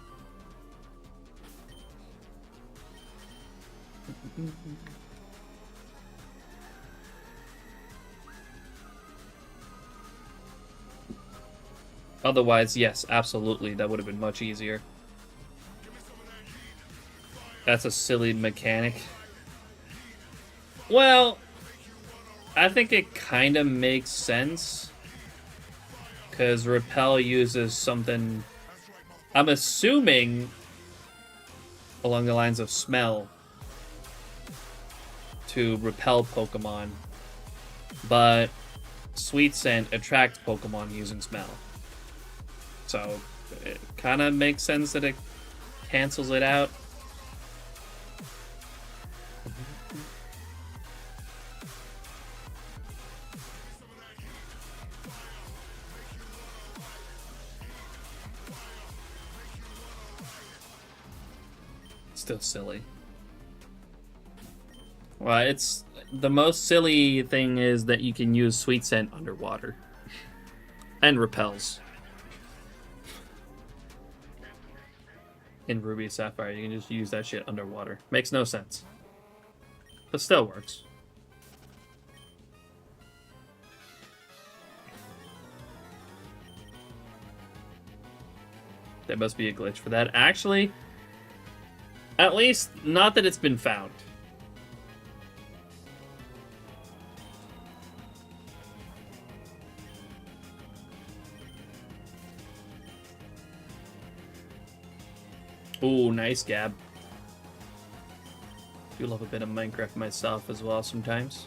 Otherwise, yes, absolutely, that would have been much easier. That's a silly mechanic. Well, I think it kind of makes sense. Because Repel uses something, I'm assuming, along the lines of smell to repel Pokemon. But Sweet Scent attracts Pokemon using smell. So it kind of makes sense that it cancels it out. Still silly. Well, it's the most silly thing is that you can use Sweet Scent underwater and repels. In Ruby Sapphire, you can just use that shit underwater. Makes no sense, but still works. There must be a glitch for that. Actually, at least, not that it's been found. Ooh, nice, Gab. Do love a bit of Minecraft myself as well sometimes.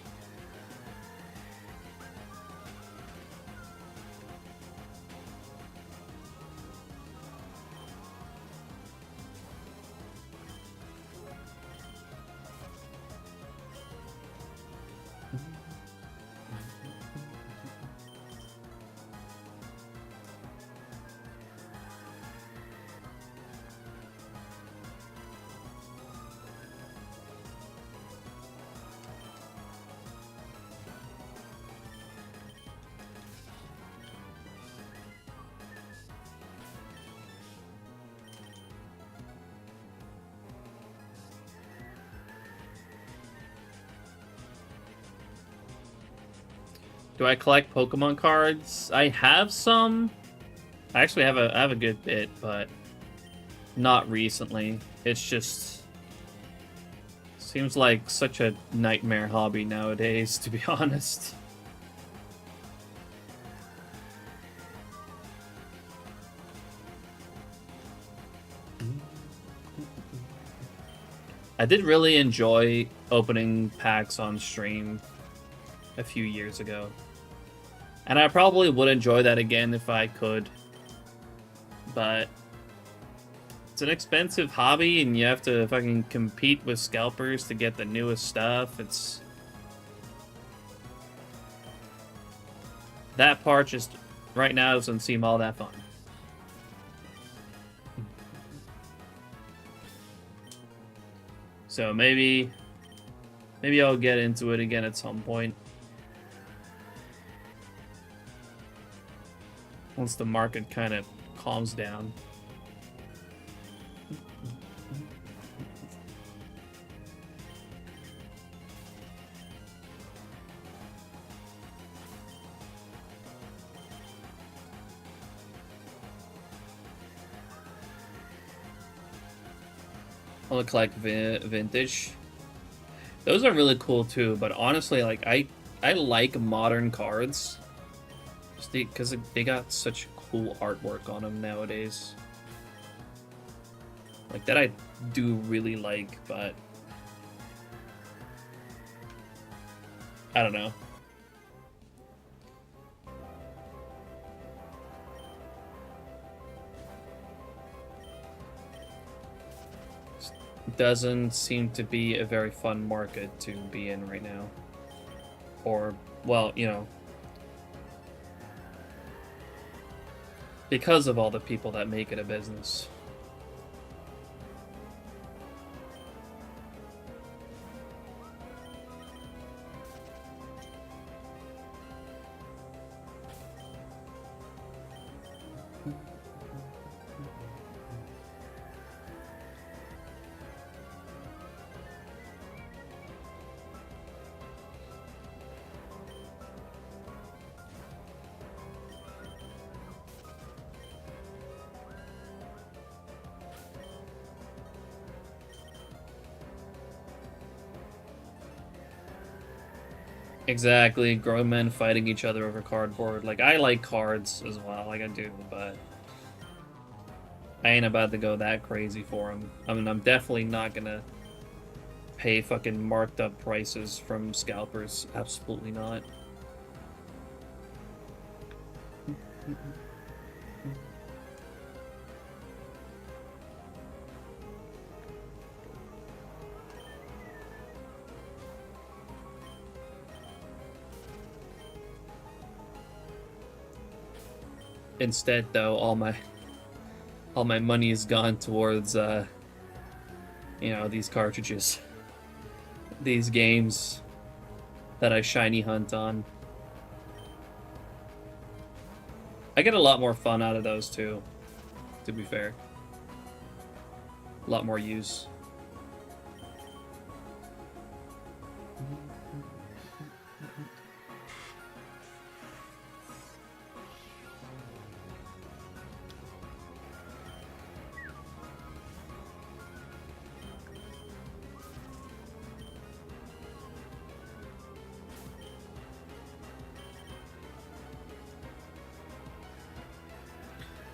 Do I collect Pokemon cards? I have some. I actually have a good bit, but not recently. It's just seems like such a nightmare hobby nowadays, to be honest. I did really enjoy opening packs on stream a few years ago. And I probably would enjoy that again if I could. But it's an expensive hobby and you have to fucking compete with scalpers to get the newest stuff. It's... that part just right now doesn't seem all that fun. So maybe I'll get into it again at some point. Once the market kind of calms down. I look like vintage. Those are really cool too, but honestly, like I like modern cards just because they got such cool artwork on them nowadays. Like that I do really like, but I don't know. Doesn't seem to be a very fun market to be in right now. Or, well, you know, because of all the people that make it a business. Exactly, grown men fighting each other over cardboard. Like, I like cards as well, like I do, but I ain't about to go that crazy for them. I mean, I'm definitely not gonna pay fucking marked up prices from scalpers. Absolutely not. Instead, though, all my money is gone towards, you know, these cartridges, these games that I shiny hunt on. I get a lot more fun out of those too, to be fair. A lot more use.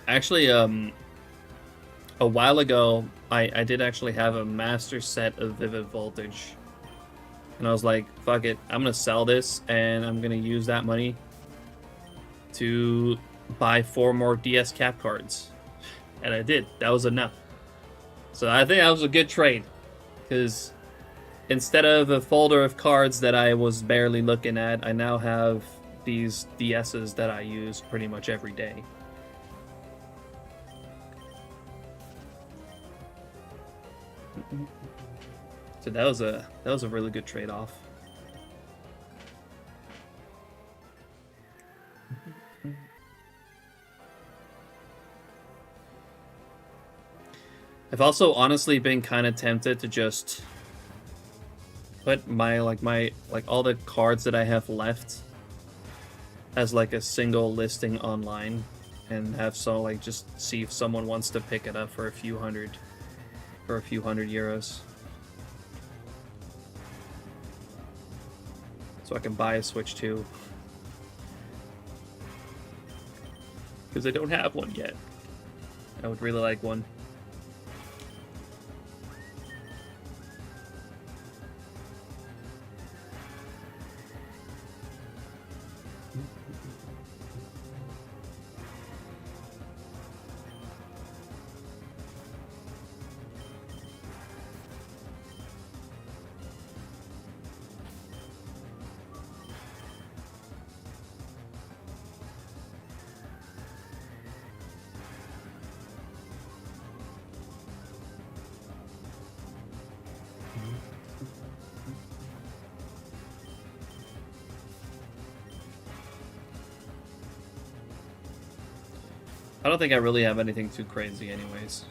Actually, a while ago, I did actually have a master set of Vivid Voltage. And I was like, fuck it, I'm gonna sell this, and I'm gonna use that money to buy 4 more DS Cap cards. And I did. That was enough. So I think that was a good trade. Because instead of a folder of cards that I was barely looking at, I now have these DSs that I use pretty much every day. So that was a really good trade-off. I've also honestly been kind of tempted to just put my all the cards that I have left as like a single listing online and have so like just see if someone wants to pick it up for a few hundred euros. So I can buy a Switch 2. Because I don't have one yet. I would really like one. I don't think I really have anything too crazy anyways.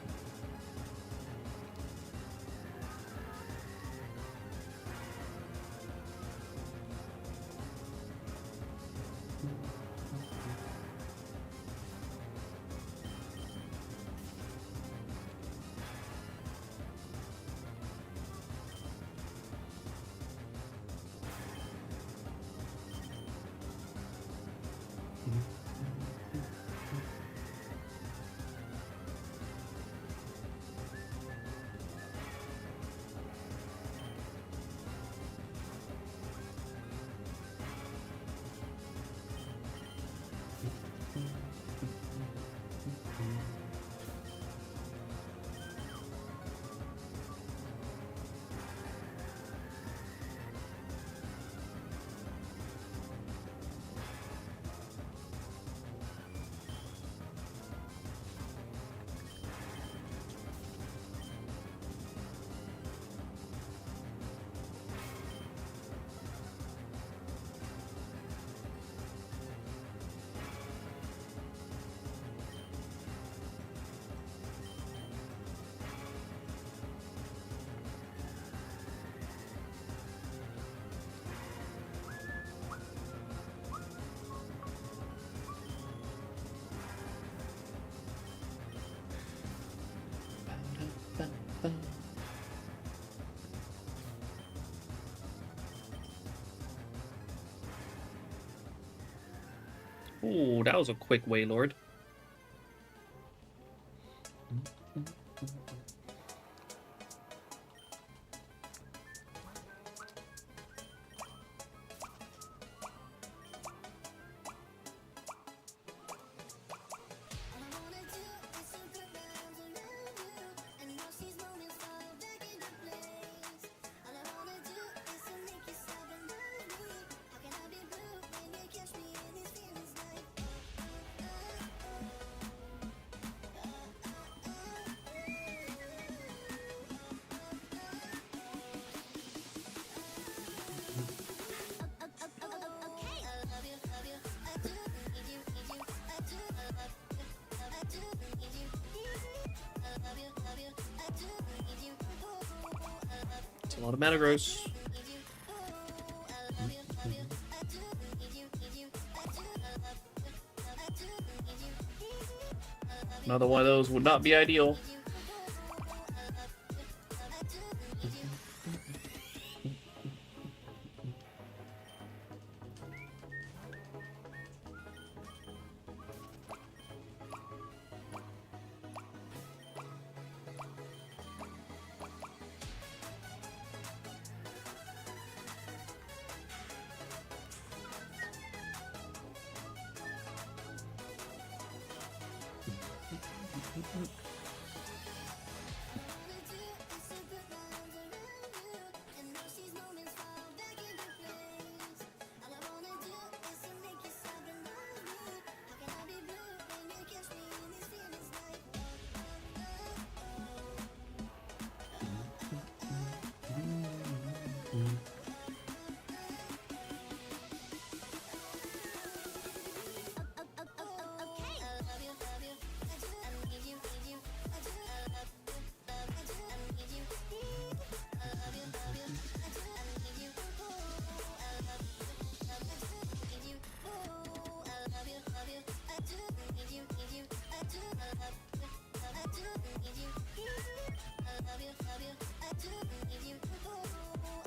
Ooh, that was a quick Waylord. It's a lot of Metagross. Another one of those would not be ideal.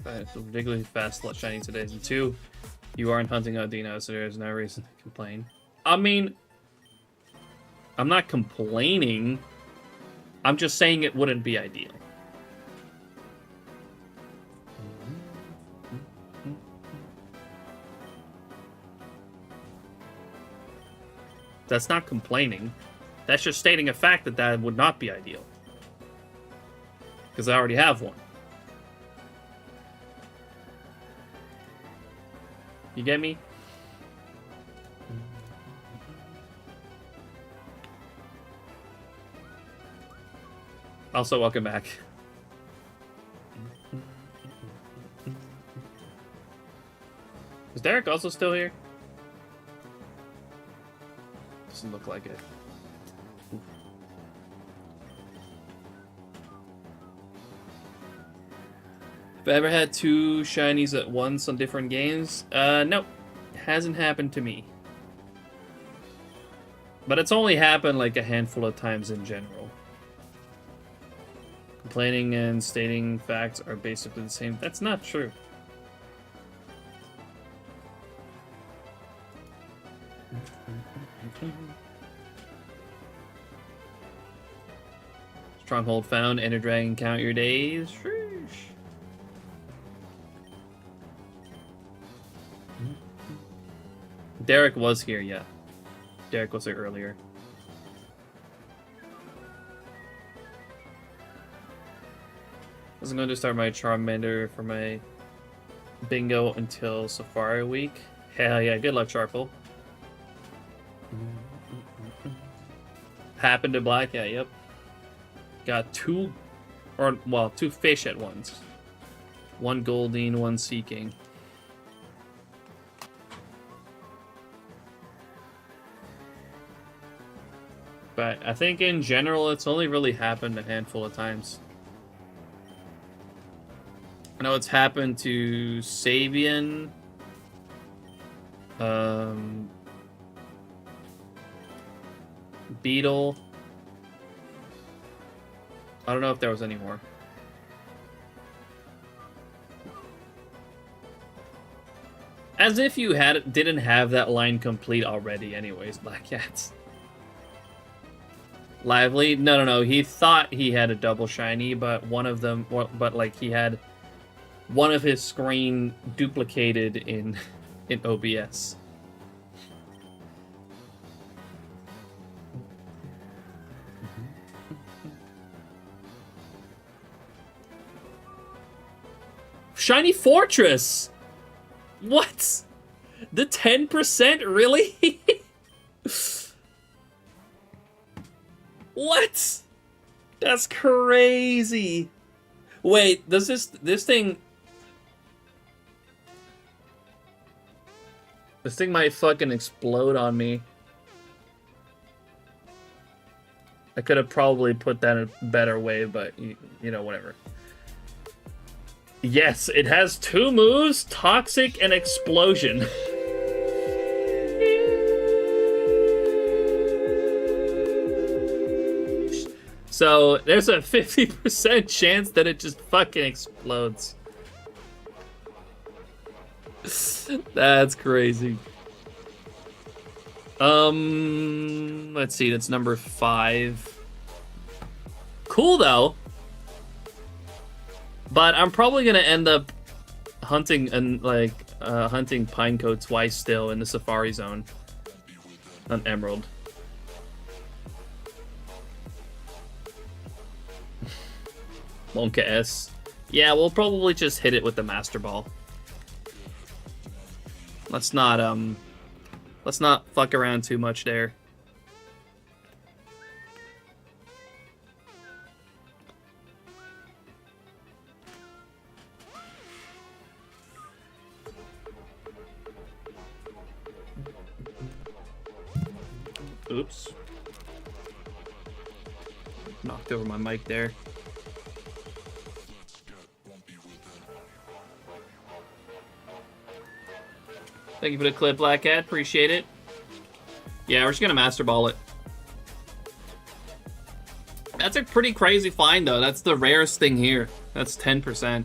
It's a ridiculously fast shiny today. And 2, you aren't hunting out Dino, so there's no reason to complain. I mean, I'm not complaining. I'm just saying it wouldn't be ideal. That's not complaining. That's just stating a fact that that would not be ideal. Because I already have one. You get me? Also, welcome back. Is Derek also still here? Doesn't look like it. Have I ever had 2 shinies at once on different games? Nope. Hasn't happened to me. But it's only happened like a handful of times in general. Complaining and stating facts are basically the same. That's not true. Stronghold found. Ender Dragon, count your days. Sheesh. Derek was here, yeah. Derek was here earlier. I was going to start my Charmander for my bingo until Safari Week. Hell yeah, good luck, Sharple. Happened to Black, yeah, yep. Got 2 fish at once. 1 Goldeen, 1 Seeking. But I think in general, it's only really happened a handful of times. I know it's happened to Sabian. Beetle. I don't know if there was any more. As if you didn't have that line complete already anyways, Black Cats. Lively? No. He thought he had a double shiny, but one of them, but like he had one of his screen duplicated in OBS. Shiny Fortress! What? The 10%? Really? What? That's crazy. Wait, does this thing... This thing might fucking explode on me. I could have probably put that in a better way, but you know, whatever. Yes, it has 2 moves, Toxic and Explosion. So there's a 50% chance that it just fucking explodes. That's crazy. Let's see, that's number 5. Cool though. But I'm probably gonna end up hunting and hunting Pineco twice still in the Safari Zone on Emerald. Wonka S. Yeah, we'll probably just hit it with the Master Ball. Let's not fuck around too much there. Oops. Knocked over my mic there. Thank you for the clip, Black Cat. Appreciate it. Yeah, we're just gonna Master Ball it. That's a pretty crazy find, though. That's the rarest thing here. That's 10%.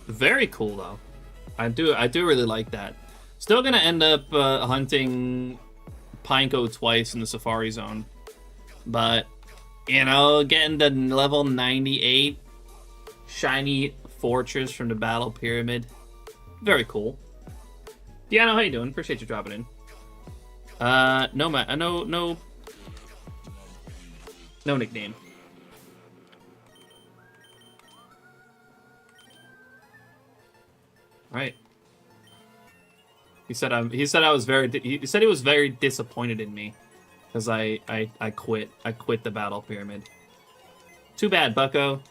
Very cool though. I do really like that. Still gonna end up hunting Pineco twice in the Safari Zone, but you know, getting the level 98 shiny fortress from the Battle Pyramid, very cool. Deanna, how you doing? Appreciate you dropping in. No nickname. All right. He said he was very disappointed in me because I quit. I quit the Battle Pyramid. Too bad, Bucko.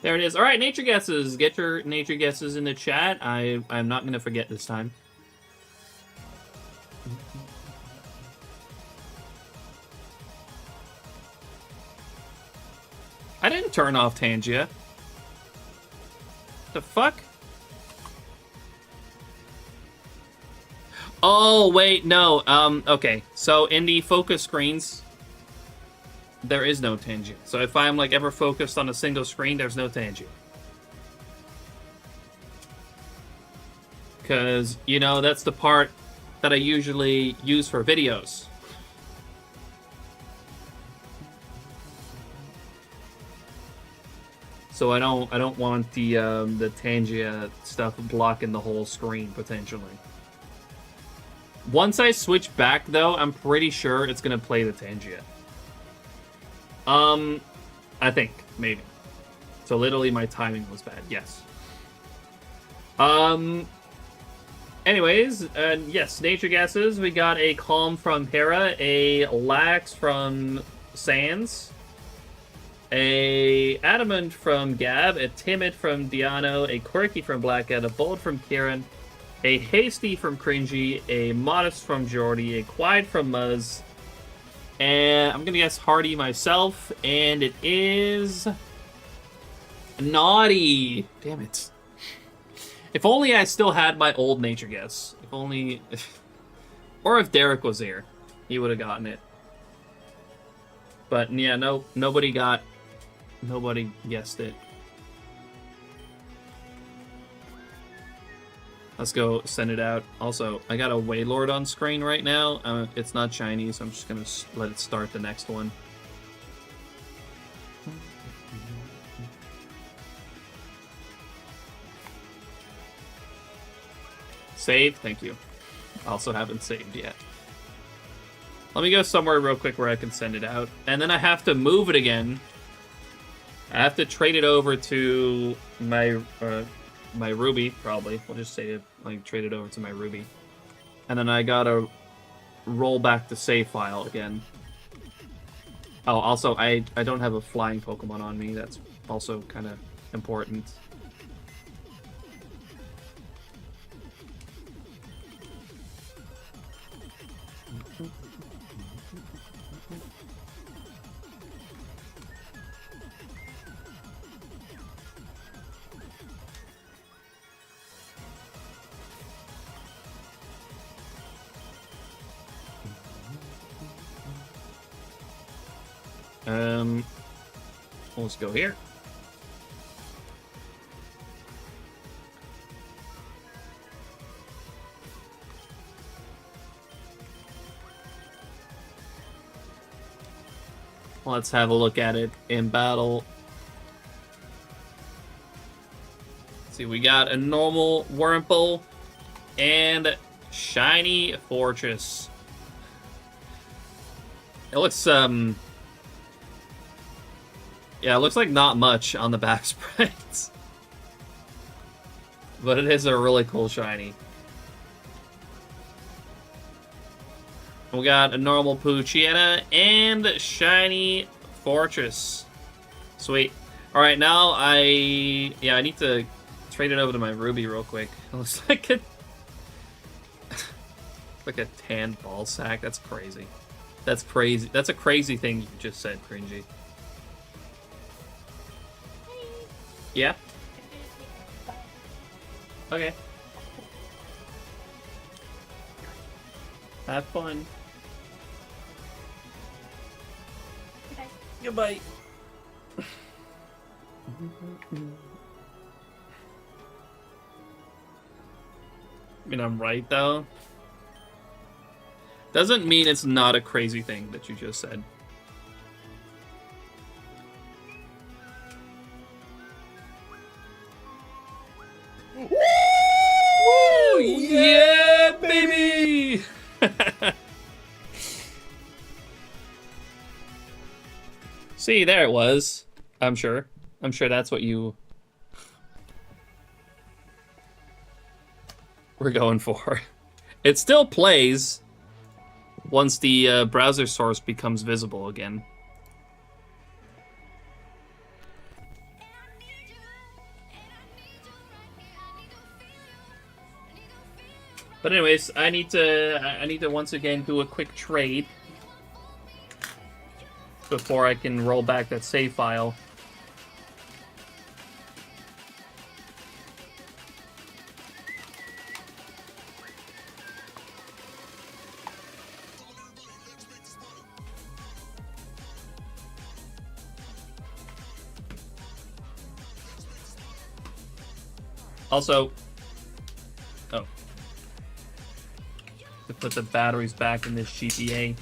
There it is. All right, nature guesses. Get your nature guesses in the chat. I'm not gonna forget this time. I didn't turn off Tangia. The fuck? Oh, wait, no. Okay. So in the focus screens, there is no Tangia. So if I'm like ever focused on a single screen, there's no Tangia. Because, you know, that's the part that I usually use for videos. So I don't want the Tangia stuff blocking the whole screen potentially. Once I switch back though, I'm pretty sure it's gonna play the Tangia. I think maybe. So literally my timing was bad. Yes. Anyways, yes, nature guesses. We got a Calm from Hera, a Lax from Sans, a Adamant from Gab, a Timid from Diano, a Quirky from Blackhead, a Bold from Kieran, a Hasty from Cringy, a Modest from Jordy, a Quiet from Muzz, and I'm gonna guess Hardy myself, and it is Naughty. Damn it. If only I still had my old nature guess. If only... or if Derek was here, he would have gotten it. But yeah, no, nobody guessed it. Let's go send it out. Also, I got a Waylord on screen right now. It's not shiny, so I'm just gonna let it start the next one. Save, thank you. Also haven't saved yet. Let me go somewhere real quick where I can send it out. And then I have to move it again. I have to trade it over to my my Ruby, probably. We'll just say it, like, trade it over to my Ruby. And then I gotta roll back the save file again. Oh, also, I don't have a flying Pokemon on me. That's also kind of important. Let's go here. Let's have a look at it in battle. Let's see, we got a normal Wurmple and shiny Fortress. It looks, yeah, it looks like not much on the back sprites. But it is a really cool shiny. We got a normal Poochyena and shiny Fortress. Sweet. Alright, now I need to trade it over to my Ruby real quick. It looks like a... like a tan ball sack. That's crazy. That's crazy. That's a crazy thing you just said, Cringy. Yeah? Okay. Have fun. Goodbye. I mean, I'm right, though. Doesn't mean it's not a crazy thing that you just said. Woo! Yeah, baby! See, there it was. I'm sure. I'm sure that's what you were going for. It still plays once the browser source becomes visible again. But anyways, I need to once again do a quick trade before I can roll back that save file. Also, oh, to put the batteries back in this GPA.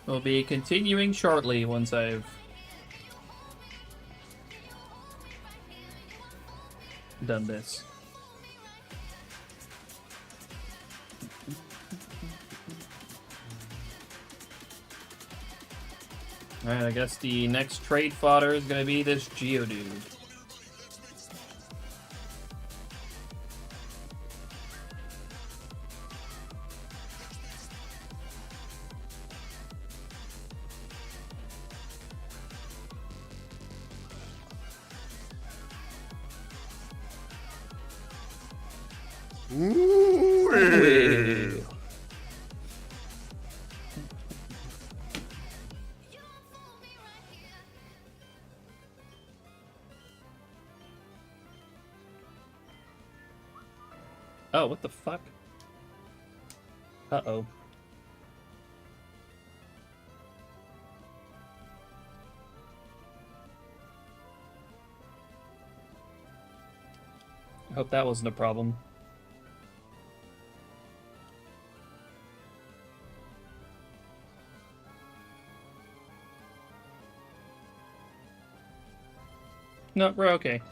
We'll be continuing shortly once I've done this. Alright, I guess the next trade fodder is gonna be this Geodude. Ooh-wee. Oh, what the fuck? Uh-oh. I hope that wasn't a problem. No, we're okay.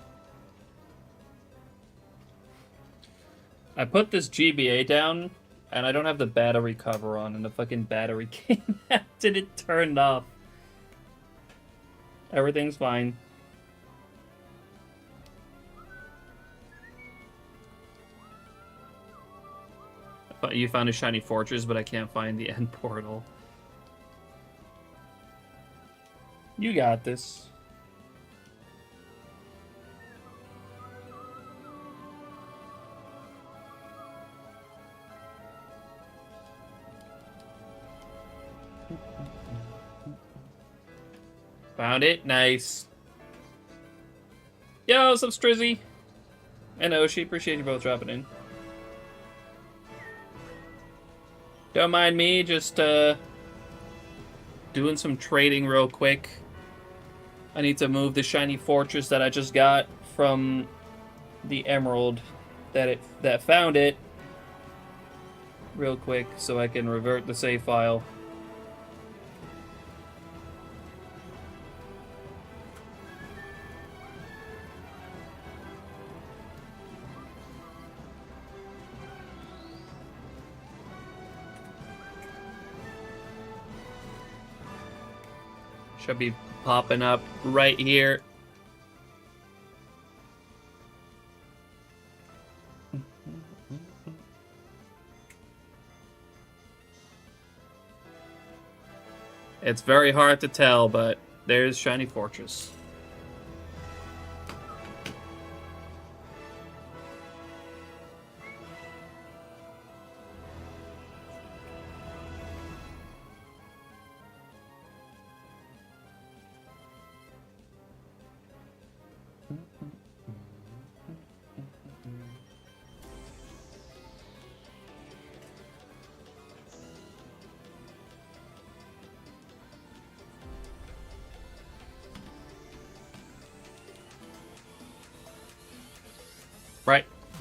I put this GBA down, and I don't have the battery cover on, and the fucking battery came out and it turned off. Everything's fine. You found a shiny fortress, but I can't find the end portal. You got this. Found it. Nice. Yo, what's up, Strizzy? And Oshi, appreciate you both dropping in. Don't mind me, just doing some trading real quick. I need to move the shiny fortress that I just got from the emerald that found it real quick so I can revert the save file. Should be popping up right here. It's very hard to tell, but there's Shiny Fortress.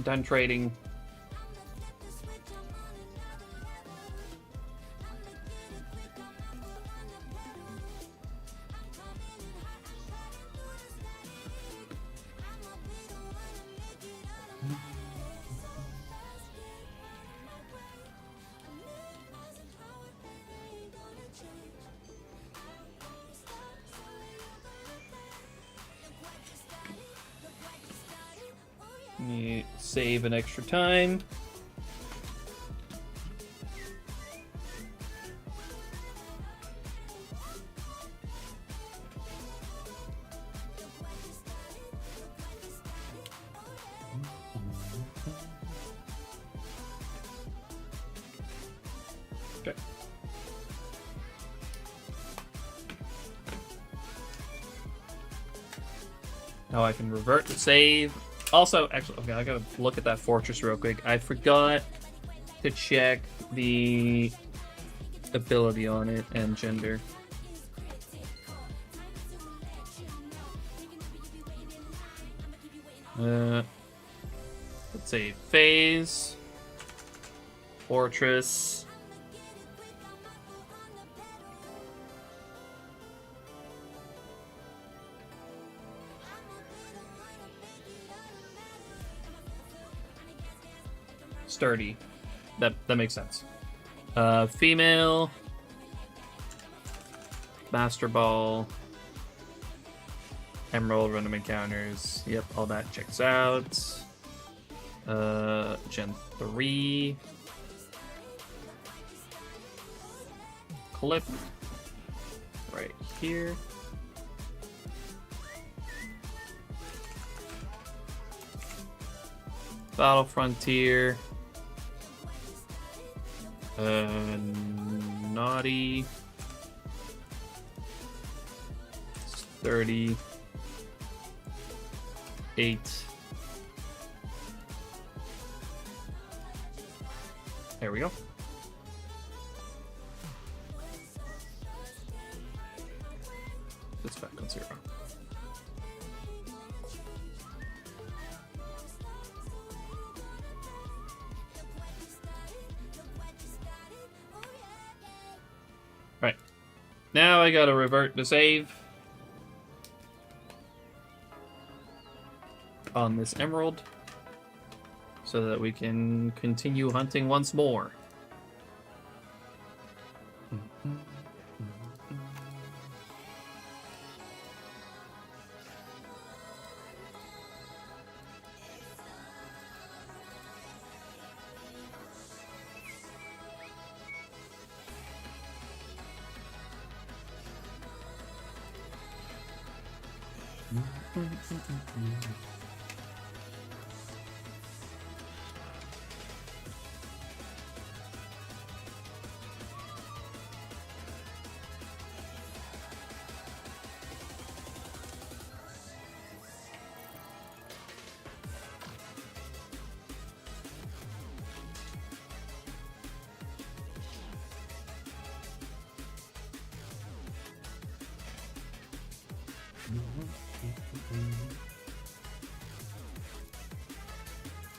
Done trading. You save an extra time. Okay. Now I can revert the save. Also, actually, okay, I gotta look at that fortress real quick. I forgot to check the ability on it and gender. Let's see, phase, fortress. Sturdy. That makes sense. Female. Master Ball. Emerald random encounters. Yep, all that checks out. Gen 3. Clip. Right here. Battle Frontier. Naughty. 30. 8. There we go. It's back on 0. Right. Now I gotta revert the save on this emerald so that we can continue hunting once more.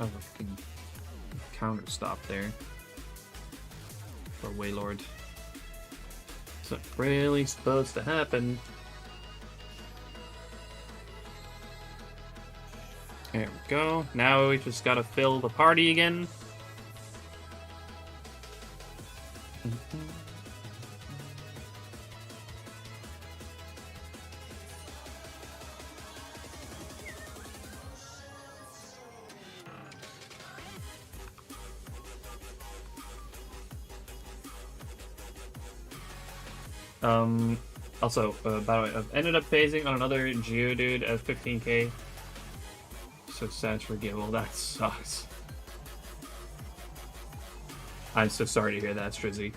Oh, we can counter stop there for Waylord. It's not really supposed to happen. There we go. Now we just gotta fill the party again. Also, by the way, I've ended up phasing on another Geodude at 15k. So sad for Gibble, that sucks. I'm so sorry to hear that, Strizzy.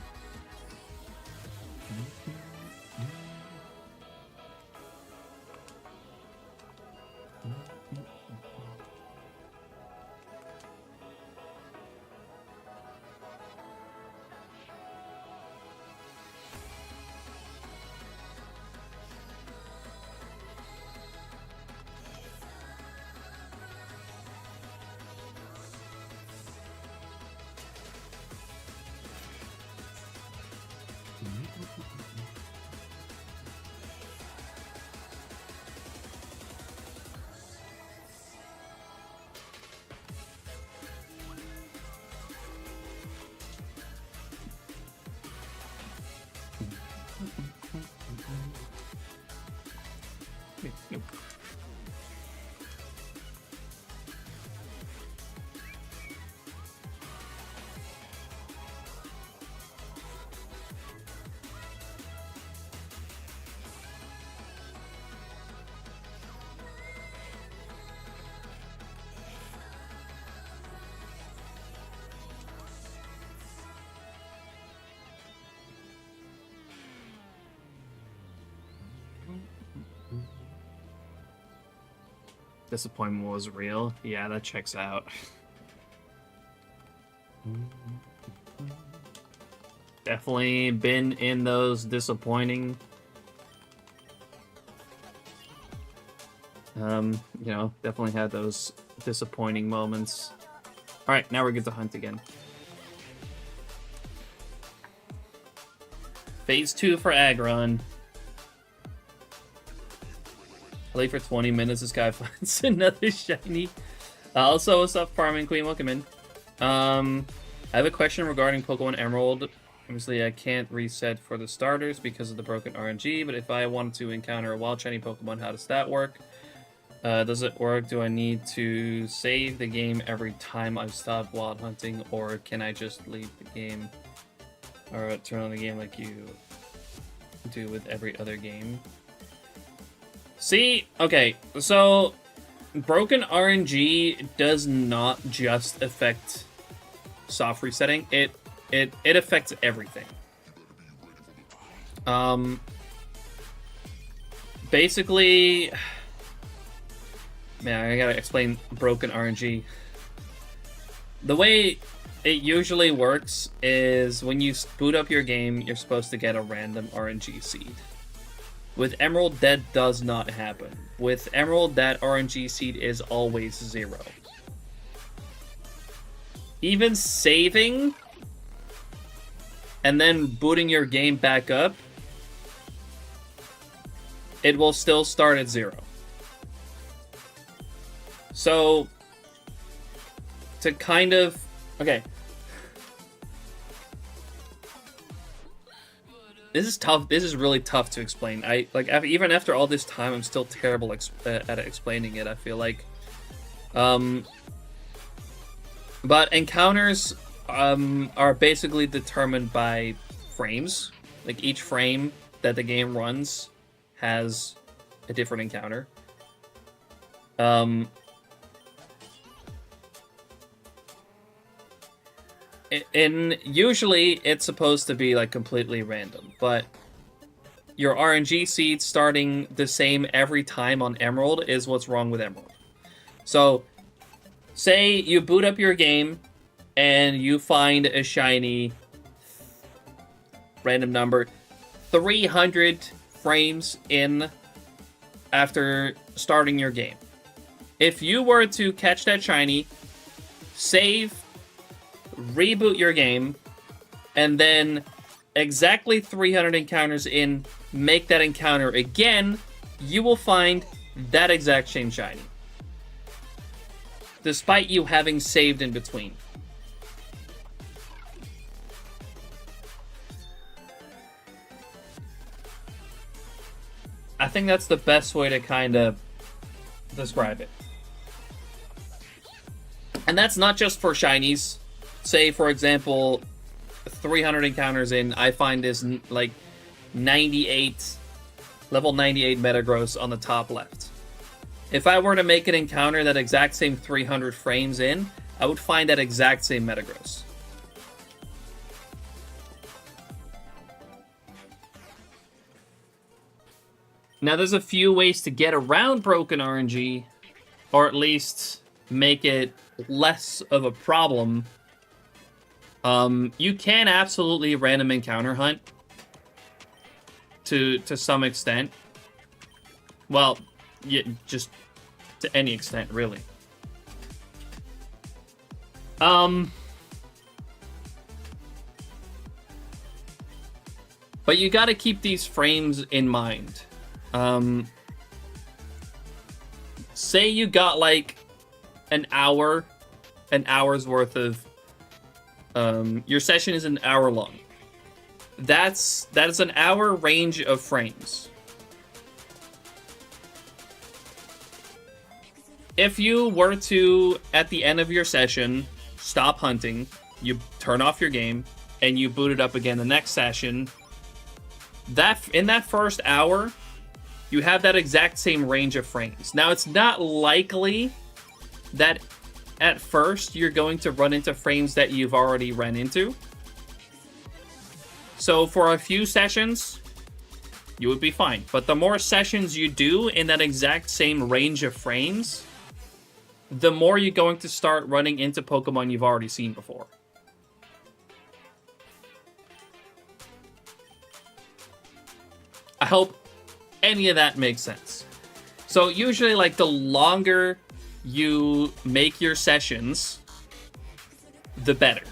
Disappointment was real. Yeah, that checks out. Definitely been in those disappointing, you know, definitely had those disappointing moments. All right, now we get to hunt again. Phase 2 for Aggron. Play for 20 minutes, this guy finds another shiny. Also, what's up, Farming Queen? Welcome in. I have a question regarding Pokemon Emerald. Obviously, I can't reset for the starters because of the broken RNG, but if I wanted to encounter a wild shiny Pokemon, how does that work? Does it work? Do I need to save the game every time I've stopped wild hunting, or can I just leave the game or turn on the game like you do with every other game? See? Okay, so broken RNG does not just affect soft resetting. It affects everything. Basically, man, I gotta explain broken RNG. The way it usually works is when you boot up your game, you're supposed to get a random RNG seed. With Emerald, that does not happen. With Emerald, that RNG seed is always 0. Even saving and then booting your game back up, it will still start at 0. So, to kind of... Okay. This is tough. This is really tough to explain. Even after all this time, I'm still terrible at explaining it, I feel like. But encounters are basically determined by frames. Like, each frame that the game runs has a different encounter. And usually it's supposed to be like completely random, but your RNG seed starting the same every time on Emerald is what's wrong with Emerald. So, say you boot up your game and you find a shiny random number 300 frames in after starting your game. If you were to catch that shiny, save, reboot your game, and then exactly 300 encounters in, make that encounter again, you will find that exact same shiny. Despite you having saved in between. I think that's the best way to kind of describe it. And that's not just for shinies. Say, for example, 300 encounters in, I find this, like, level 98 Metagross on the top left. If I were to make an encounter that exact same 300 frames in, I would find that exact same Metagross. Now, there's a few ways to get around broken RNG, or at least make it less of a problem. You can absolutely random encounter hunt to some extent. Well, yeah, just to any extent, really. But you gotta keep these frames in mind. Say you got like an hour's worth of your session is an hour long. That is an hour range of frames. If you were to, at the end of your session, stop hunting, you turn off your game, and you boot it up again the next session, in that first hour, you have that exact same range of frames. Now, it's not likely that at first you're going to run into frames that you've already run into. So for a few sessions, you would be fine. But the more sessions you do in that exact same range of frames, the more you're going to start running into Pokemon you've already seen before. I hope any of that makes sense. So usually, like, the longer you make your sessions, the better.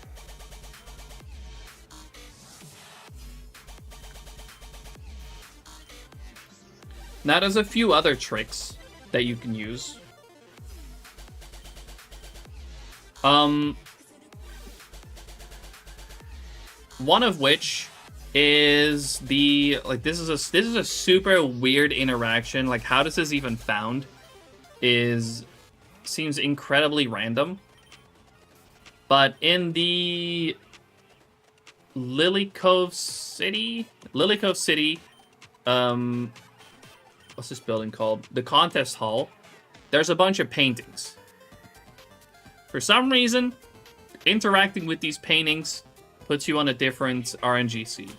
Now, there's a few other tricks that you can use. One of which is the, like, this is a super weird interaction. Like, how this is even found seems incredibly random. But in the Lilycove City, what's this building called? The contest hall. There's a bunch of paintings. For some reason, interacting with these paintings puts you on a different RNG seed.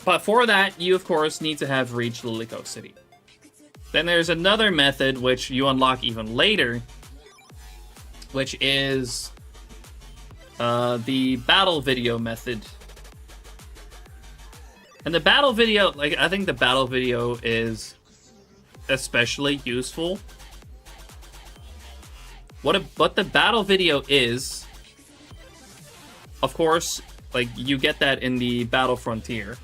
But for that, you of course need to have reached Lilycove City. Then there's another method which you unlock even later, which is the battle video method. And the battle video, like, I think the battle video is especially useful. What the battle video is, of course, like, you get that in the Battle Frontier.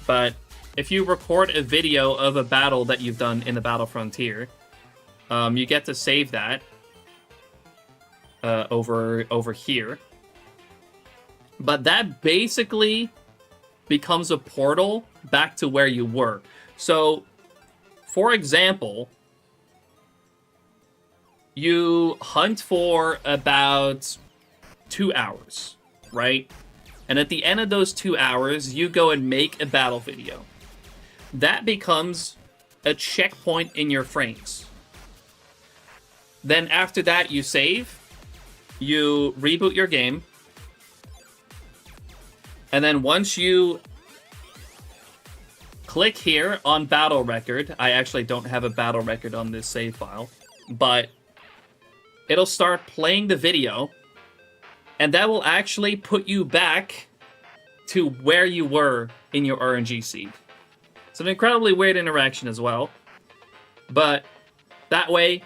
But if you record a video of a battle that you've done in the Battle Frontier, you get to save that over here. But that basically becomes a portal back to where you were. So, for example, you hunt for about 2 hours, right? And at the end of those 2 hours, you go and make a battle video. That becomes a checkpoint in your frames. Then after that, you save, you reboot your game, and then once you click here on battle record, I actually don't have a battle record on this save file, but it'll start playing the video, and that will actually put you back to where you were in your RNG seed. It's an incredibly weird interaction as well, but that way,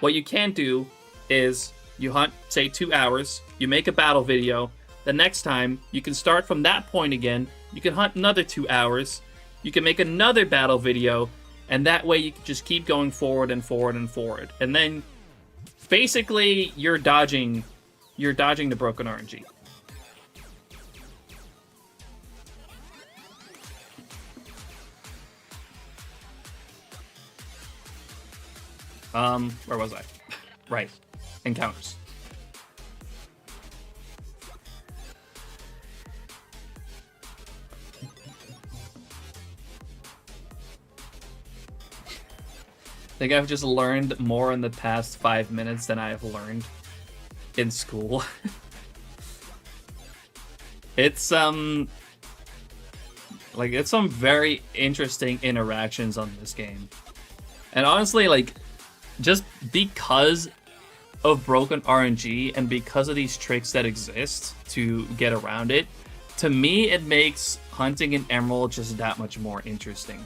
what you can do is you hunt, say, 2 hours, you make a battle video. The next time, you can start from that point again. You can hunt another 2 hours. You can make another battle video. And that way, you can just keep going forward and forward and forward. And then, basically, you're dodging the broken RNG. Where was I? Right. Encounters. I think I've just learned more in the past 5 minutes than I have learned in school. It's some very interesting interactions on this game. And honestly, like, just because of broken RNG and because of these tricks that exist to get around it, to me it makes hunting an emerald just that much more interesting.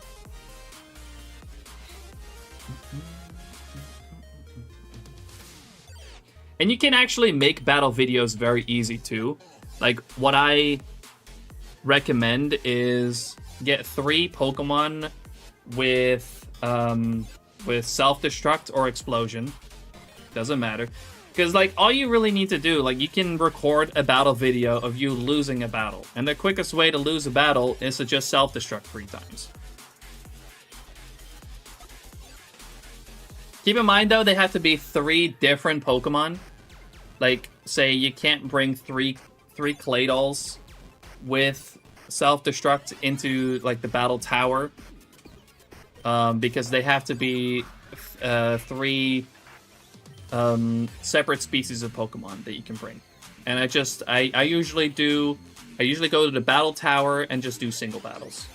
And you can actually make battle videos very easy too. Like, what I recommend is get 3 Pokemon with self-destruct or explosion. Doesn't matter. Because, like, all you really need to do, like, you can record a battle video of you losing a battle. And the quickest way to lose a battle is to just self-destruct 3 times. Keep in mind, though, they have to be 3 different Pokemon. Like, say, you can't bring three Claydolls with self-destruct into, like, the battle tower. Because they have to be 3 separate species of Pokemon that you can bring. And I usually go to the battle tower and just do single battles.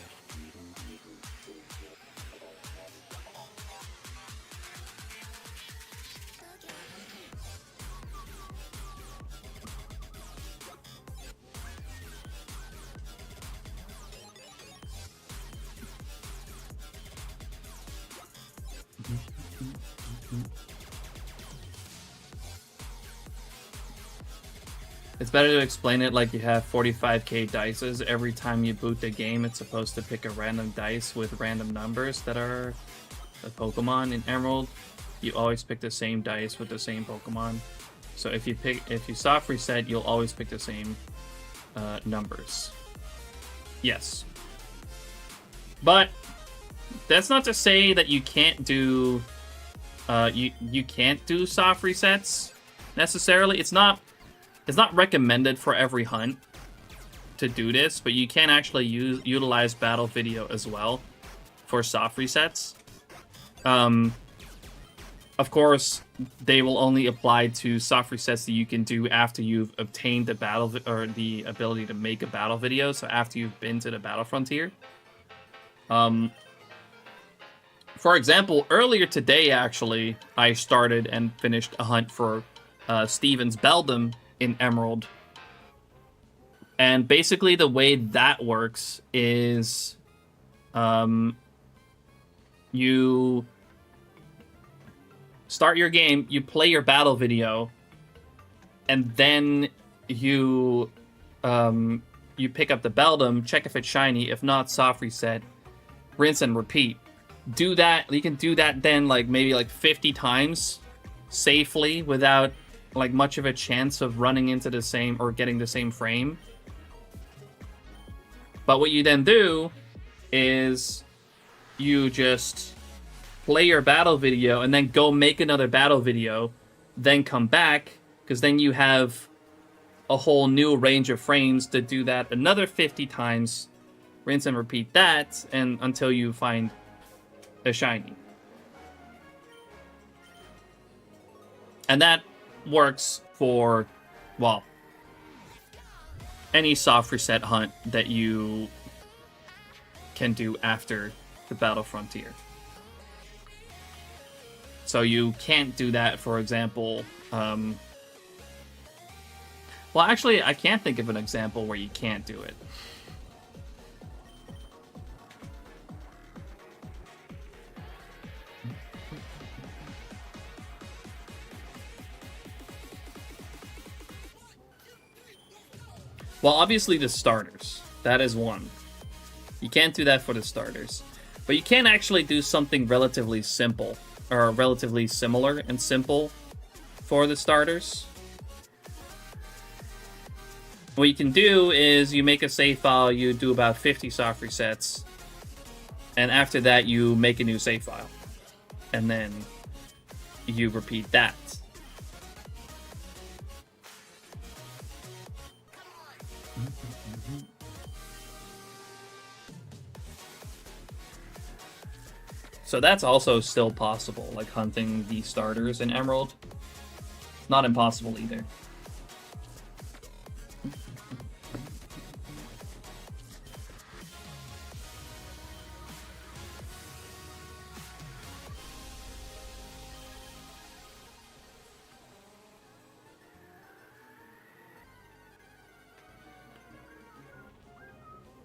It's better to explain it like you have 45k dices. Every time you boot the game, it's supposed to pick a random dice with random numbers that are a Pokemon in Emerald. You always pick the same dice with the same Pokemon. So if you soft reset, you'll always pick the same numbers. Yes. But that's not to say that you can't do you can't do soft resets necessarily. It's not recommended for every hunt to do this, but you can actually utilize battle video as well for soft resets. Of course, they will only apply to soft resets that you can do after you've obtained the battle or the ability to make a battle video. So after you've been to the battle frontier. For example, earlier today, actually, I started and finished a hunt for Steven's Beldum in Emerald. And basically the way that works is you start your game, you play your battle video, and then you pick up the Beldum, check if it's shiny, if not, soft reset, rinse and repeat. Do that, you can do that then maybe 50 times safely without much of a chance of running into the same or getting the same frame. But what you then do is you just play your battle video and then go make another battle video, then come back, because then you have a whole new range of frames to do that another 50 times, rinse and repeat that, and until you find a shiny. And that works for, well, any soft reset hunt that you can do after the battle frontier. So you can't do that, for example, well, actually, I can't think of an example where you can't do it. Well, obviously the starters. That is one. You can't do that for the starters. But you can actually do something relatively simple, or relatively similar and simple for the starters. What you can do is you make a save file, you do about 50 soft resets, and after that you make a new save file. And then you repeat that. So that's also still possible, hunting the starters in Emerald. It's not impossible either.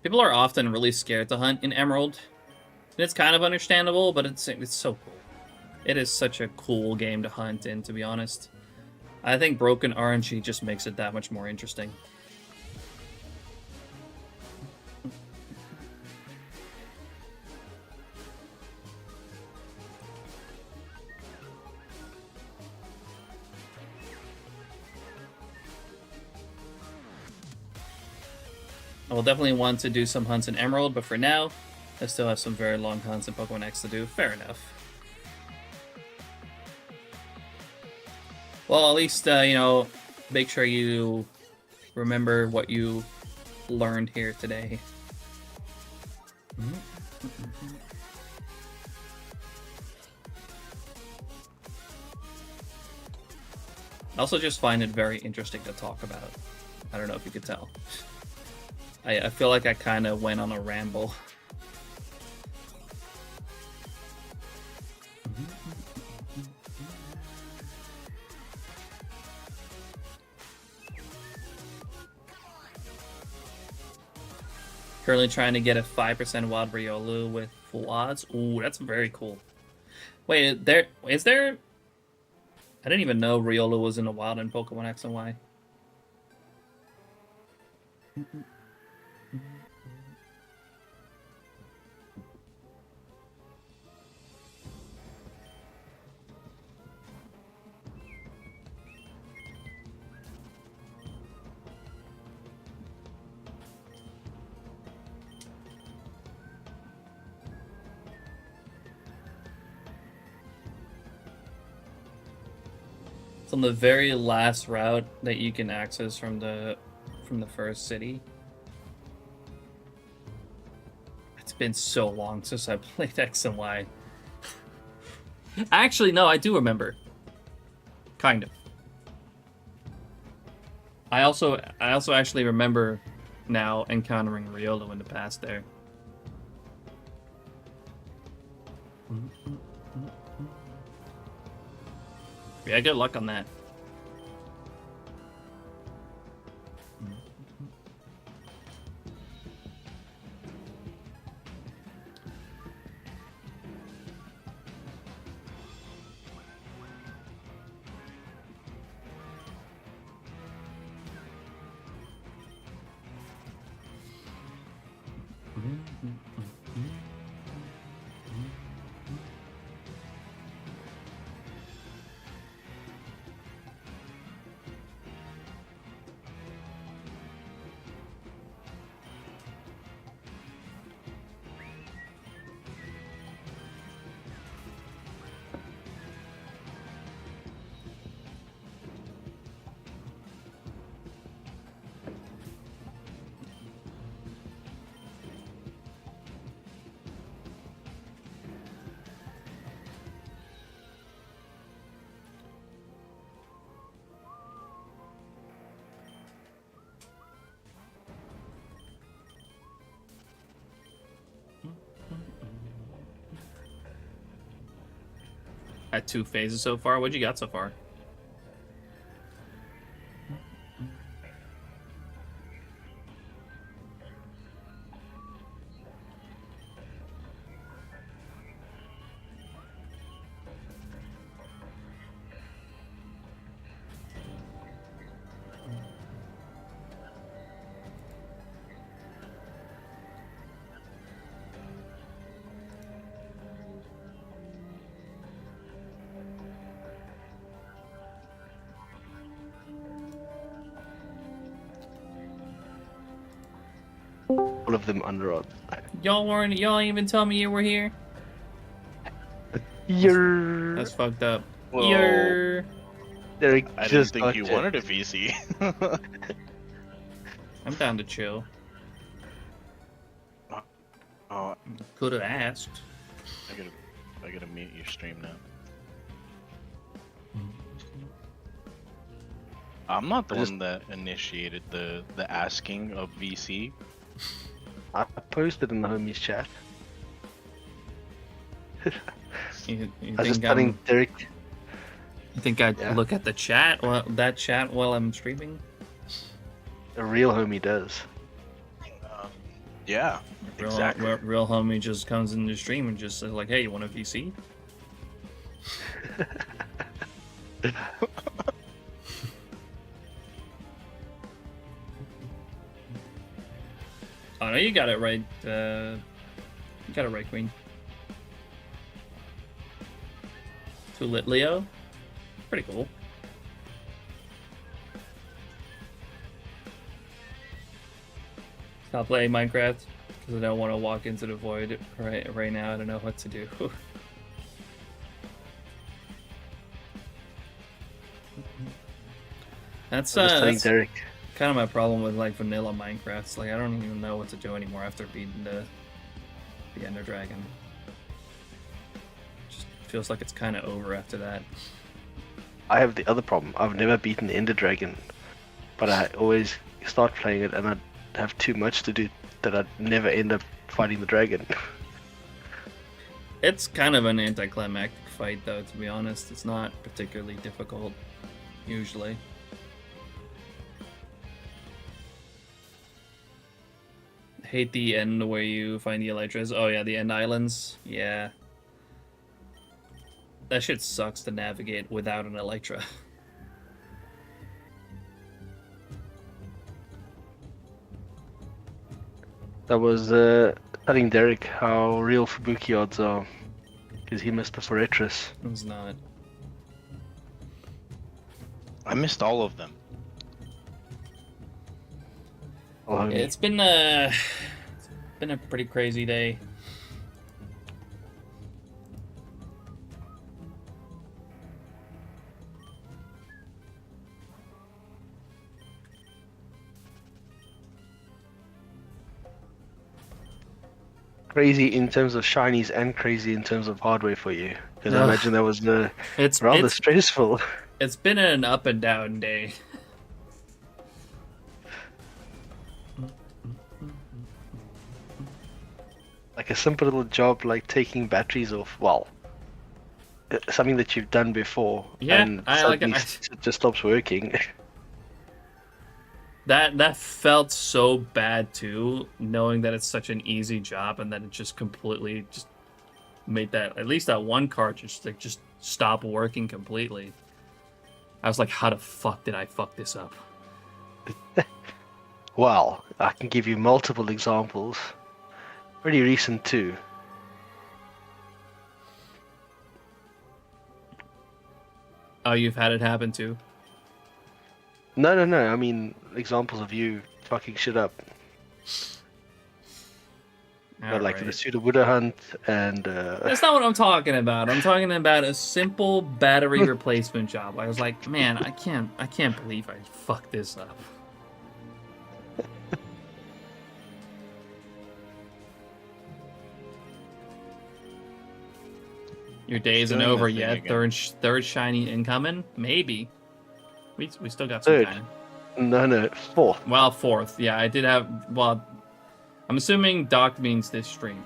People are often really scared to hunt in Emerald. And it's kind of understandable, but it's so cool. It is such a cool game to hunt in, to be honest. I think broken RNG just makes it that much more interesting. I will definitely want to do some hunts in Emerald, but for now, I still have some very long hunts in Pokemon X to do. Fair enough. Well, at least, make sure you remember what you learned here today. I also just find it very interesting to talk about. I don't know if you could tell. I feel like I kind of went on a ramble. Currently trying to get a 5% Wild Riolu with full odds. Ooh, that's very cool. Wait, is there I didn't even know Riolu was in the wild in Pokemon X and Y. It's on the very last route that you can access from the first city. It's been so long since I played X and Y. Actually, no, I do remember. Kind of. I also actually remember now encountering Riolu in the past there. Yeah, good luck on that. At 2 phases so far. What'd you got so far? All of them under odds. Y'all ain't even tell me you were here? You're... That's fucked up. Whoa. You're... Derek I didn't just think got you it. wanted a VC. I'm down to chill. Oh, Could have asked. I gotta mute your stream now. I'm not the one that initiated the asking of VC. I posted in the homies chat. You I was just telling Derek. You think I'd Yeah. look at the chat, that chat while I'm streaming? A real homie does. Yeah, exactly. Real homie just comes in the stream and just says like, "Hey, you want a VC?" Oh no, you got it right. You got it right, Queen. Too lit, Leo. Pretty cool. Stop playing Minecraft because I don't want to walk into the void right now. I don't know what to do. That's I was telling that's Derek. kind of my problem with like vanilla Minecraft. Like I don't even know what to do anymore after beating the Ender Dragon. Just feels like it's kind of over after that. I have the other problem. I've never beaten the Ender Dragon, but I always start playing it and I have too much to do that I never end up fighting the dragon. It's kind of an anticlimactic fight, though. To be honest, it's not particularly difficult usually. Hate the end where you find the Elytras. Oh yeah, the End Islands. Yeah. That shit sucks to navigate without an Elytra. That was telling Derek how real Fubuki odds are, because he missed the Fortress. It was not. I missed all of them. Oh, homie. It's been a pretty crazy day. Crazy in terms of shinies and crazy in terms of hardware for you. Because I Ugh. imagine that was It's rather it's, stressful. it's been an up and down day. Like a simple little job like taking batteries off, well, something that you've done before, Yeah, and I suddenly like it. it just stops working. That felt so bad too, knowing that it's such an easy job and then it just completely just made that, at least that one cartridge like just stop working completely. I was like, how the fuck did I fuck this up? Well, I can give you multiple examples. Pretty recent too. Oh, you've had it happen too? No. I mean, examples of you fucking shit up. Like the Alright. Masuda Buddha hunt and That's not what I'm talking about. I'm talking about a simple battery replacement job. I was like, man, I can't believe I fucked this up. Your day isn't Doing the over thing yet. again. Third shiny incoming, maybe. We still got some Third. time. no, fourth. Well, fourth. Yeah, I did have. Well, I'm assuming Doc means this stream,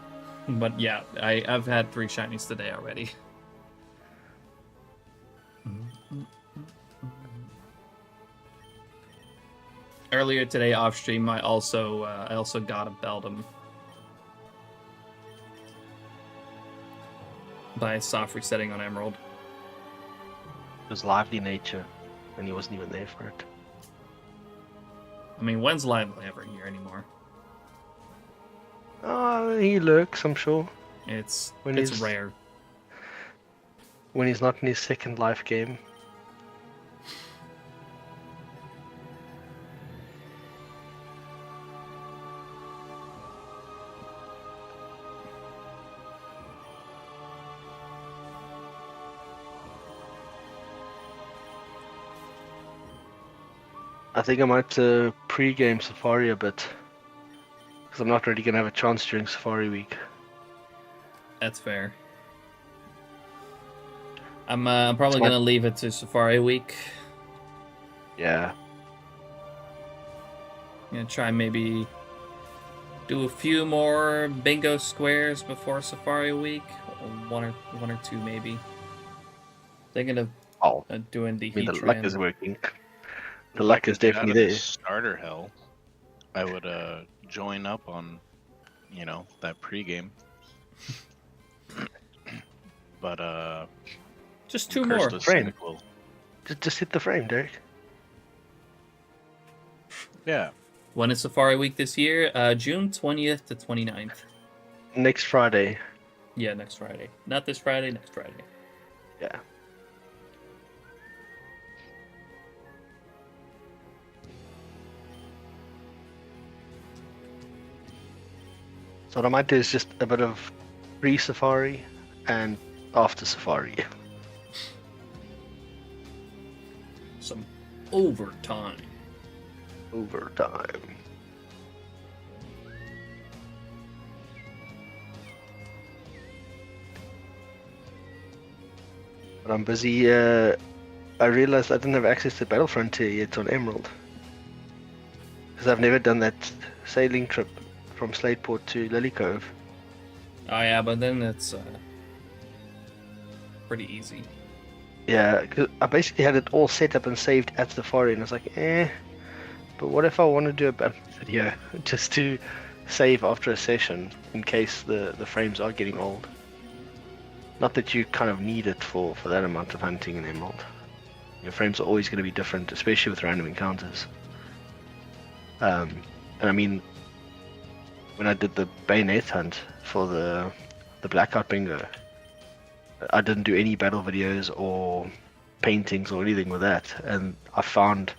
but yeah, I've had 3 shinies today already. Earlier today off stream, I also got a Beldum by soft resetting on Emerald. It was lively nature, and he wasn't even there for it. I mean, when's Lively ever here anymore? He lurks, I'm sure, It's When it's he's- rare. when he's not in his second life game. I think I might pre-game Safari a bit, because I'm not really gonna have a chance during Safari week. That's fair. I'm probably It's my- gonna leave it to Safari Week. Yeah, I'm gonna try maybe do a few more bingo squares before Safari Week, or one or two maybe. Thinking of oh, doing the I mean heat the luck trend. is working. The If I luck could is get out definitely of there. this starter hell, I would join up on, that pregame. But Just 2 I'm more. cursed with Frame. cynical. Just hit the frame, Derek. Yeah, When is Safari Week this year? June 20th to 29th. Next Friday. Yeah, next Friday. Not this Friday, next Friday. Yeah. So what I might do is just a bit of pre-Safari and after Safari. Some overtime. Overtime. But I'm busy. I realized I didn't have access to Battle Frontier yet on Emerald. Because I've never done that sailing trip from Slateport to Lily Cove. Oh yeah, but then it's pretty easy. Yeah, 'cause I basically had it all set up and saved at Safari, and I was like, but what if I want to do a battle video just to save after a session in case the frames are getting old? Not that you kind of need it for that amount of hunting in Emerald. Your frames are always going to be different, especially with random encounters. And I mean, when I did the bayonet hunt for the blackout bingo, I didn't do any battle videos or paintings or anything with that, and I found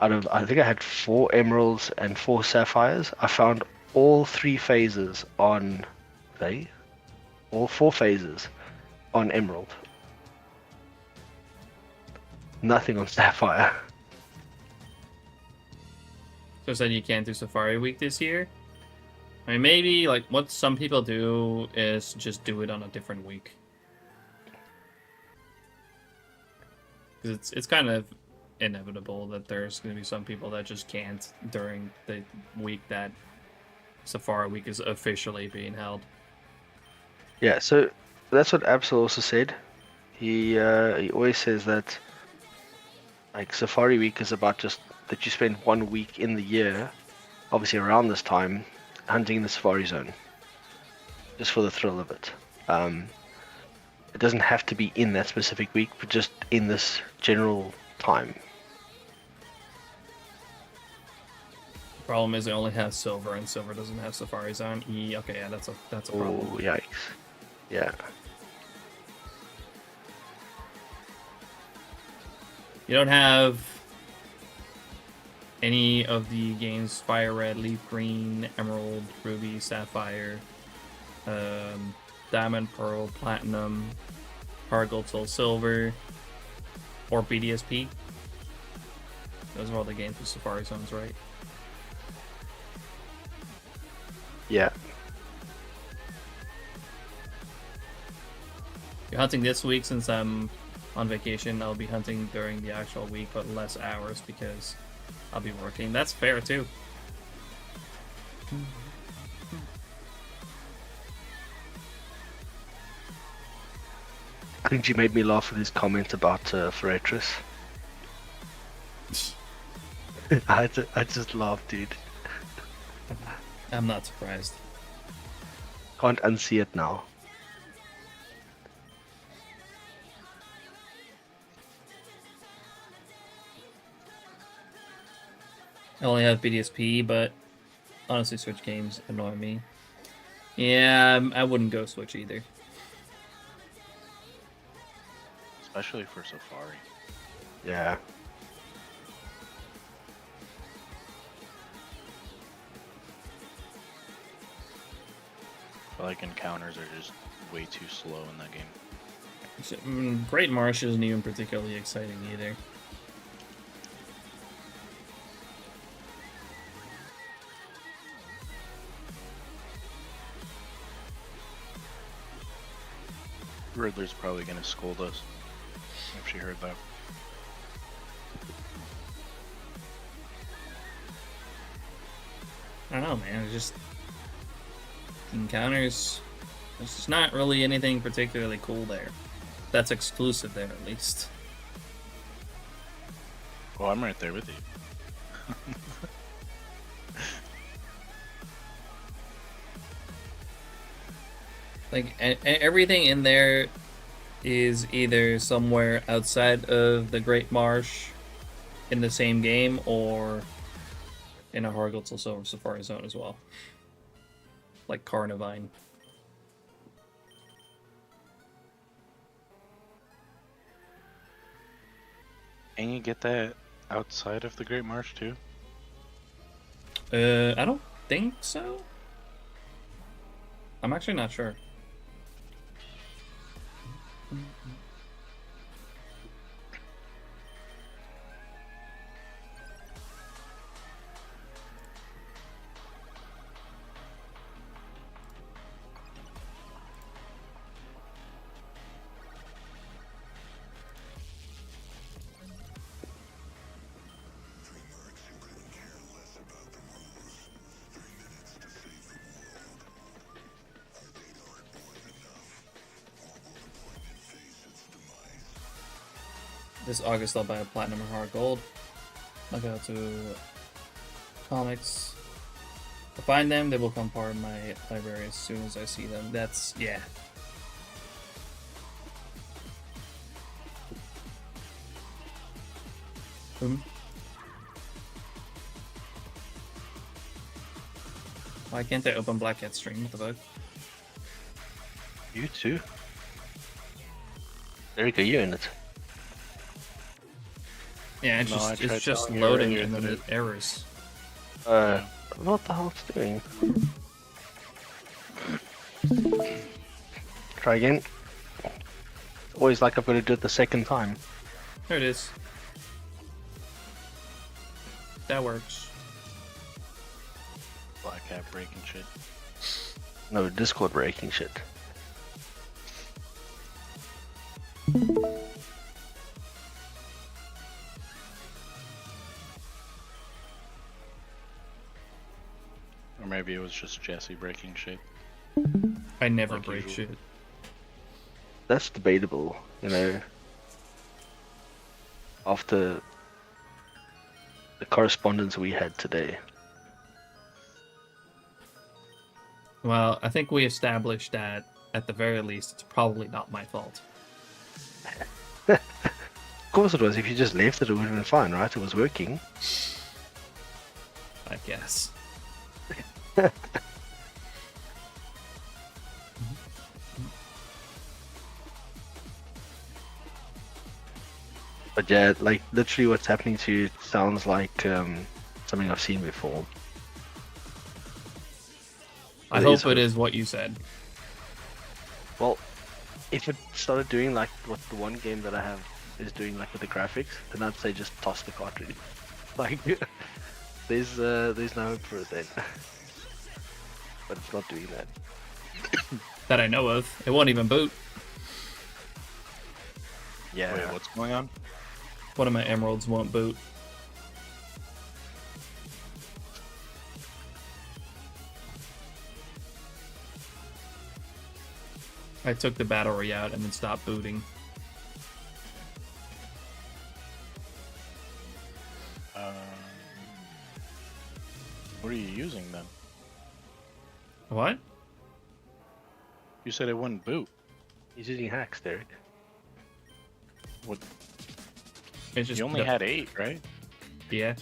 I think I had 4 emeralds and 4 sapphires. I found all 3 phases on all 4 phases on emerald. Nothing on sapphire. So said you can't do Safari Week this year? I mean, maybe, like, what some people do is just do it on a different week. Because it's kind of inevitable that there's going to be some people that just can't during the week that Safari Week is officially being held. Yeah, so that's what Absol also said. He always says that like Safari Week is about just that you spend 1 week in the year, obviously around this time, hunting in the Safari Zone, just for the thrill of it. It doesn't have to be in that specific week, but just in this general time. Problem is, it only has silver, and silver doesn't have Safari Zone. Okay, yeah, that's a problem. Oh, yikes. Yeah. You don't have any of the games Fire Red, Leaf Green, Emerald, Ruby, Sapphire, Diamond, Pearl, Platinum, Heart Gold, Soul Silver, or BDSP. Those are all the games with Safari Zones, right? Yeah. You're hunting this week since I'm on vacation. I'll be hunting during the actual week, but less hours because I'll be working. That's fair too. I think you made me laugh with his comment about Ferretris. I just laughed, dude. I'm not surprised. Can't unsee it now. I only have BDSP, but honestly, Switch games annoy me. Yeah, I wouldn't go Switch either. Especially for Safari. Yeah. I feel like encounters are just way too slow in that game. Great Marsh isn't even particularly exciting either. Riddler's probably gonna scold us if she heard that. I don't know, man. It's just encounters. There's just not really anything particularly cool there. That's exclusive there, at least. Well, I'm right there with you. Like everything in there is either somewhere outside of the Great Marsh in the same game or in a Hargotzel Silver Safari Zone as well. Like Carnivine. And you get that outside of the Great Marsh too? I don't think so. I'm actually not sure. This August I'll buy a Platinum or Hard Gold. I'll go to comics. If I find them, they will become part of my library as soon as I see them. That's, yeah. Why can't they open Black Cat stream? What the fuck? You too. Eric, are you in it? Yeah, No, I it's tried just telling you loading earlier and then that it errors. What the hell it's doing? Try again. Always like I've got to do it the second time. There it is. That works. Black Cat breaking shit. No, Discord breaking shit. Or maybe it was just Jesse breaking shit. I never Like break usual. shit. That's debatable, you know. After the correspondence we had today. Well, I think we established that at the very least it's probably not my fault. Of course it was. If you just left it, it would have been fine, right? It was working. I guess. But yeah, like literally what's happening to you sounds like something I've seen before. I It hope is it is what you said. Well, if it started doing like what the one game that I have is doing, like with the graphics, then I'd say just toss the cartridge. Like, there's no hope for it then. But it's not doing that. That I know of. It won't even boot. Yeah. Wait, what's going on? One of my emeralds won't boot. I took the battery out and then stopped booting. What are you using then? What? You said it wouldn't boot. He's using hacks, Derek. What? It's just You only had 8, right? Yeah.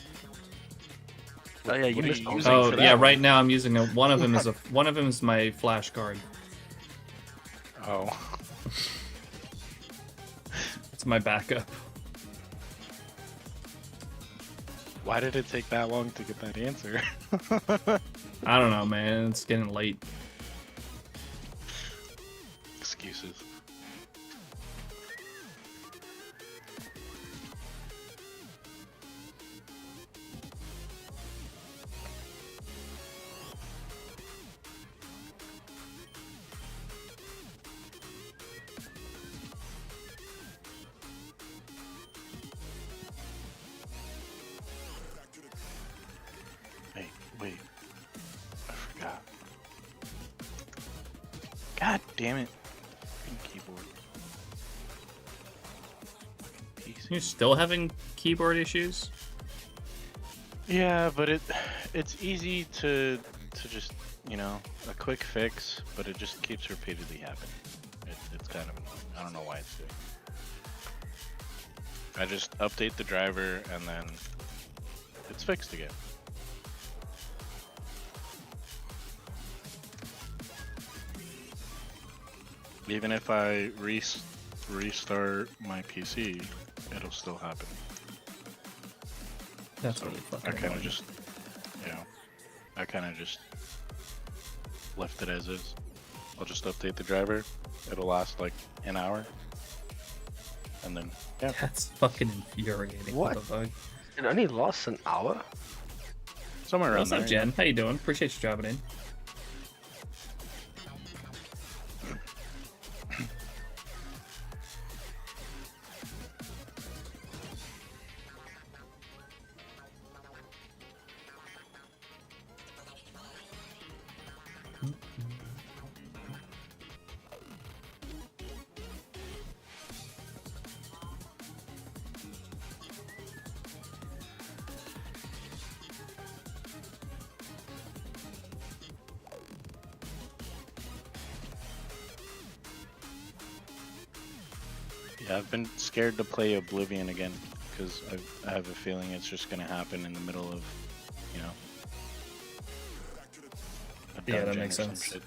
Oh yeah, you What are missed you one. using Oh for yeah. that Right now I'm using a. One of them is a. One of them is my flash card. Oh. It's my backup. Why did it take that long to get that answer? I don't know, man. It's getting late. Excuses. Hey, wait. I forgot. God damn it. Fucking keyboard. Fucking PC. You're still having keyboard issues? Yeah, but it's easy to just, you know, a quick fix, but it just keeps repeatedly happening. It's kind of annoying. I don't know why it's doing it. I just update the driver and then it's fixed again. Even if I restart my PC, it'll still happen. That's So really fucking I kind annoying. of just, you know, I kind of just left it as is. I'll just update the driver. It'll last like an hour. And then, yeah. That's fucking infuriating. What the fuck? It only lasts an hour? Somewhere around What's up, there. Jen? How you doing? Appreciate you dropping in. Yeah, I've been scared to play Oblivion again. because I have a feeling it's just gonna happen in the middle of, you know. A Yeah, that dungeon makes or some sense. shit.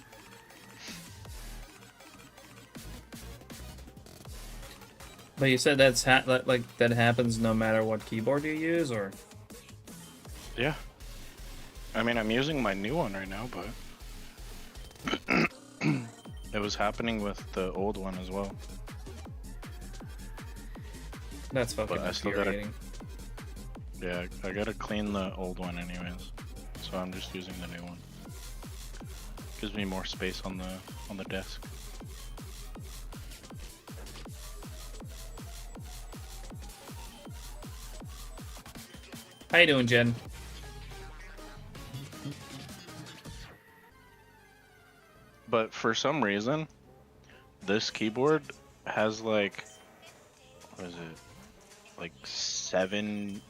But you said like that happens no matter what keyboard you use, or Yeah. I mean, I'm using my new one right now, but it was happening with the old one as well. that's fucking But I still gotta- infuriating. Yeah, I gotta clean the old one anyways, so I'm just using the new one. Gives me more space on the desk. How you doing, Jen? But for some reason, this keyboard has like, what is it? Like seven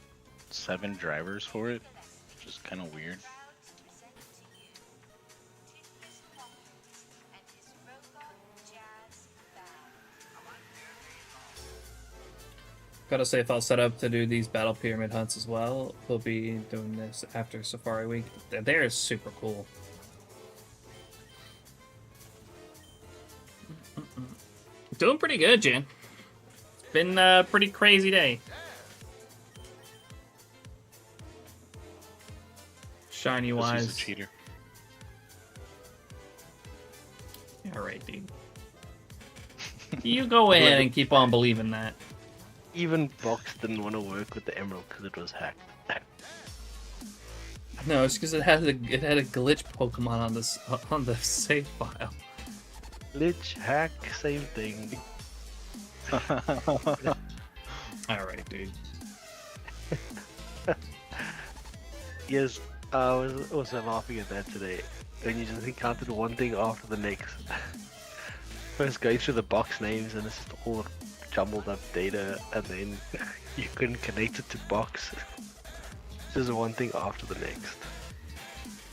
drivers for it, which is kind of weird. Gotta say, if I'll set up to do these battle pyramid hunts as well, we'll be doing this after Safari Week. They're super cool. Doing pretty good, Jen. It's been a pretty crazy day. Shiny Because wise. he's a cheater. Alright, dude. You go ahead and keep on believing that. Even Box didn't want to work with the emerald because it was hacked. No, it's because it had a glitch Pokemon on the save file. Glitch, hack, same thing. Alright, dude. Yes, I was also laughing at that today. When you just encountered one thing after the next. First going through the box names and it's just all jumbled up data, and then you couldn't connect it to box. Just one thing after the next.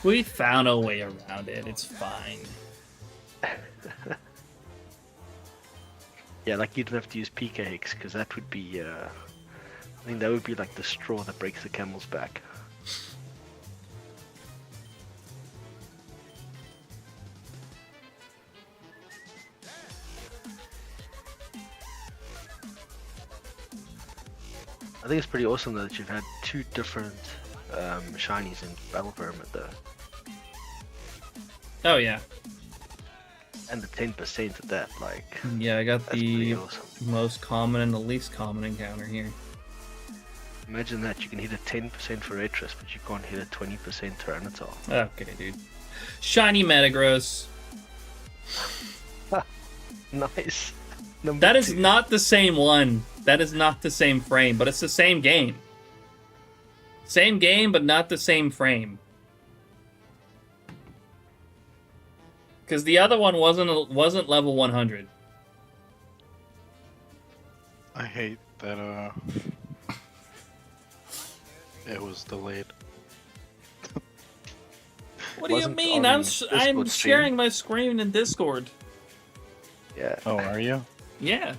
We found a way around it. It's fine. Yeah, like you don't have to use PK Hex because that would be, I think that would be like the straw that breaks the camel's back. I think it's pretty awesome that you've had two different shinies in Battle Pyramid though. Oh, yeah. And the 10% at that, like, Yeah, I got that's pretty the awesome. most common and the least common encounter here. Imagine that, you can hit a 10% for Retros, but you can't hit a 20% Tyranitar. Okay, dude. Shiny Metagross. Nice. Number That is two. not the same one. That is not the same frame, but it's the same game. Same game, but not the same frame. Because the other one wasn't level 100. I hate that it was delayed. What do you Wasn't mean? on I'm Discord stream? sharing my screen in Discord. Yeah. Oh, are you? Yeah.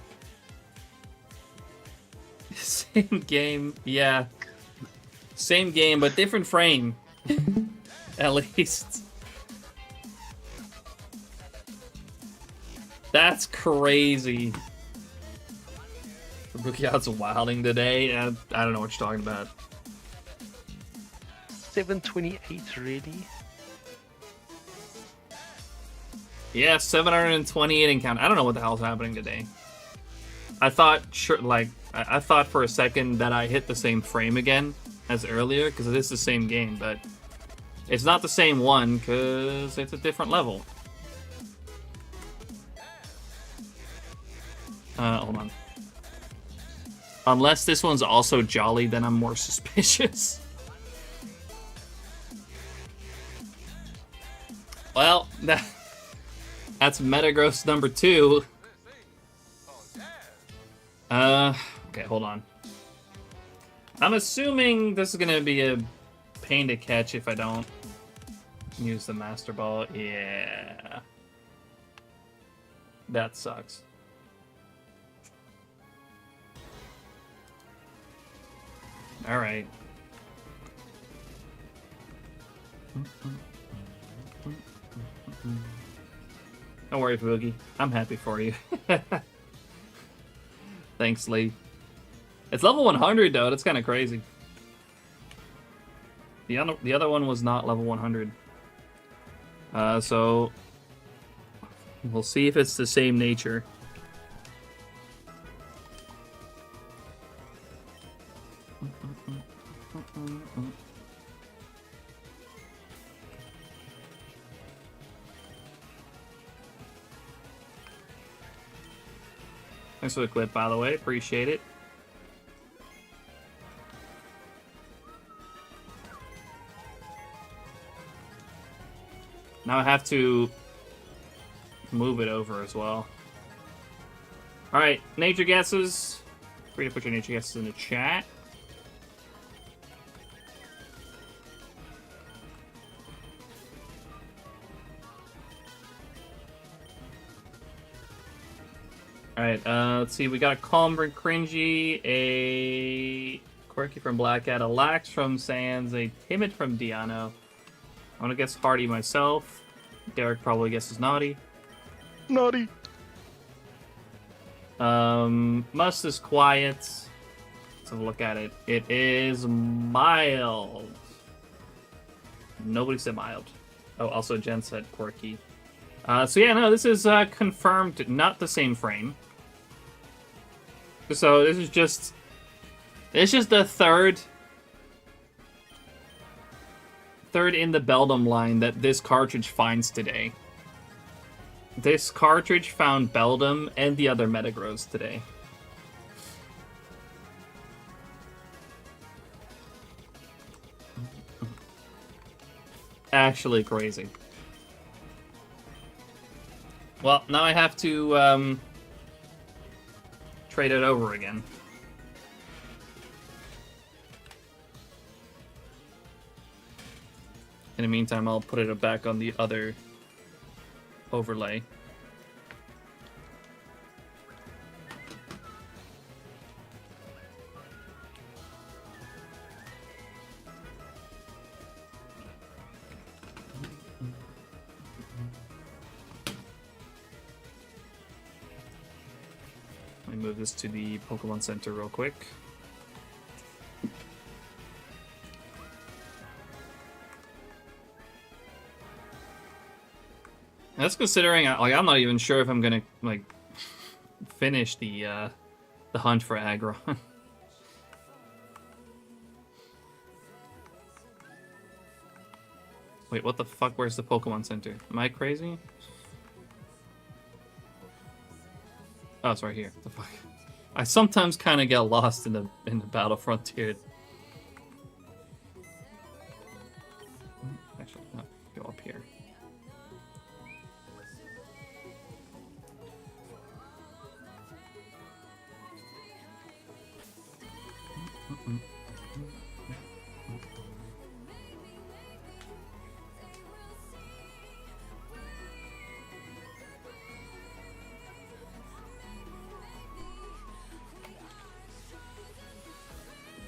Same game, yeah. Same game, but different frame. At least. That's crazy. Rookie-Out's wilding today. I don't know what you're talking about. 728 really? Yeah, 728 encounter. I don't know what the hell's happening today. I thought I thought for a second that I hit the same frame again as earlier because it is the same game, but it's not the same one because it's a different level. Hold on. Unless this one's also Jolly, then I'm more suspicious. Well, that's Metagross number 2. Okay, hold on. I'm assuming this is gonna be a pain to catch if I don't use the Master Ball. Yeah. That sucks. All right. Don't worry, Boogie. I'm happy for you. Thanks, Lee. It's level 100 though. That's kind of crazy. The other one was not level 100. So we'll see if it's the same nature. Thanks for the clip, by the way. Appreciate it. Now I have to move it over as well. Alright, nature guesses. Free to put your nature guesses in the chat. Alright, let's see. We got a Calm and Cringy, a Quirky from Blackcat, a Lax from Sans, a Timid from Diano. I'm gonna guess Hardy myself. Derek probably guesses Naughty. Naughty. Must is Quiet. Let's have a look at it. It is Mild. Nobody said Mild. Oh, also Jen said Quirky. So yeah, no, this is confirmed not the same frame. So this is just the third in the Beldum line that this cartridge finds today. This cartridge found Beldum and the other Metagross today. Actually crazy. Well, now I have to trade it over again. In the meantime, I'll put it back on the other overlay. Let me move this to the Pokemon Center real quick. That's considering, like, I'm not even sure if I'm gonna, like, finish the hunt for Aggron. Wait, what the fuck? Where's the Pokemon Center? Am I crazy? Oh, it's right here. What the fuck? I sometimes kind of get lost in the battle frontier. Actually, no, go up here.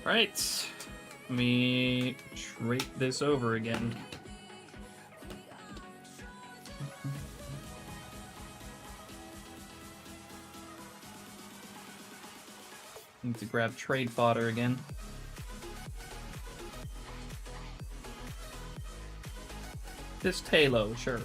Right, let me trade this over again. Need to grab trade fodder again. This Talo, sure.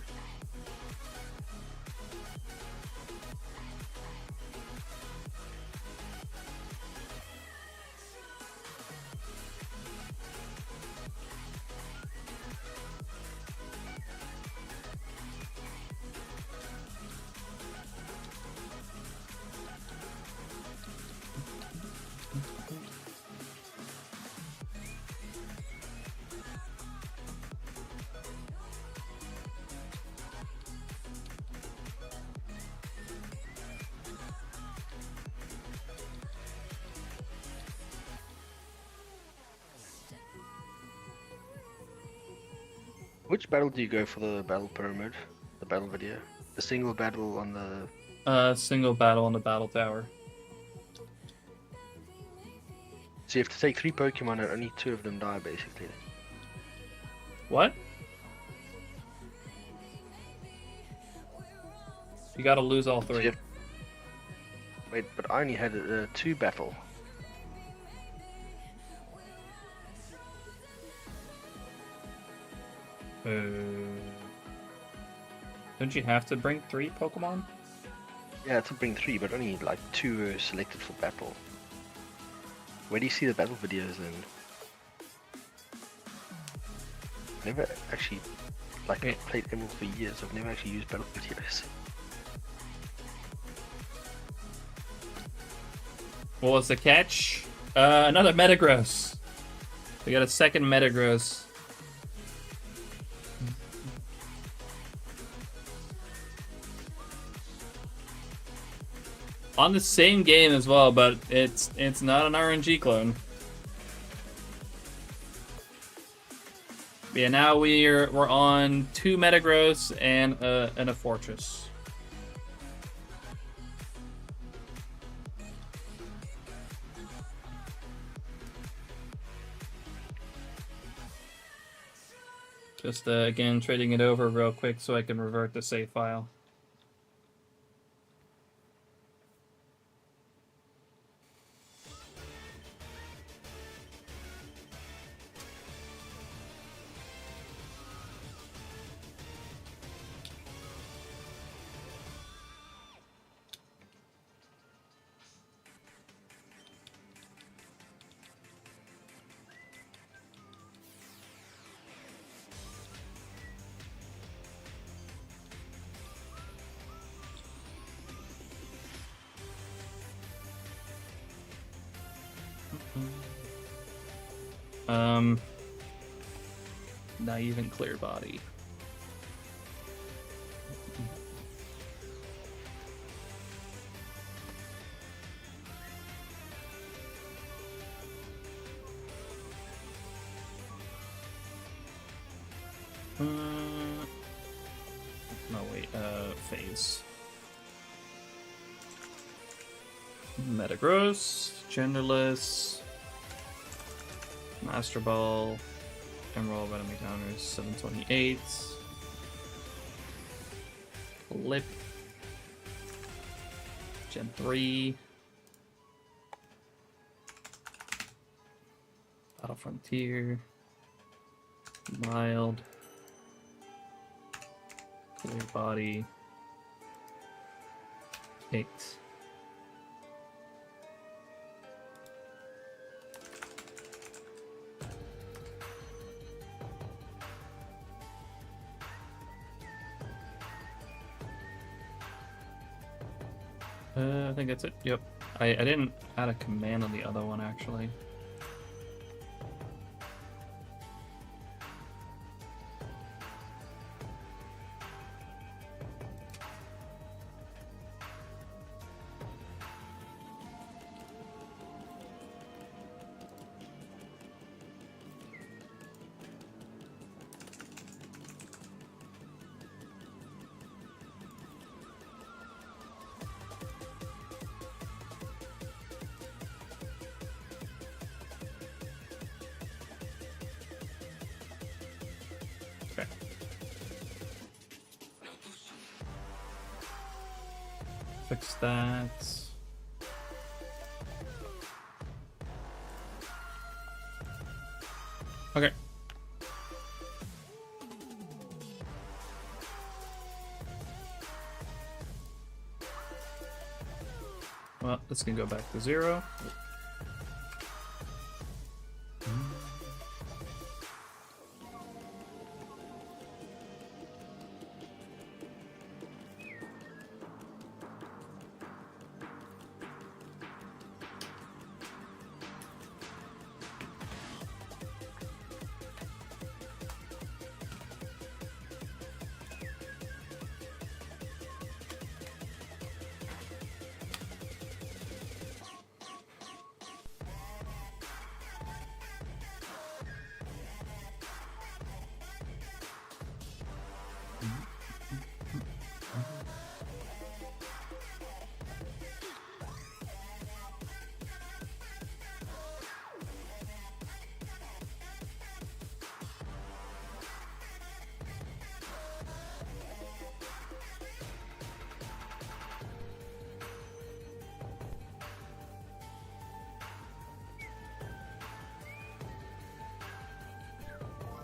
Which battle do you go for the battle pyramid? The battle video? The single battle on the... Single battle on the battle tower. So you have to take 3 Pokemon and only 2 of them die, basically. What? You gotta lose all 3. Yep. Wait, but I only had a 2 battle. Don't you have to bring 3 Pokemon? Yeah, to bring 3, but only like 2 were selected for battle. Where do you see the battle videos then? Never actually, like, I've played Emerald for years, I've never actually used battle videos. What was the catch? Another Metagross. We got a second Metagross. On the same game as well, but it's not an RNG clone. But yeah, now we're on 2 Metagross and a Fortress. Just again trading it over real quick so I can revert the save file. Naive and clear body. No wait, phase. Metagross, Genderless, Master Ball, Emerald of enemy counters, 728. Lip. Gen 3. Battle Frontier. Mild. Clear Body. 8. I think that's it. Yep. I didn't add a command on the other one, actually. Okay. Fix that. Okay. Well, this can go back to 0.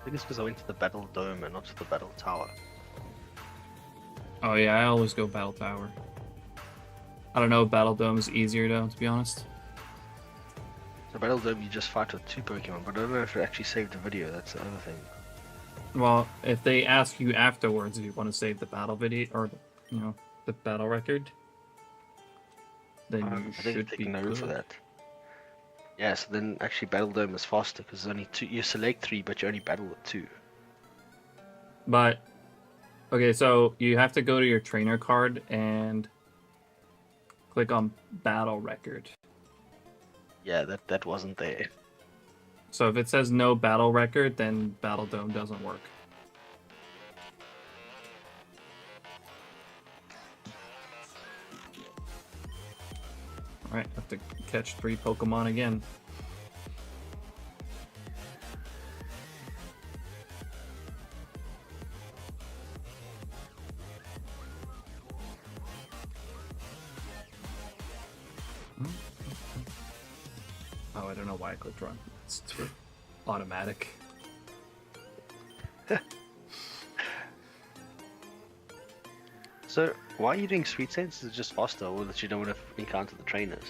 think it's because I went to the Battle Dome and not to the Battle Tower. Oh yeah, I always go Battle Tower. I don't know if Battle Dome is easier though, to be honest. The Battle Dome, you just fight with 2 Pokemon, but I don't know if it actually saved the video. That's the other thing. Well, if they ask you afterwards if you want to save the battle video or, you know, the battle record, then you I think should they be can know good. for that. Yeah, so then actually Battle Dome is faster because only 2. You select 3, but you only battle with 2. But okay, so you have to go to your trainer card and click on battle record. Yeah, that wasn't there. So if it says no battle record, then Battle Dome doesn't work. Alright, have to catch 3 Pokemon again. Oh, I don't know why I clicked run. It's automatic. So, why are you doing Sweet Sense? Is it just faster, or that you don't want to encounter the trainers?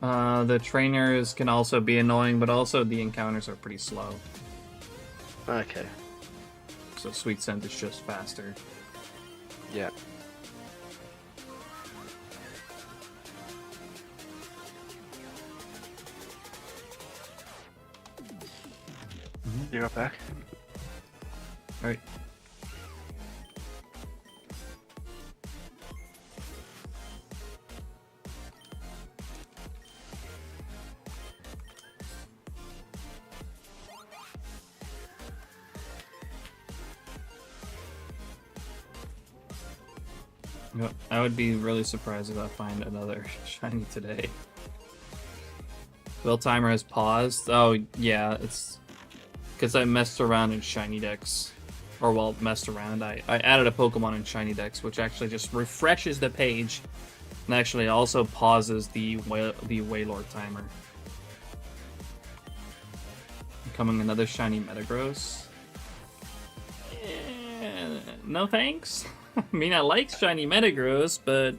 The trainers can also be annoying, but also the encounters are pretty slow. Okay. So Sweet Scent is just faster. Yeah. You're right back. Alright. Yep, I would be really surprised if I find another shiny today. Will timer has paused. Oh yeah, it's because I messed around in SHINYDEX. Or well, messed around. I added a Pokemon in SHINYDEX, which actually just refreshes the page and actually also pauses the Wailord timer. Becoming another shiny Metagross. No thanks. I mean, I like shiny Metagross, but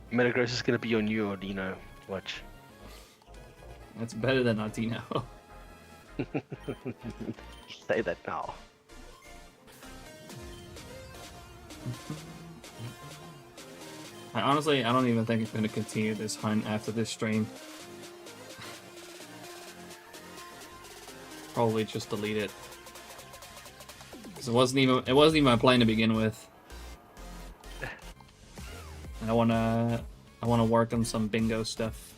Metagross is gonna be your new Ordino. Watch. that's better than Audino. Say that now. I don't even think I'm going to continue this hunt after this stream. Probably just delete it. 'Cause it wasn't even my plan to begin with. And I wanna work on some bingo stuff.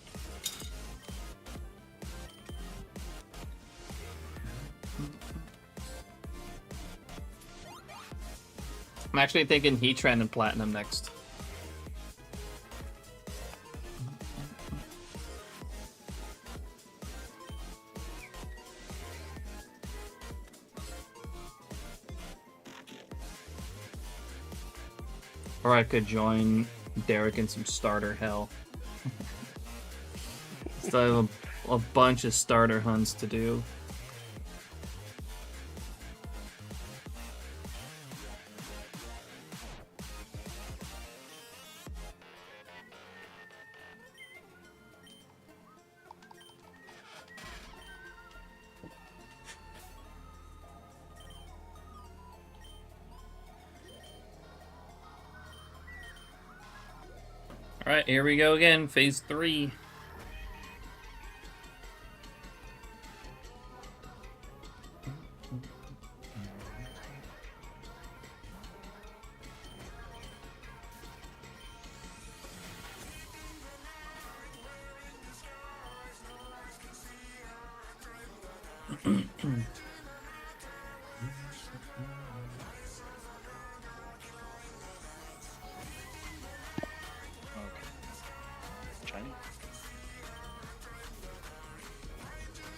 I'm actually thinking Heatran and Platinum next. Or I could join Derek in some starter hell. So I have a bunch of starter hunts to do. Alright, here we go again, phase 3. Shiny?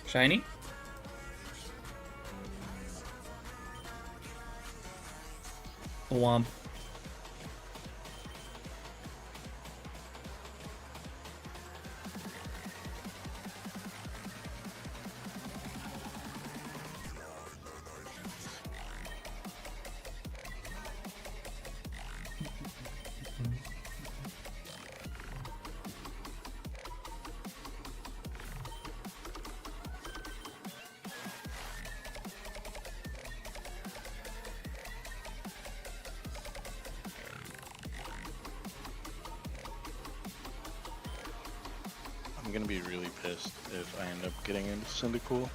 Shiny? Womp. I'm gonna be really pissed if I end up getting into Cyndaquil.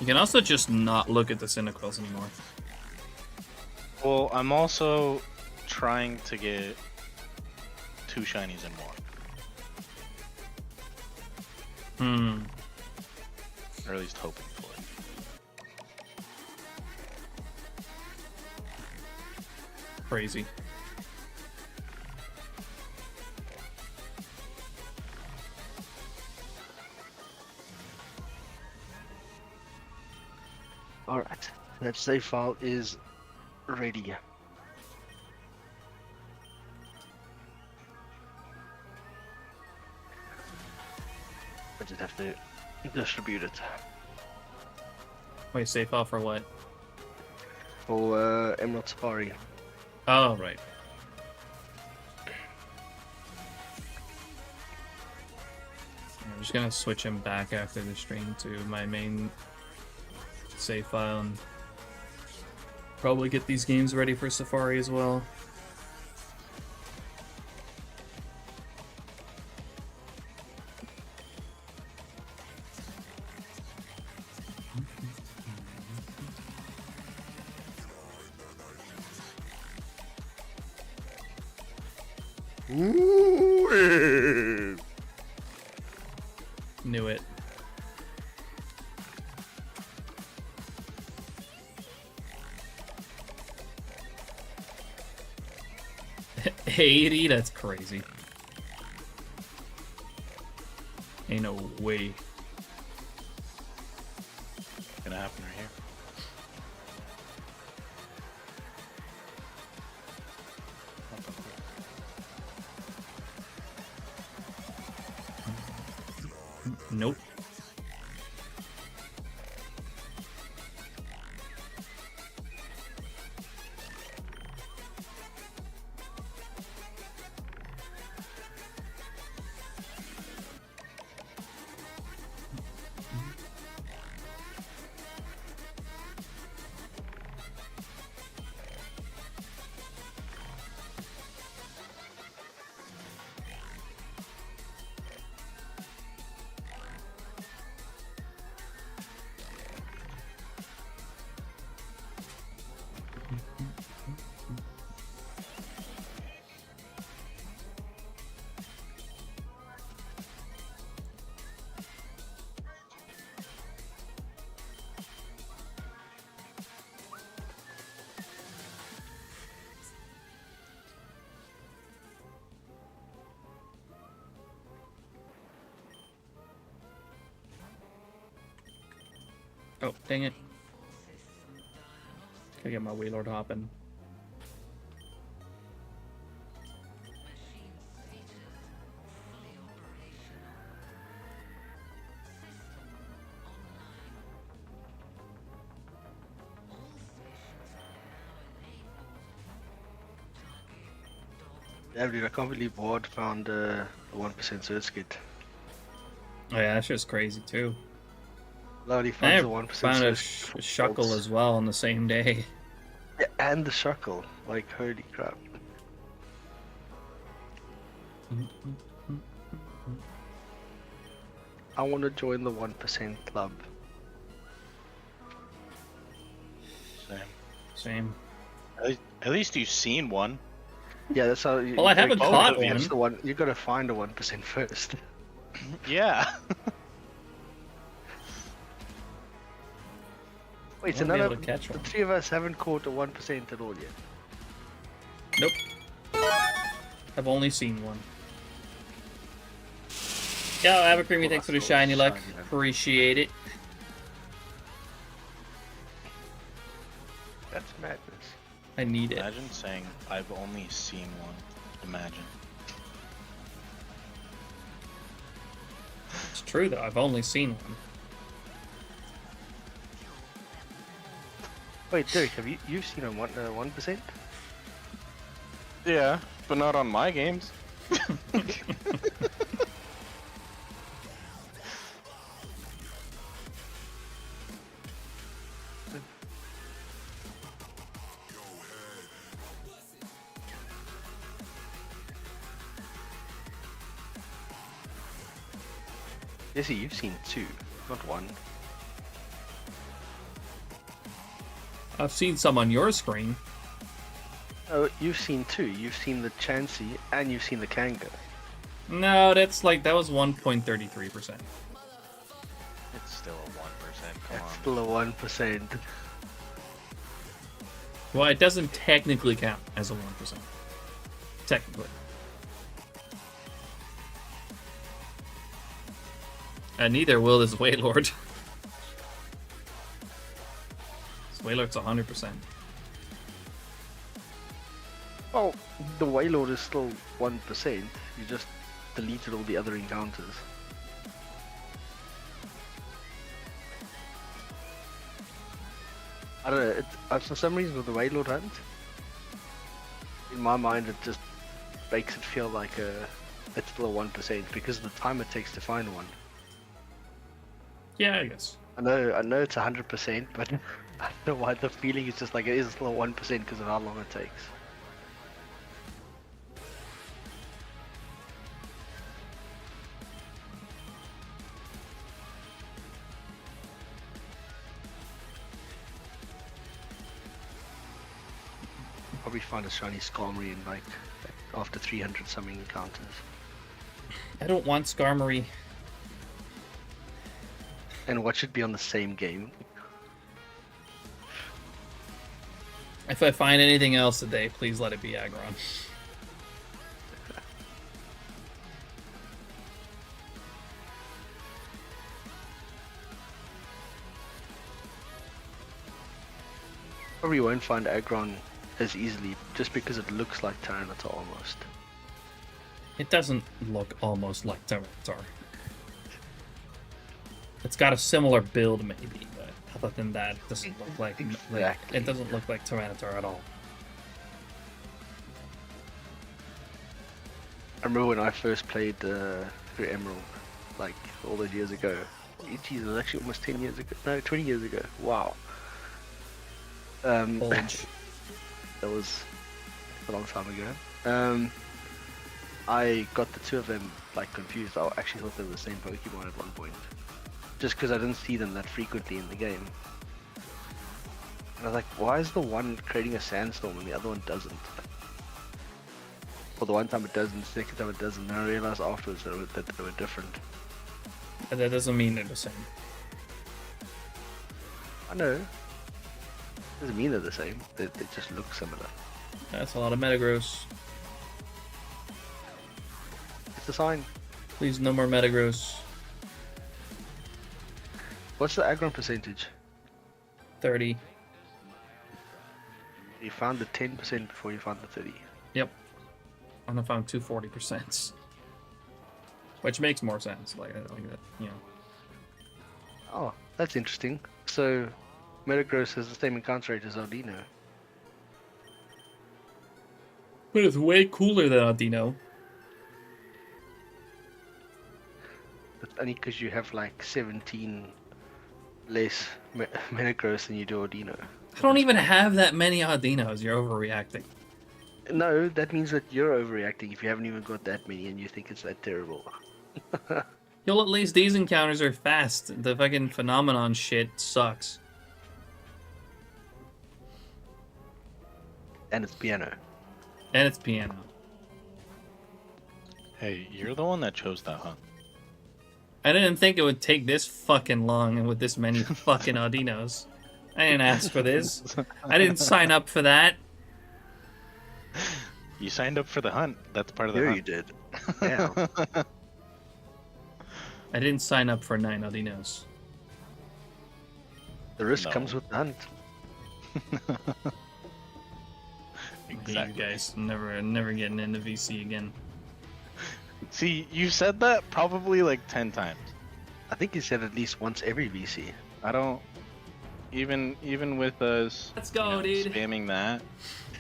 You can also just not look at the Cyndaquils anymore. Well, I'm also trying to get 2 shinies in one. Hmm. Or at least hoping for it. Crazy. Alright, that save file is ready. I just have to distribute it. Wait, save file for what? For Emerald Safari. Oh, right. I'm just gonna switch him back after the stream to my main save file and probably get these games ready for Safari as well. Ooh, Knew it. $80? That's crazy. Ain't no way. Gonna happen right here. Nope. Oh, dang it. Gotta get my Wailord hopping. Yeah, dude, I can't believe Ward found the 1% search kit. Oh yeah, that's just crazy too. Lord, he I finds the 1% found a search Shuckle as well on the same day. Yeah, and the Shuckle. Like, holy crap. I want to join the 1% club. Same. Same. At least you've seen one. Yeah, that's how you. Well, I haven't caught That's one. the one. You gotta find the 1% first. Yeah. Wait, I so won't be none able of to catch the one. 3 of us haven't caught a 1% at all yet. Nope. I've only seen one. Yo, Abercreamy, thanks for the shiny luck. Appreciate it. That's madness. I need it. Imagine saying, I've only seen one. Imagine. It's true though, I've only seen one. Wait, Derek, have you've seen a 1%? Yeah, but not on my games. Jesse, you've seen 2, not 1. I've seen some on your screen. Oh, you've seen 2. You've seen the Chansey and you've seen the Kanga. No, that's like, that was 1.33%. It's still a 1%. Come That's on. still a 1%. Well, it doesn't technically count as a 1%. Technically. And neither will this Waylord. This Waylord's 100%. Well, the Waylord is still 1%. You just deleted all the other encounters. I don't know, for some reason with the Waylord hunt, in my mind it just makes it feel like it's still a 1% because of the time it takes to find one. Yeah, I guess. I know it's 100%, but I don't know why the feeling is just like it is still a 1% because of how long it takes. Probably find a shiny Skarmory in like after 300 something encounters. I don't want Skarmory. And what should be on the same game? If I find anything else today, please let it be Aggron. Probably won't find Aggron as easily just because it looks like Tyranitar almost. It doesn't look almost like Tyranitar. It's got a similar build, maybe, but other than that, it doesn't look like Exactly. it doesn't look like Tyranitar at all. I remember when I first played through Emerald, like all those years ago. Geez, it was actually almost 10 years ago. No, 20 years ago. Wow. Bulge. That was a long time ago. I got the two of them like confused. I actually thought they were the same Pokemon at one point. Just because I didn't see them that frequently in the game. And I was like, why is the one creating a sandstorm and the other one doesn't? Well, the one time it does and the second time it doesn't. And I realized afterwards that they were different. But that doesn't mean they're the same. I know. Doesn't mean they're the same. They just look similar. That's a lot of Metagross. It's a sign. Please, no more Metagross. What's the Aggron percentage? 30. You found the 10% before you found the 30. Yep. And I found 240%. Which makes more sense, like that, you know. Oh, that's interesting. So, Metagross has the same encounter rate as Aldino. But it's way cooler than Audino. That's only because you have like 17 less Metagross than you do Aldino. I don't even have that many Audinos. You're overreacting. No, that means that you're overreacting if you haven't even got that many and you think it's that terrible. Yo, at least these encounters are fast. The fucking phenomenon shit sucks. And it's piano. And it's piano. Hey, you're the one that chose that hunt. I didn't think it would take this fucking long and with this many fucking Audinos. I didn't ask for this. I didn't sign up for that. You signed up for the hunt. That's part of the Yeah, hunt. you did. Yeah. I didn't sign up for 9 Audinos. The risk No. comes with the hunt. Exactly. You guys never getting into VC again. See, you said that probably like 10 times. I think you said at least once every VC. I don't even with us Let's go, dude. spamming that.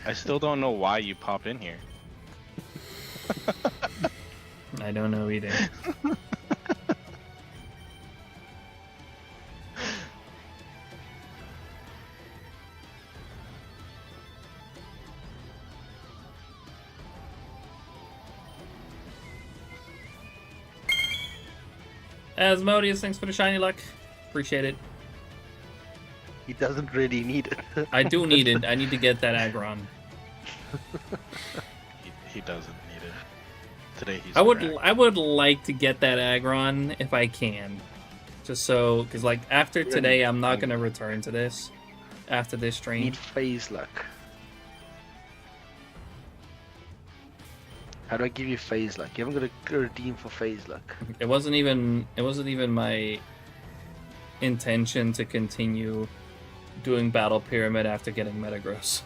I still don't know why you pop in here. I don't know either. Asmodeus, thanks for the shiny luck. Appreciate it. He doesn't really need it. I do need it. I need to get that Aggron. He doesn't need it. Today he's. I would like to get that Aggron if I can. Just so, because like after today, I'm not gonna return to this. After this stream. Need phase luck. How do I give you phase luck? You haven't got a redeem for phase luck. It wasn't even my intention to continue doing Battle Pyramid after getting Metagross.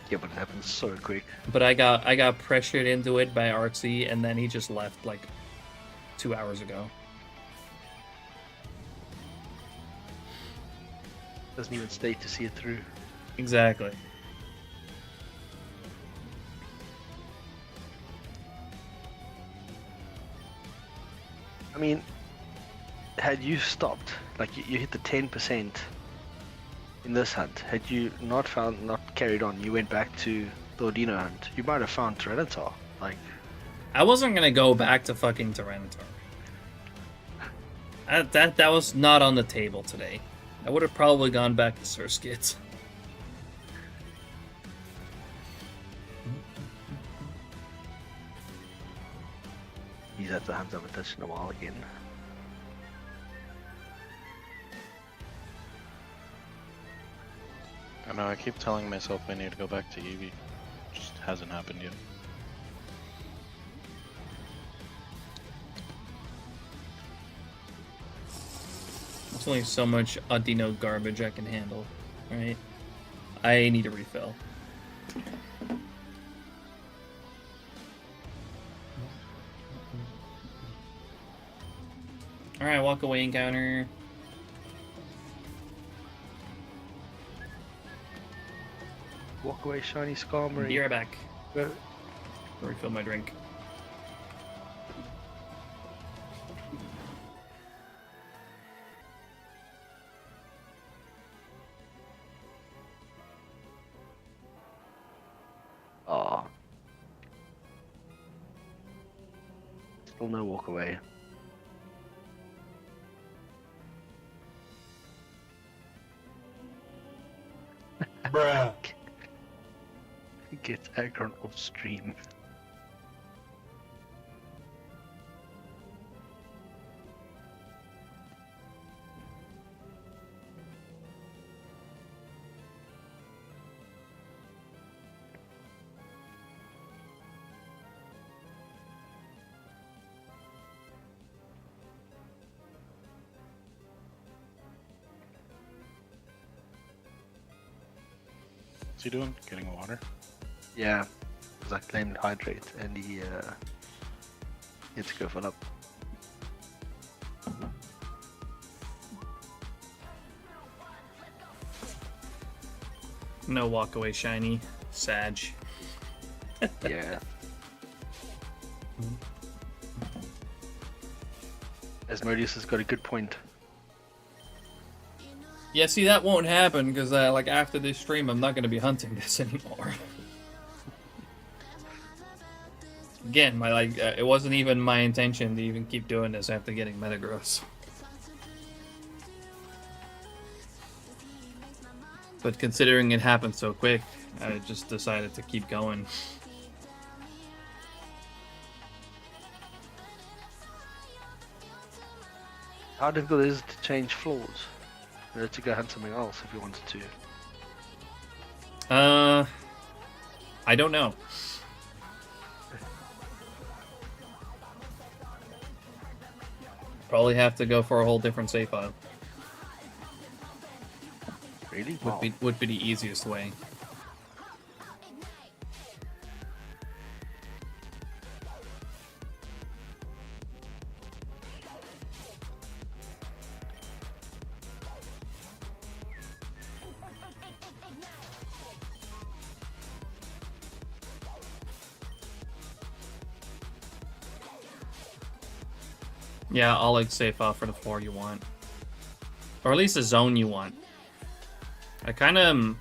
Yeah, but it happens so quick. But I got pressured into it by Artsy, and then he just left like 2 hours ago. Doesn't even stay to see it through. Exactly. I mean, had you stopped, like you hit the 10% in this hunt, had you not carried on, you went back to the Ordino hunt, you might have found Tyranitar. Like, I wasn't gonna go back to fucking Tyranitar. That was not on the table today. I would have probably gone back to Surskit. He's at the hands of a touch in a while again. I know. I keep telling myself I need to go back to Eevee. Just hasn't happened yet. There's only so much Audino garbage I can handle, right? I need a refill. Alright, walk away encounter. Walk away, shiny Skarmory. Be right back. Go. Refill my drink. Aw. Still no walk away. Bruh. Gets Aggron off stream. What's he doing? Getting water? Yeah, because I claimed hydrate and he had to go fill up. No walk away shiny. Sag. Yeah. Asmodeus has got a good point. Yeah, see, that won't happen because, like, after this stream, I'm not going to be hunting this anymore. Again, it wasn't even my intention to even keep doing this after getting Metagross. But considering it happened so quick, I just decided to keep going. How difficult is it to change floors? To go hunt something else if you wanted to. I don't know. Probably have to go for a whole different save file. Really? Would be the easiest way. Yeah, I'll like save file for the floor you want. Or at least the zone you want. I kind of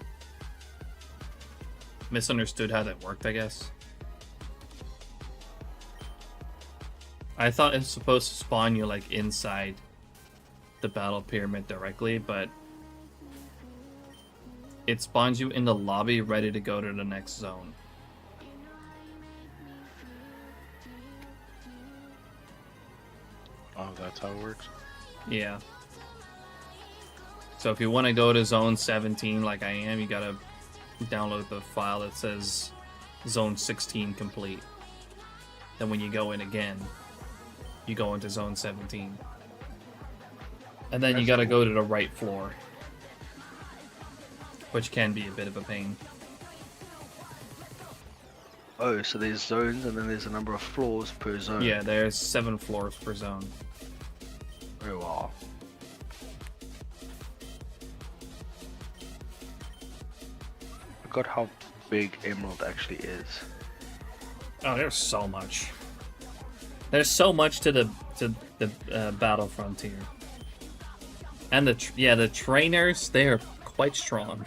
misunderstood how that worked, I guess. I thought it's supposed to spawn you like inside the battle pyramid directly, but it spawns you in the lobby ready to go to the next zone. Oh, that's how it works. Yeah. So if you want to go to zone 17 like I am, you gotta download the file that says zone 16 complete. Then when you go in again, you go into zone 17. And then you gotta go to the right floor, which can be a bit of a pain. Oh, so there's zones and then there's a number of floors per zone. Yeah, there's 7 floors per zone. Oh wow. I forgot how big Emerald actually is. Oh, there's so much. There's so much to the battle frontier. And the trainers, they are quite strong.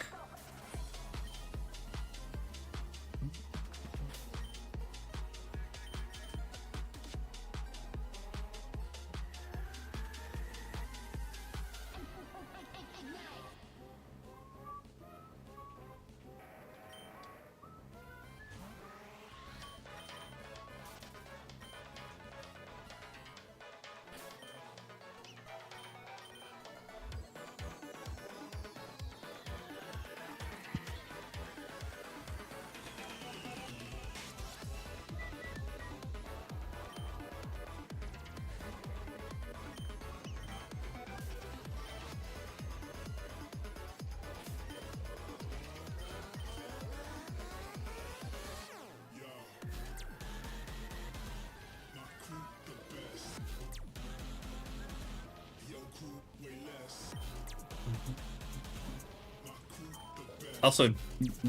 Also,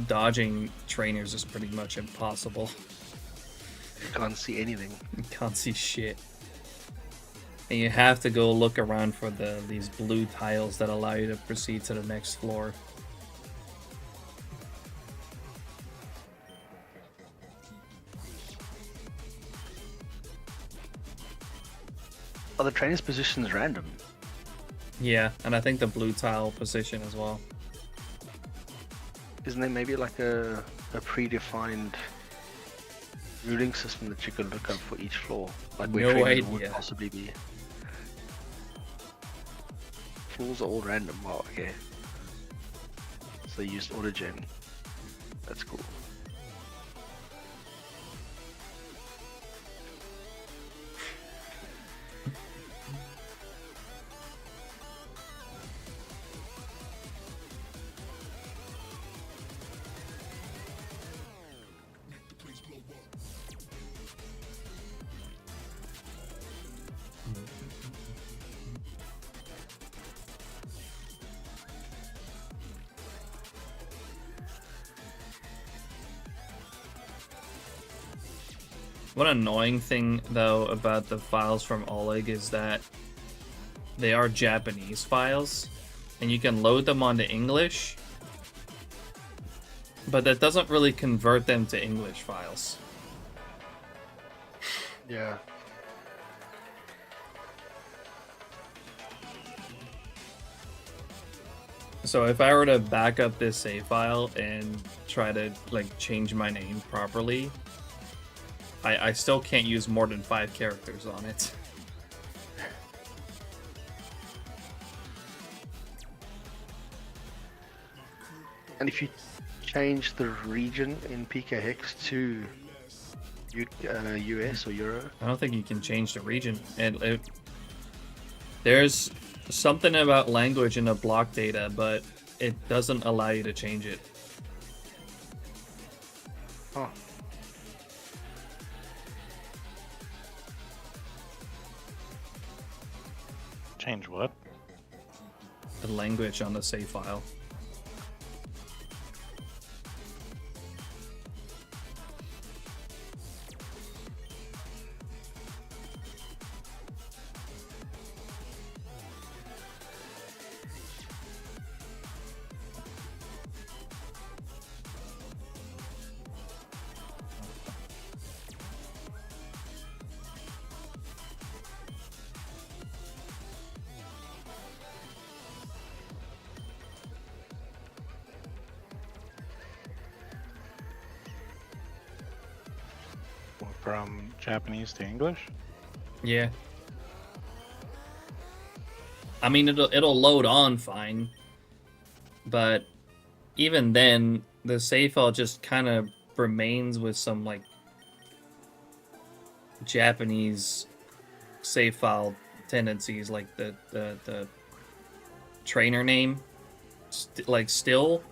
dodging trainers is pretty much impossible. You can't see anything. You can't see shit. And you have to go look around for these blue tiles that allow you to proceed to the next floor. Oh, the trainer's position is random. Yeah, and I think the blue tile position as well. Isn't there maybe like a predefined ruling system that you could look up for each floor? Like where No trainers would idea. possibly be. Floors are all random. Wow, okay. So they used autogen. That's cool. One annoying thing, though, about the files from Oleg is that they are Japanese files, and you can load them onto English, but that doesn't really convert them to English files. Yeah. So if I were to back up this save file and try to like change my name properly, I still can't use more than 5 characters on it. And if you change the region in PK Hex to US or Euro, I don't think you can change the region. And there's something about language in the block data, but it doesn't allow you to change it. oh, Change what? The language on the save file. From Japanese to English? Yeah. I mean, it'll load on fine, but even then, the save file just kind of remains with some like Japanese save file tendencies, like the trainer name, still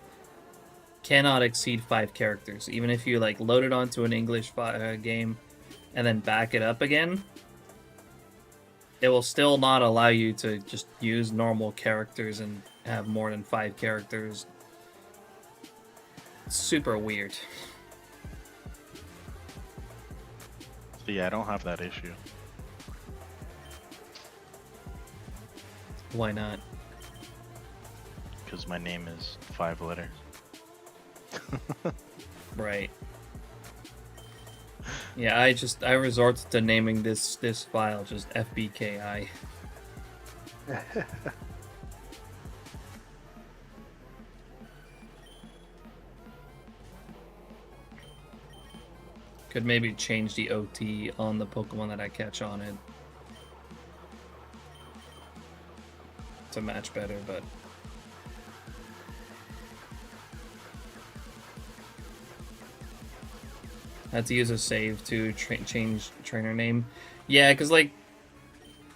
cannot exceed 5 characters, even if you like load it onto an English game and then back it up again. It will still not allow you to just use normal characters and have more than 5 characters. It's super weird. So yeah, I don't have that issue. Why not? Because my name is 5 letters. Right. Yeah, I resort to naming this file just FBKI. Could maybe change the OT on the Pokemon that I catch on it to match better, but I had to use a save to change trainer name. Yeah, because like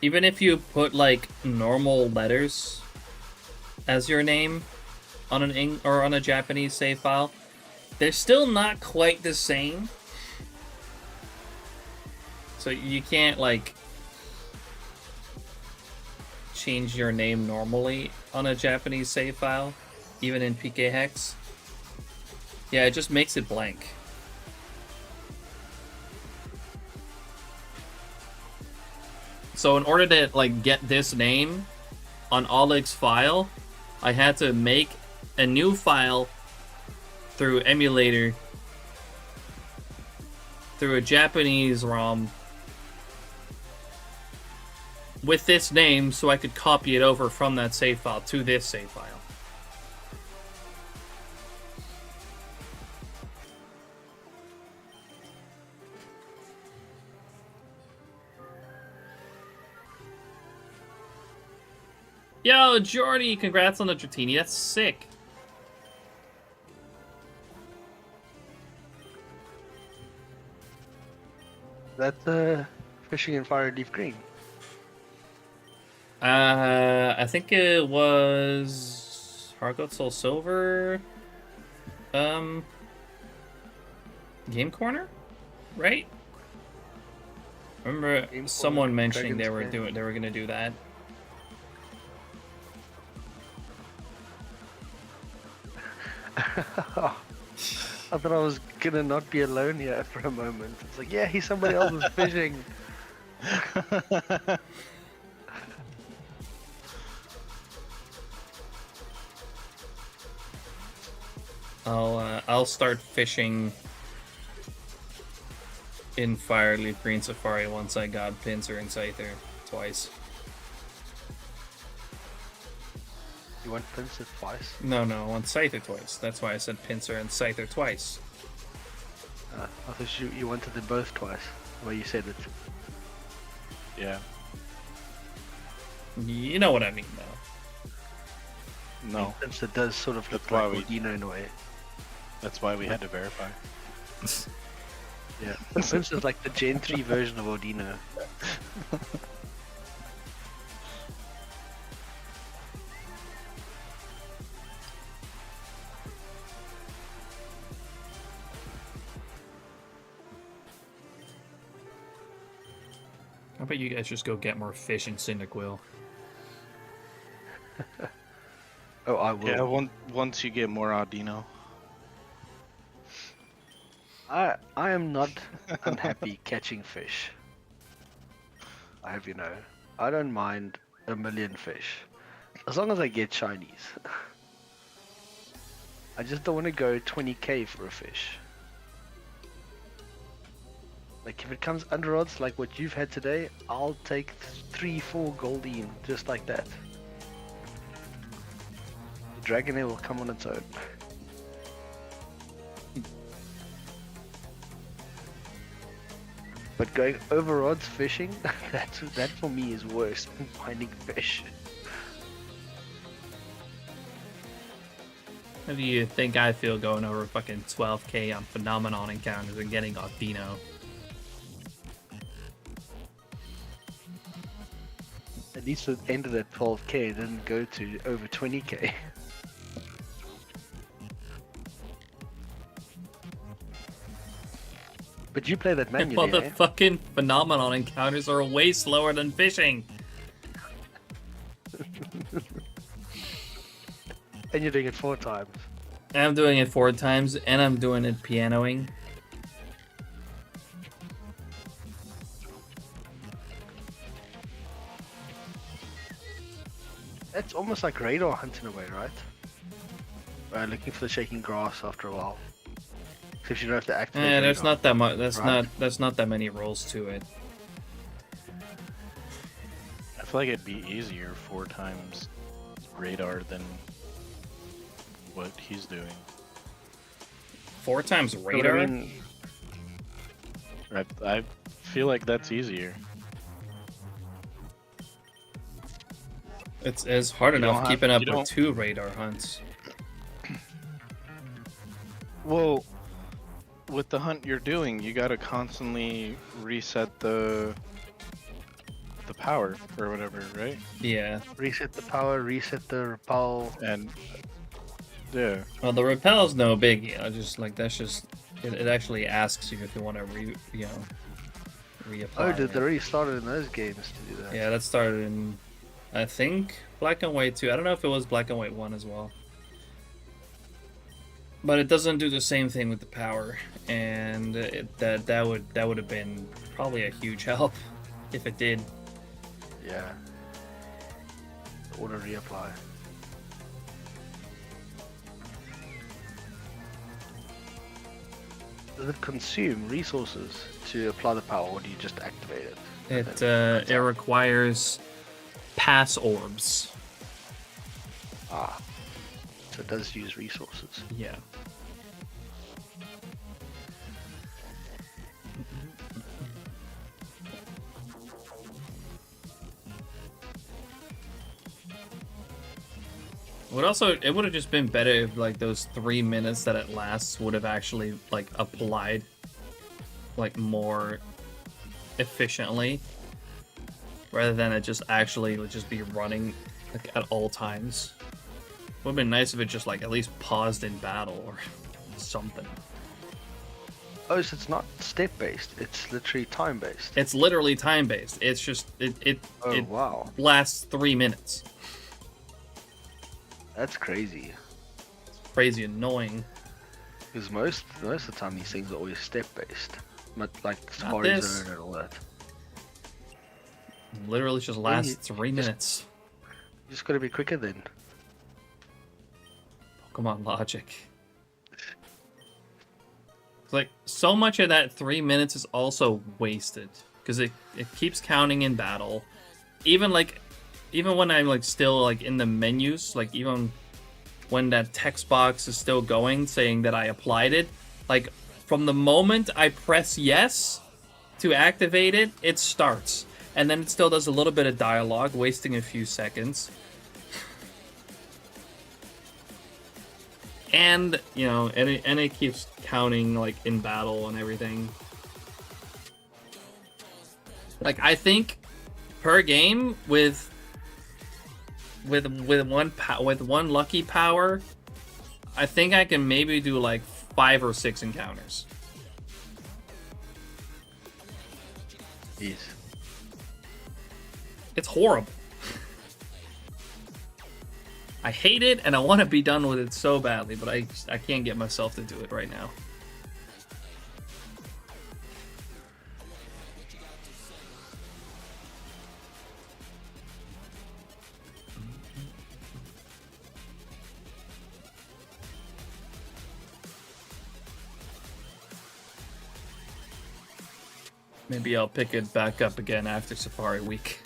even if you put like normal letters as your name on an on a Japanese save file, they're still not quite the same. So you can't like change your name normally on a Japanese save file, even in PK Hex. Yeah, it just makes it blank. So in order to like get this name on Oleg's file, I had to make a new file through emulator through a Japanese ROM with this name so I could copy it over from that save file to this save file. Yo, Jordy, congrats on the Dratini. That's sick. That's fishing in fire leaf green. I think it was Heartgoat Soul Silver. Game Corner, right? Remember Game someone Corner, mentioning they Dragon's were Den. gonna do that. I thought I was gonna not be alone here for a moment. It's like, yeah, he's somebody else's fishing. I'll start fishing in Fireleaf Green Safari once I got Pinsir and Scyther twice. You went Pinsir twice? No, I want Scyther twice. That's why I said Pinsir and Scyther twice. I thought you wanted them both twice, the way you said it. Yeah. You know what I mean, though. No. Pinsir does sort of look That's why like we- Ordino in a way. That's why we had to verify. Yeah. Pinsir's like the Gen 3 version of Ordino. How about you guys just go get more fish in Cyndaquil? Oh, I will. Yeah, once you get more Audino. I am not unhappy catching fish. I have, I don't mind a million fish. As long as I get shinies. I just don't want to go 20k for a fish. Like, if it comes under odds like what you've had today, I'll take 3-4 Goldeen, just like that. The Dragonair will come on its own. But going over rods fishing, that for me is worse than finding fish. How do you think I feel going over fucking 12k on phenomenon encounters and getting albino? At least the end of that 12k didn't go to over 20k. But you play that manually, Well, the eh? fucking phenomenon encounters are way slower than fishing. And you're doing it 4 times. I'm doing it 4 times, and I'm doing it pianoing. It's almost like radar hunt in a way, right? Looking for the shaking grass after a while. Except you don't have to activate. Yeah, there's radar. not that much. That's Right. not that many rolls to it. I feel like it'd be easier 4 times radar than what he's doing. 4 times But radar. I mean, I feel like that's easier. It's hard You don't enough have- keeping up you with don't- 2 radar hunts. Well, with the hunt you're doing, you gotta constantly reset the power or whatever, right? Yeah. reset the power, reset the repel. And yeah, Well, the repel's no biggie. I just like that's just it actually asks you if you want to reapply. Oh, did it. they already started in those games to do that? Yeah, that started in, I think, Black and White 2. I don't know if it was Black and White 1 as well. But it doesn't do the same thing with the power, and that would have been probably a huge help if it did. Yeah. Auto reapply. Does it consume resources to apply the power, or do you just activate it? It requires pass orbs. Ah. So it does use resources. Yeah. It would have just been better if like those 3 minutes that it lasts would have actually like applied like more efficiently, rather than it just actually would just be running like at all times. Would have been nice if it just like at least paused in battle or something. Oh, so it's not step based, it's literally time based. It's literally time based. It's just it Wow. lasts 3 minutes. That's crazy. Crazy annoying. Because most of the time these things are always step based. Like Safari this. Zone and all that. Literally just lasts 3 minutes. You just gotta be quicker then. Pokemon logic. It's like so much of that 3 minutes is also wasted because it keeps counting in battle. Even when I'm like still like in the menus, like even when that text box is still going saying that I applied it, like from the moment I press yes to activate it, it starts. And then it still does a little bit of dialogue, wasting a few seconds. And, you know, and it keeps counting like in battle and everything. Like I think per game with one lucky power, I think I can maybe do like 5 or 6 encounters. Jeez. It's horrible. I hate it and I want to be done with it so badly, but I can't get myself to do it right now. Maybe I'll pick it back up again after Safari Week.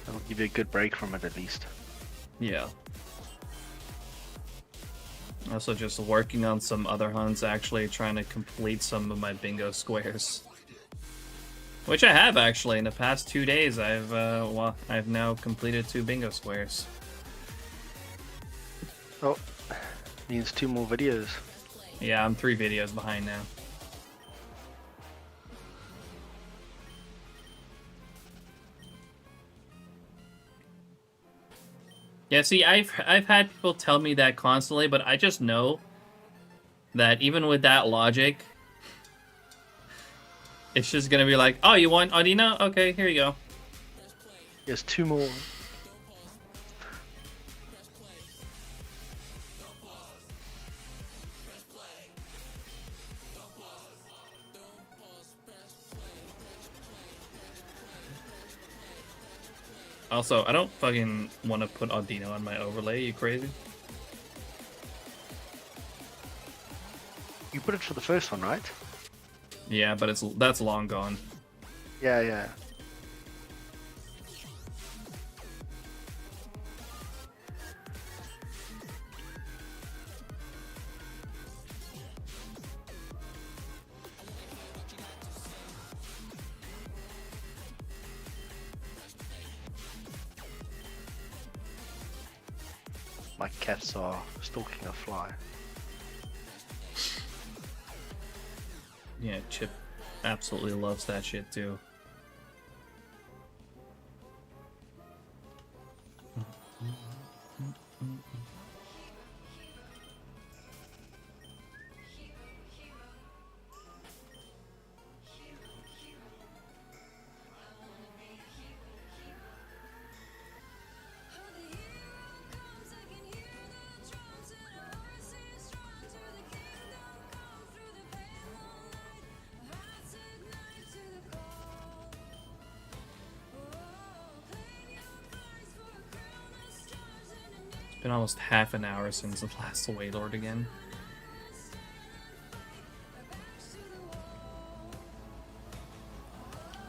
That'll give you a good break from it at least. Yeah. Also just working on some other hunts, actually trying to complete some of my bingo squares. Which I have actually. In the past 2 days, I've now completed 2 bingo squares. Oh, means 2 more videos. Yeah, I'm 3 videos behind now. Yeah, see, I've had people tell me that constantly, but I just know that even with that logic, it's just gonna be like, oh, you want Audino? Okay, here you go. Yes, 2 more. Also, I don't fucking want to put Audino on my overlay. You crazy? You put it for the first one, right? Yeah, but that's long gone. Yeah, yeah. My cats are stalking a fly. Yeah, Chip absolutely loves that shit too. It's been almost half an hour since the last Waylord again.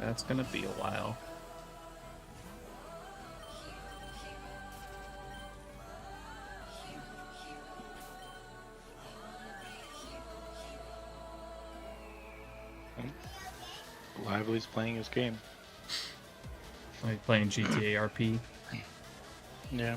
That's gonna be a while. Lively's playing his game. Like playing GTA RP. Yeah.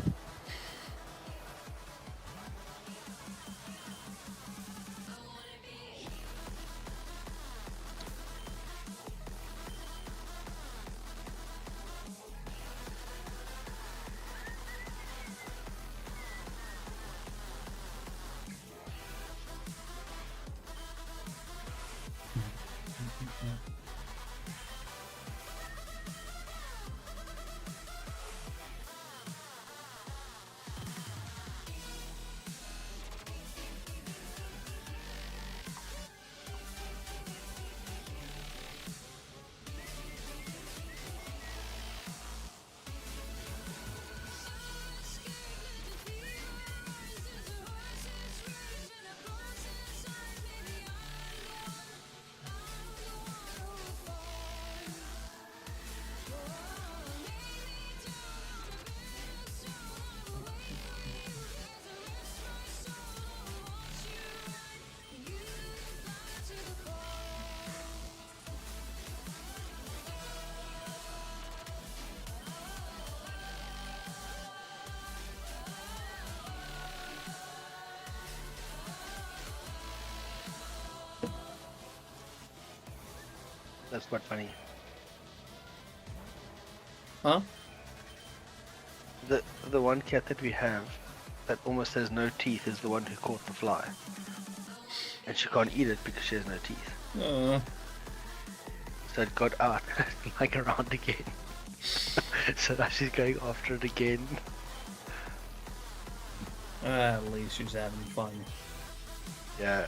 That's quite funny. Huh? The one cat that we have that almost has no teeth is the one who caught the fly. And she can't eat it because she has no teeth. So it got out like around again. So now she's going after it again. At least she's having fun. Yeah.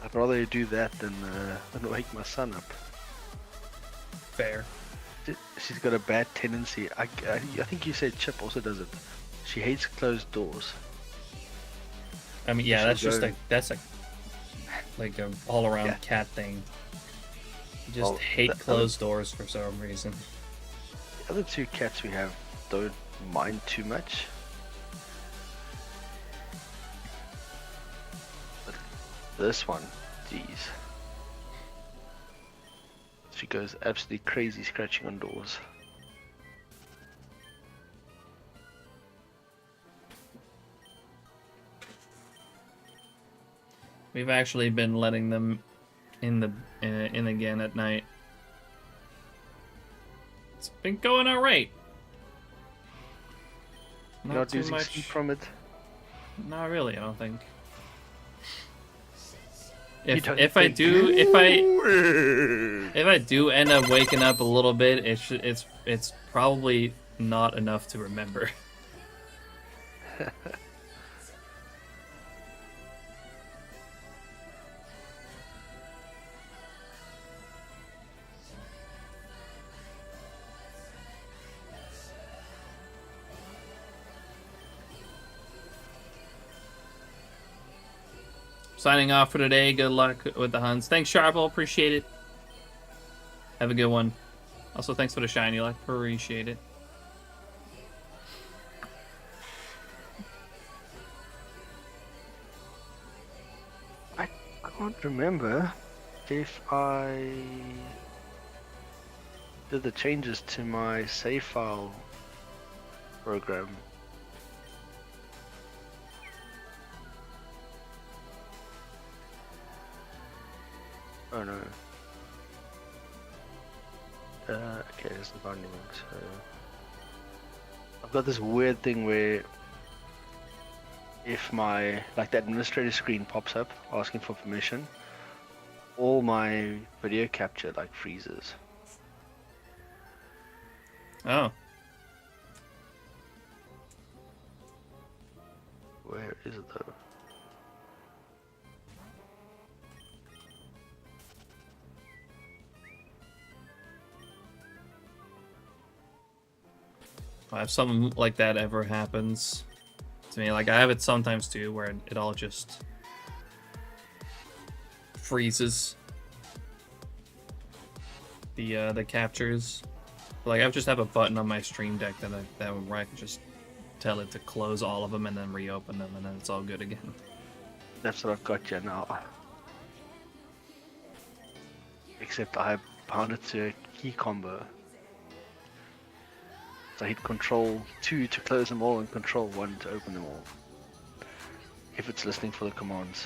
I'd rather do that than wake my son up. Fair. She's got a bad tendency. I think you said Chip also does it. She hates closed doors. I mean, yeah, She'll that's just go- that's like a all-around Yeah. cat thing. You just Well, hate the closed doors for some reason. The other 2 cats we have don't mind too much. this one. Jeez. She goes absolutely crazy scratching on doors. We've actually been letting them in again at night. It's been going all right. Not too losing much. sleep from it. Not really, I don't think. don't If I think- do end up waking up a little bit, it's probably not enough to remember. Signing off for today. Good luck with the hunts. Thanks, Sharple. Appreciate it. Have a good one. Also, thanks for the shiny luck. Appreciate it. I can't remember if I did the changes to my save file program. Oh no. Okay, there's the binding. So I've got this weird thing where if my the administrator screen pops up asking for permission, all my video capture freezes. Oh. Where is it though? If something like that ever happens to me, I have it sometimes too, where it all just freezes. The captures. I just have a button on my stream deck where I can just tell it to close all of them and then reopen them, and then it's all good again. That's what I've got here now. Except I bound it to a key combo. So I hit Control 2 to close them all and Control 1 to open them all. If it's listening for the commands.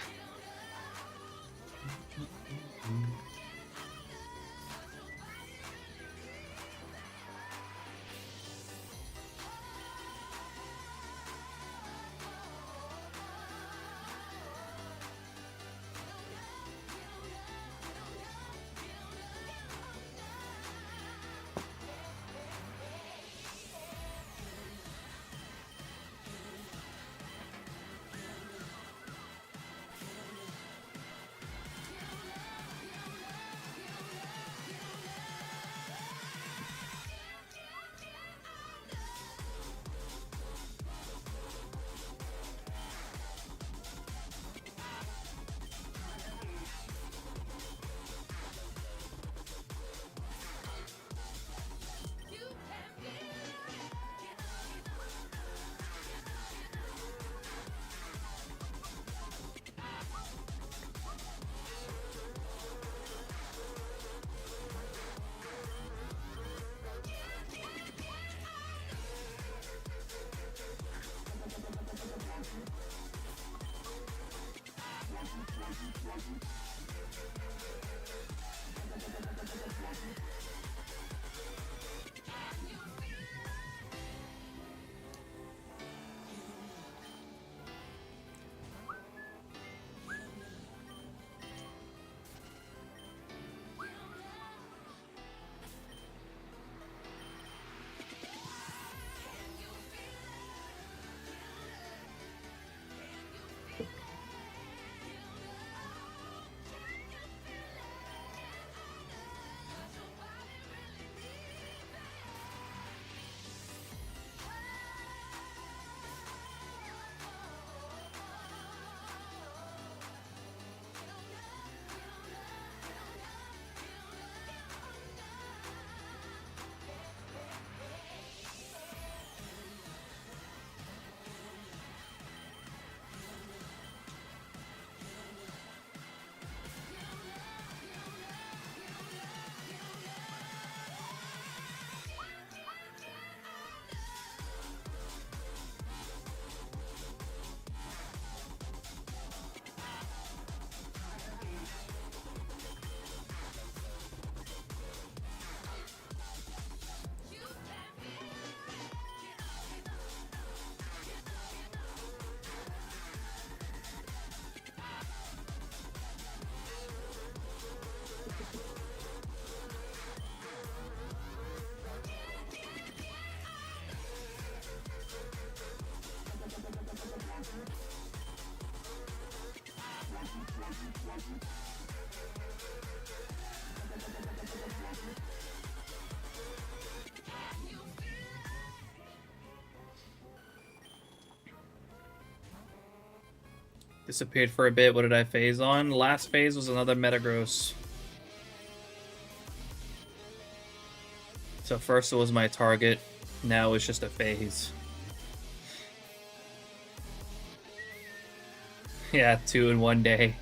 Disappeared for a bit. What did I phase on? Last phase was another Metagross. So first it was my target. Now it's just a phase. Yeah, 2 in 1 day.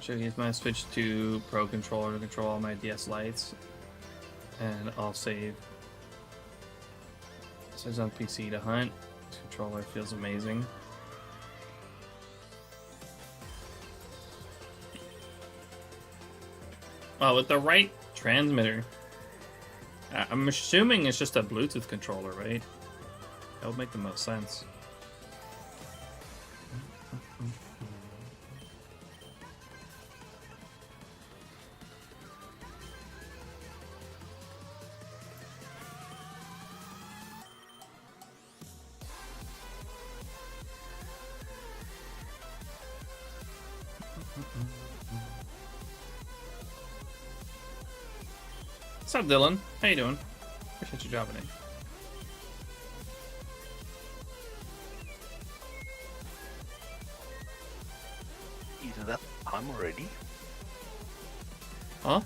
Should use my Switch to Pro Controller to control all my DS lights. And I'll save. So it's on PC to hunt. This controller feels amazing. Oh, with the right transmitter. I'm assuming it's just a Bluetooth controller, right? That would make the most sense. What's up, Dylan? How you doing? Appreciate you dropping in. Either that time already. Huh?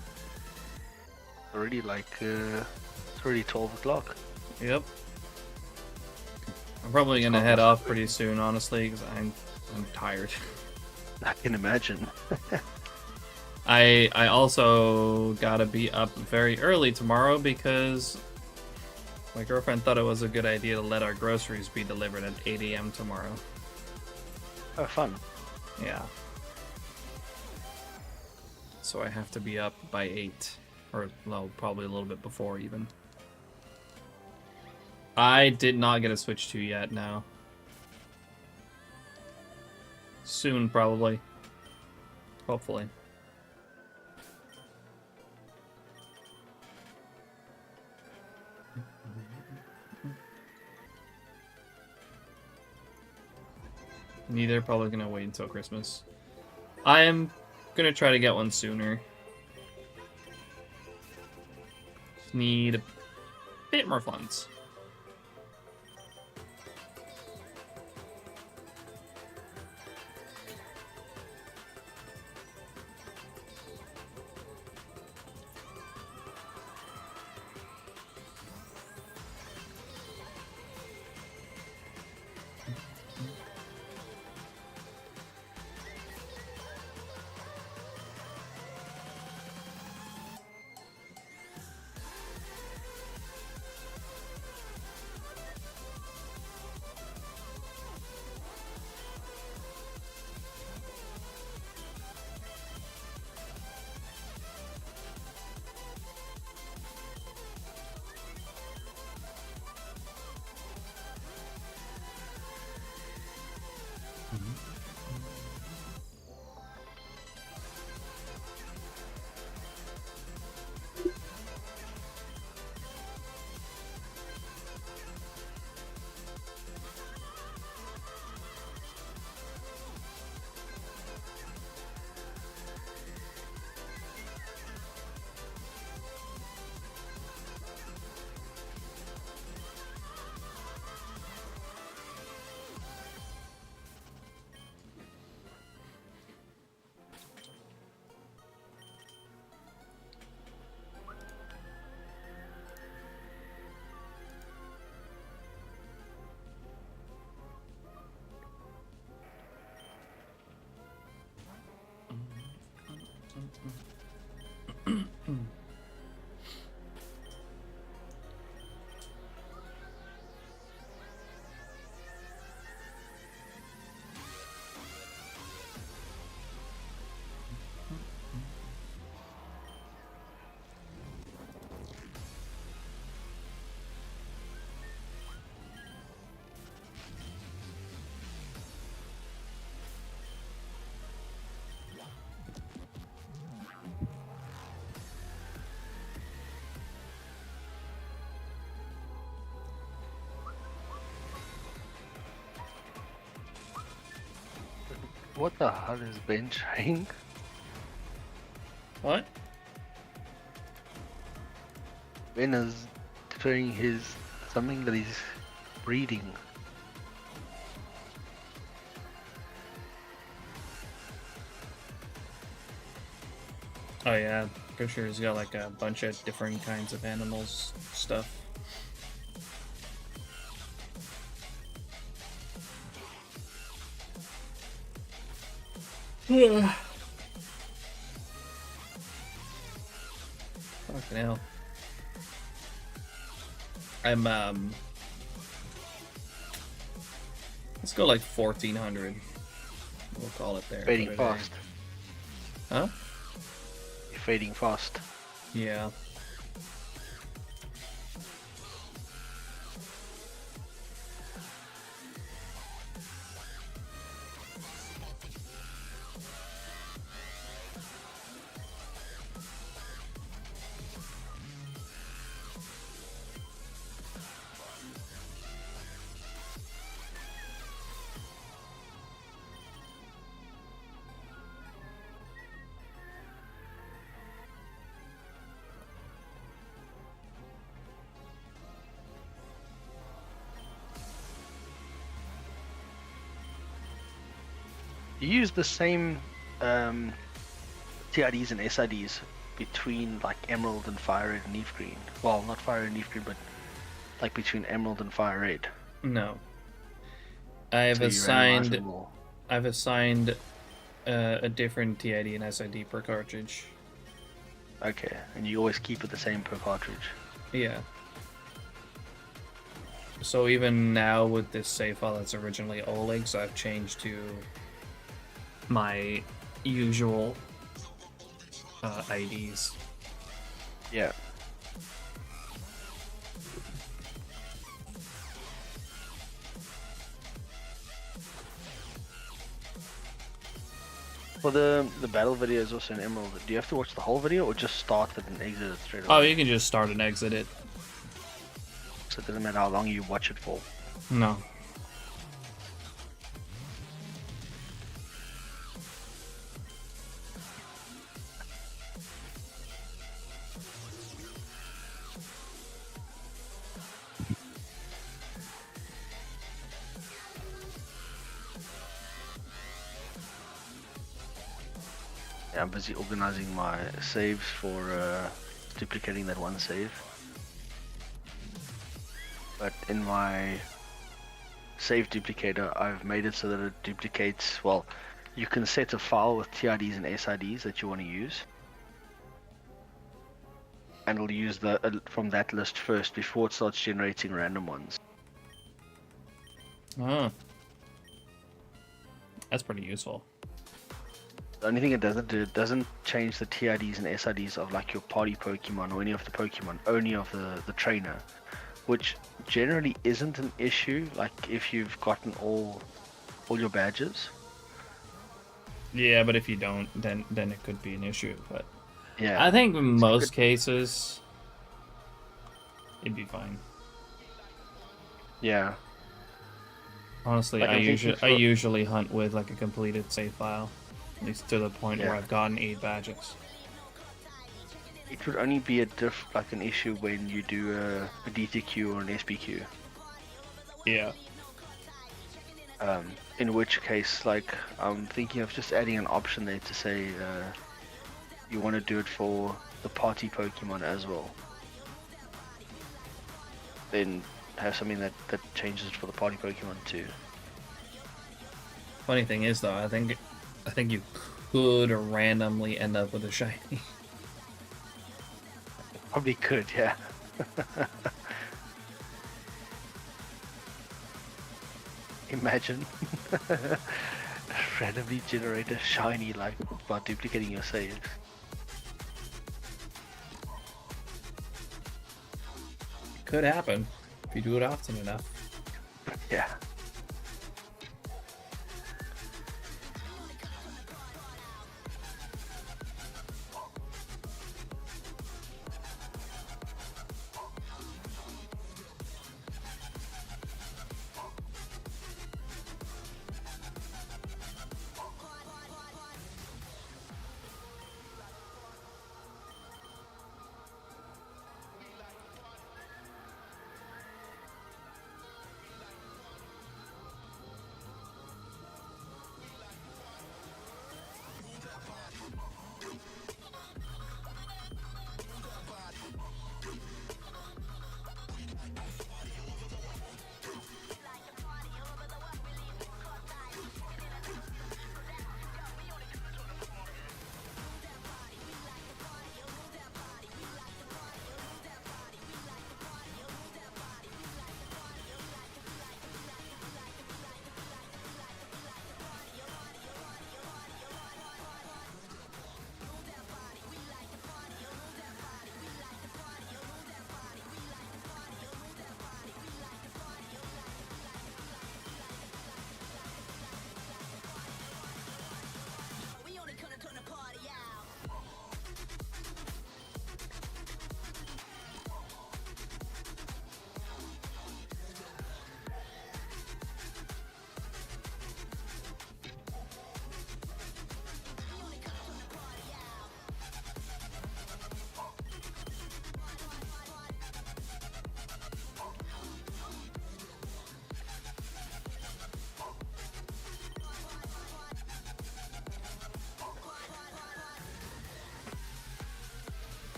Already like it's already 12 o'clock. Yep. I'm probably gonna head off pretty soon, honestly, because I'm tired. I can imagine. I also gotta be up very early tomorrow because my girlfriend thought it was a good idea to let our groceries be delivered at 8 a.m. tomorrow. Oh, fun. Yeah. So I have to be up by 8. Or, no, probably a little bit before even. I did not get a Switch 2 yet, no. Soon, probably. Hopefully. Neither, probably gonna wait until Christmas. I am gonna try to get one sooner. Just need a bit more funds. What the hell is Ben trying? What? Ben is throwing his something that he's breeding. Oh yeah, pretty sure he's got like a bunch of different kinds of animals stuff. Fucking hell. I'm let's go like 1400. We'll call it there. Fading for today. fast. Huh? You're fading fast. Yeah. You use the same TIDs and SIDs between like Emerald and Fire Red and Leaf Green. Well, not Fire Red and Leaf Green, but like between Emerald and Fire Red. No. I've So you randomize them all. assigned a different TID and SID per cartridge. Okay, and you always keep it the same per cartridge. Yeah. So even now with this save file that's originally Oleg's, I've changed to my usual IDs. Yeah. For the battle video is also in Emerald. Do you have to watch the whole video or just start it and exit it straight away? Oh, you can just start and exit it. So it doesn't matter how long you watch it for. No. Yeah, I'm busy organizing my saves for duplicating that one save. But in my save duplicator, I've made it so that it duplicates, well, you can set a file with TIDs and SIDs that you want to use. And it'll use the from that list first before it starts generating random ones. Oh. That's pretty useful. The only thing it doesn't do, it doesn't change the TIDs and SIDs of like your party Pokemon or any of the Pokemon, only of the trainer, which generally isn't an issue. Like if you've gotten all your badges. Yeah, but if you don't, then it could be an issue. But Yeah, I think in most cases, it'd be fine. yeah. Honestly, Like, I I'm thinking usually hunt with like a completed save file, at least to the point where Yeah. I've gotten 8 badges. It would only be like an issue when you do a DTQ or an SPQ. Yeah. In which case, like, I'm thinking of just adding an option there to say you want to do it for the party Pokemon as well. Then have something that changes it for the party Pokemon too. Funny thing is though, I think you could randomly end up with a shiny. Probably could, yeah. Imagine randomly generate a shiny like by duplicating your saves. Could happen if you do it often enough. Yeah.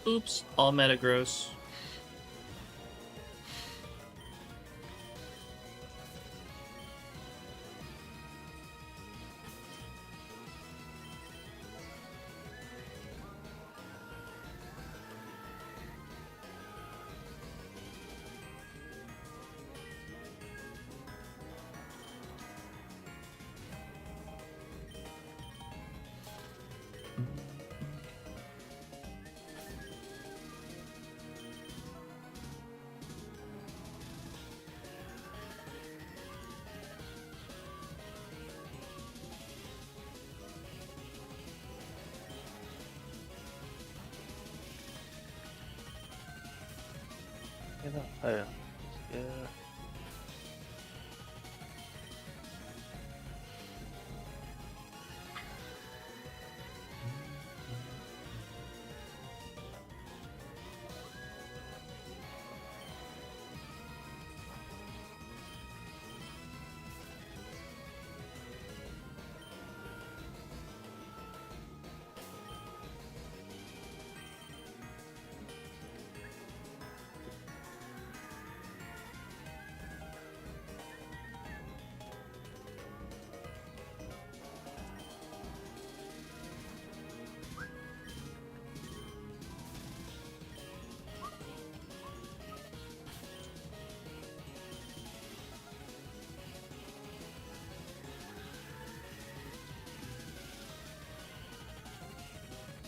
Oops, all Metagross. Yeah.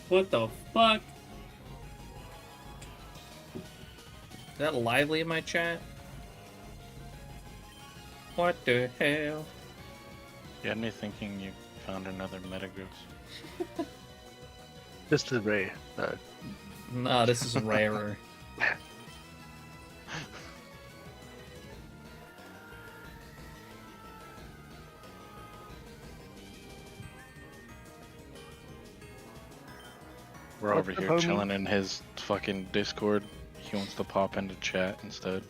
What the fuck? Is that lively in my chat? What the hell? You had me thinking you found another Metagross. This is rare. No. No, this is rarer. We're over What's up, here homie? chilling in his fucking Discord. He wants to pop into chat instead.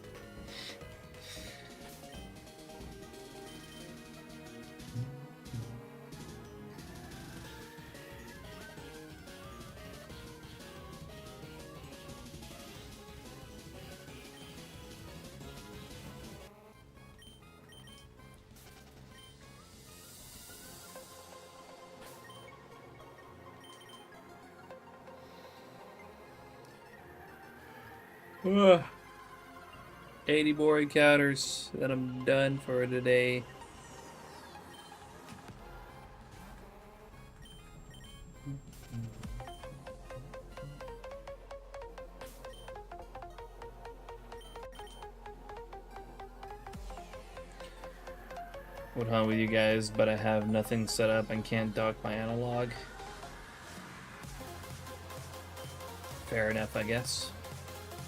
Ugh. 80 more encounters, then I'm done for today. Would hunt with you guys, but I have nothing set up and can't dock my analog. Fair enough, I guess.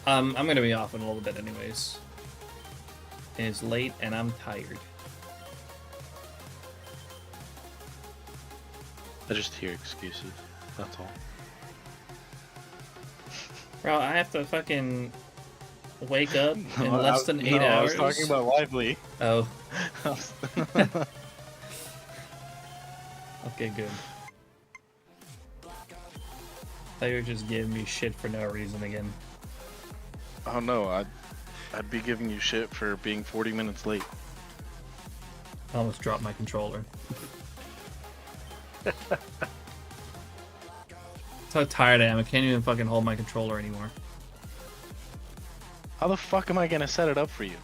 I'm gonna be off in a little bit anyways. It's late and I'm tired. I just hear excuses. That's all. Bro, I have to fucking wake up in less than 8 I hours. was talking about Lively. Oh. Okay, good. Thought you were just giving me shit for no reason again. Oh no, I'd be giving you shit for being 40 minutes late. I almost dropped my controller. That's how tired I am. I can't even fucking hold my controller anymore. How the fuck am I gonna set it up for you?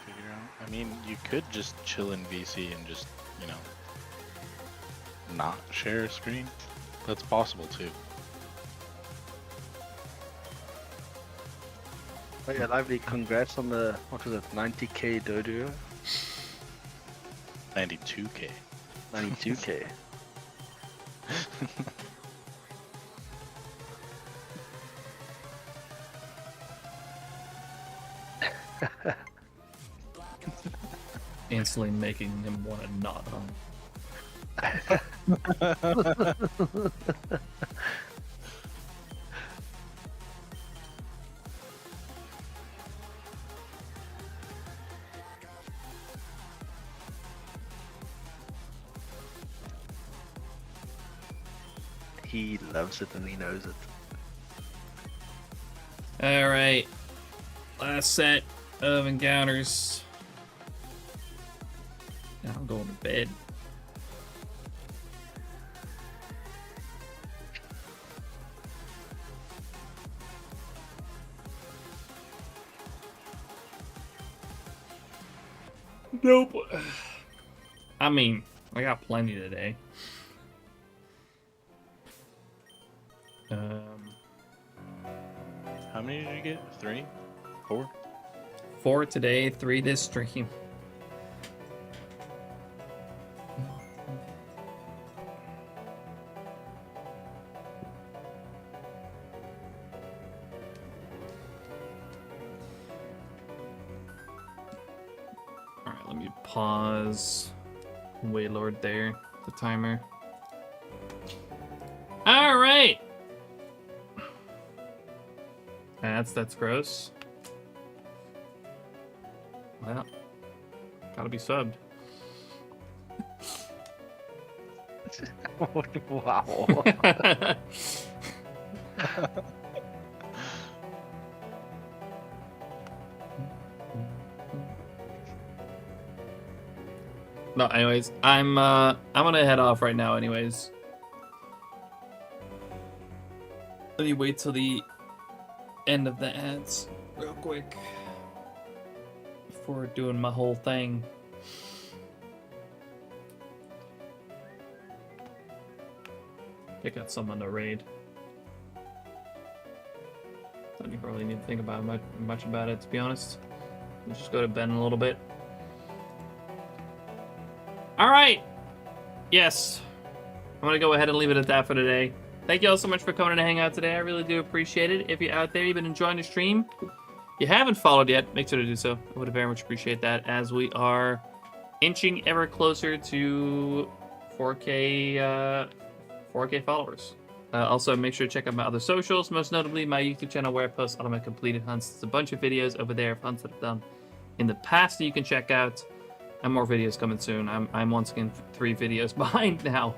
Figure out. I mean, you could just chill in VC and just, you know, not share a screen. That's possible too. Oh yeah, Lively, congrats on the, what was it, 90k dodo? 92k. 92k. Instantly making him want to not hunt. He loves it and he knows it. Alright. Last set of encounters. Now I'm going to bed. Nope. I mean, I got plenty today. How many did you get? 3? 4? 4 today, 3 this stream. Alright, let me pause Waylord there, the timer. Alright! That's gross. Well, gotta be subbed. Wow. No, anyways, I'm gonna head off right now anyways. Let me wait till the end of the ads real quick before doing my whole thing. Pick out someone to raid. Don't even really need to think about much about it, to be honest. Let's just go to bed in a little bit. All right. Yes. I'm going to go ahead and leave it at that for today. Thank you all so much for coming to hang out today. I really do appreciate it. If you're out there, you've been enjoying the stream, you haven't followed yet, make sure to do so. I would very much appreciate that as we are inching ever closer to 4K followers. Also, make sure to check out my other socials, most notably my YouTube channel where I post all of my completed hunts. There's a bunch of videos over there of hunts that I've done in the past that you can check out. And more videos coming soon. I'm once again 3 videos behind now.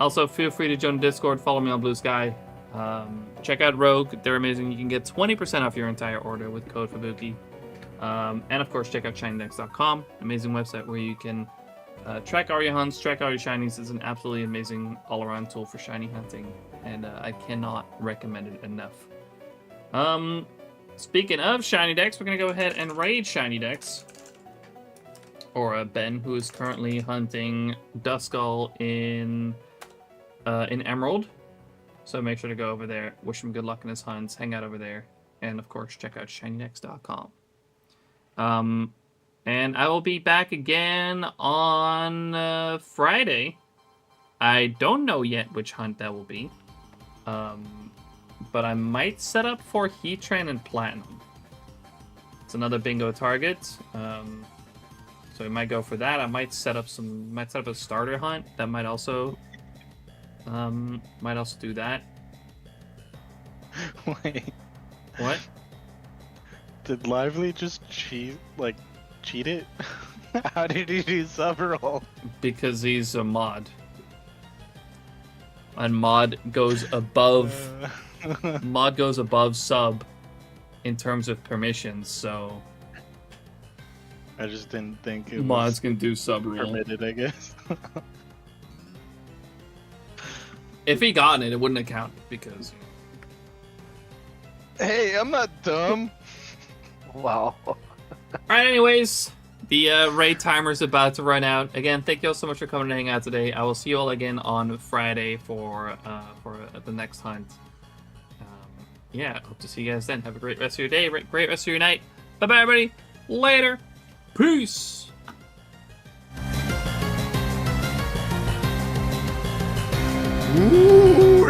Also, feel free to join the Discord. Follow me on Blue Sky. Check out Rogue. They're amazing. You can get 20% off your entire order with code Fubuki. And of course, check out SHINYDEX.com. Amazing website where you can track all your hunts, track all your shinies. It's an absolutely amazing all-around tool for shiny hunting. And I cannot recommend it enough. Speaking of SHINYDEX, we're going to go ahead and raid SHINYDEX. Or Ben, who is currently hunting Duskull in Emerald. So make sure to go over there, wish him good luck in his hunts, hang out over there, and of course check out SHINYDEX.com. And I will be back again on Friday. I don't know yet which hunt that will be, but I might set up for Heatran and Platinum. It's another bingo target. So we might go for that. I might set up a starter hunt that might also do that. Wait. What? Did Lively just cheat it? How did he do sub roll? Because he's a mod. And mod goes above sub in terms of permissions, so I just didn't think it mods was can do sub roll. permitted, I guess. If he gotten it, it wouldn't have counted because Hey, I'm not dumb. Wow. Alright, anyways, the raid timer's about to run out. Again, thank you all so much for coming to hang out today. I will see you all again on Friday for the next hunt. Yeah, hope to see you guys then. Have a great rest of your day, great rest of your night. Bye-bye, everybody. Later. Peace. Ooh,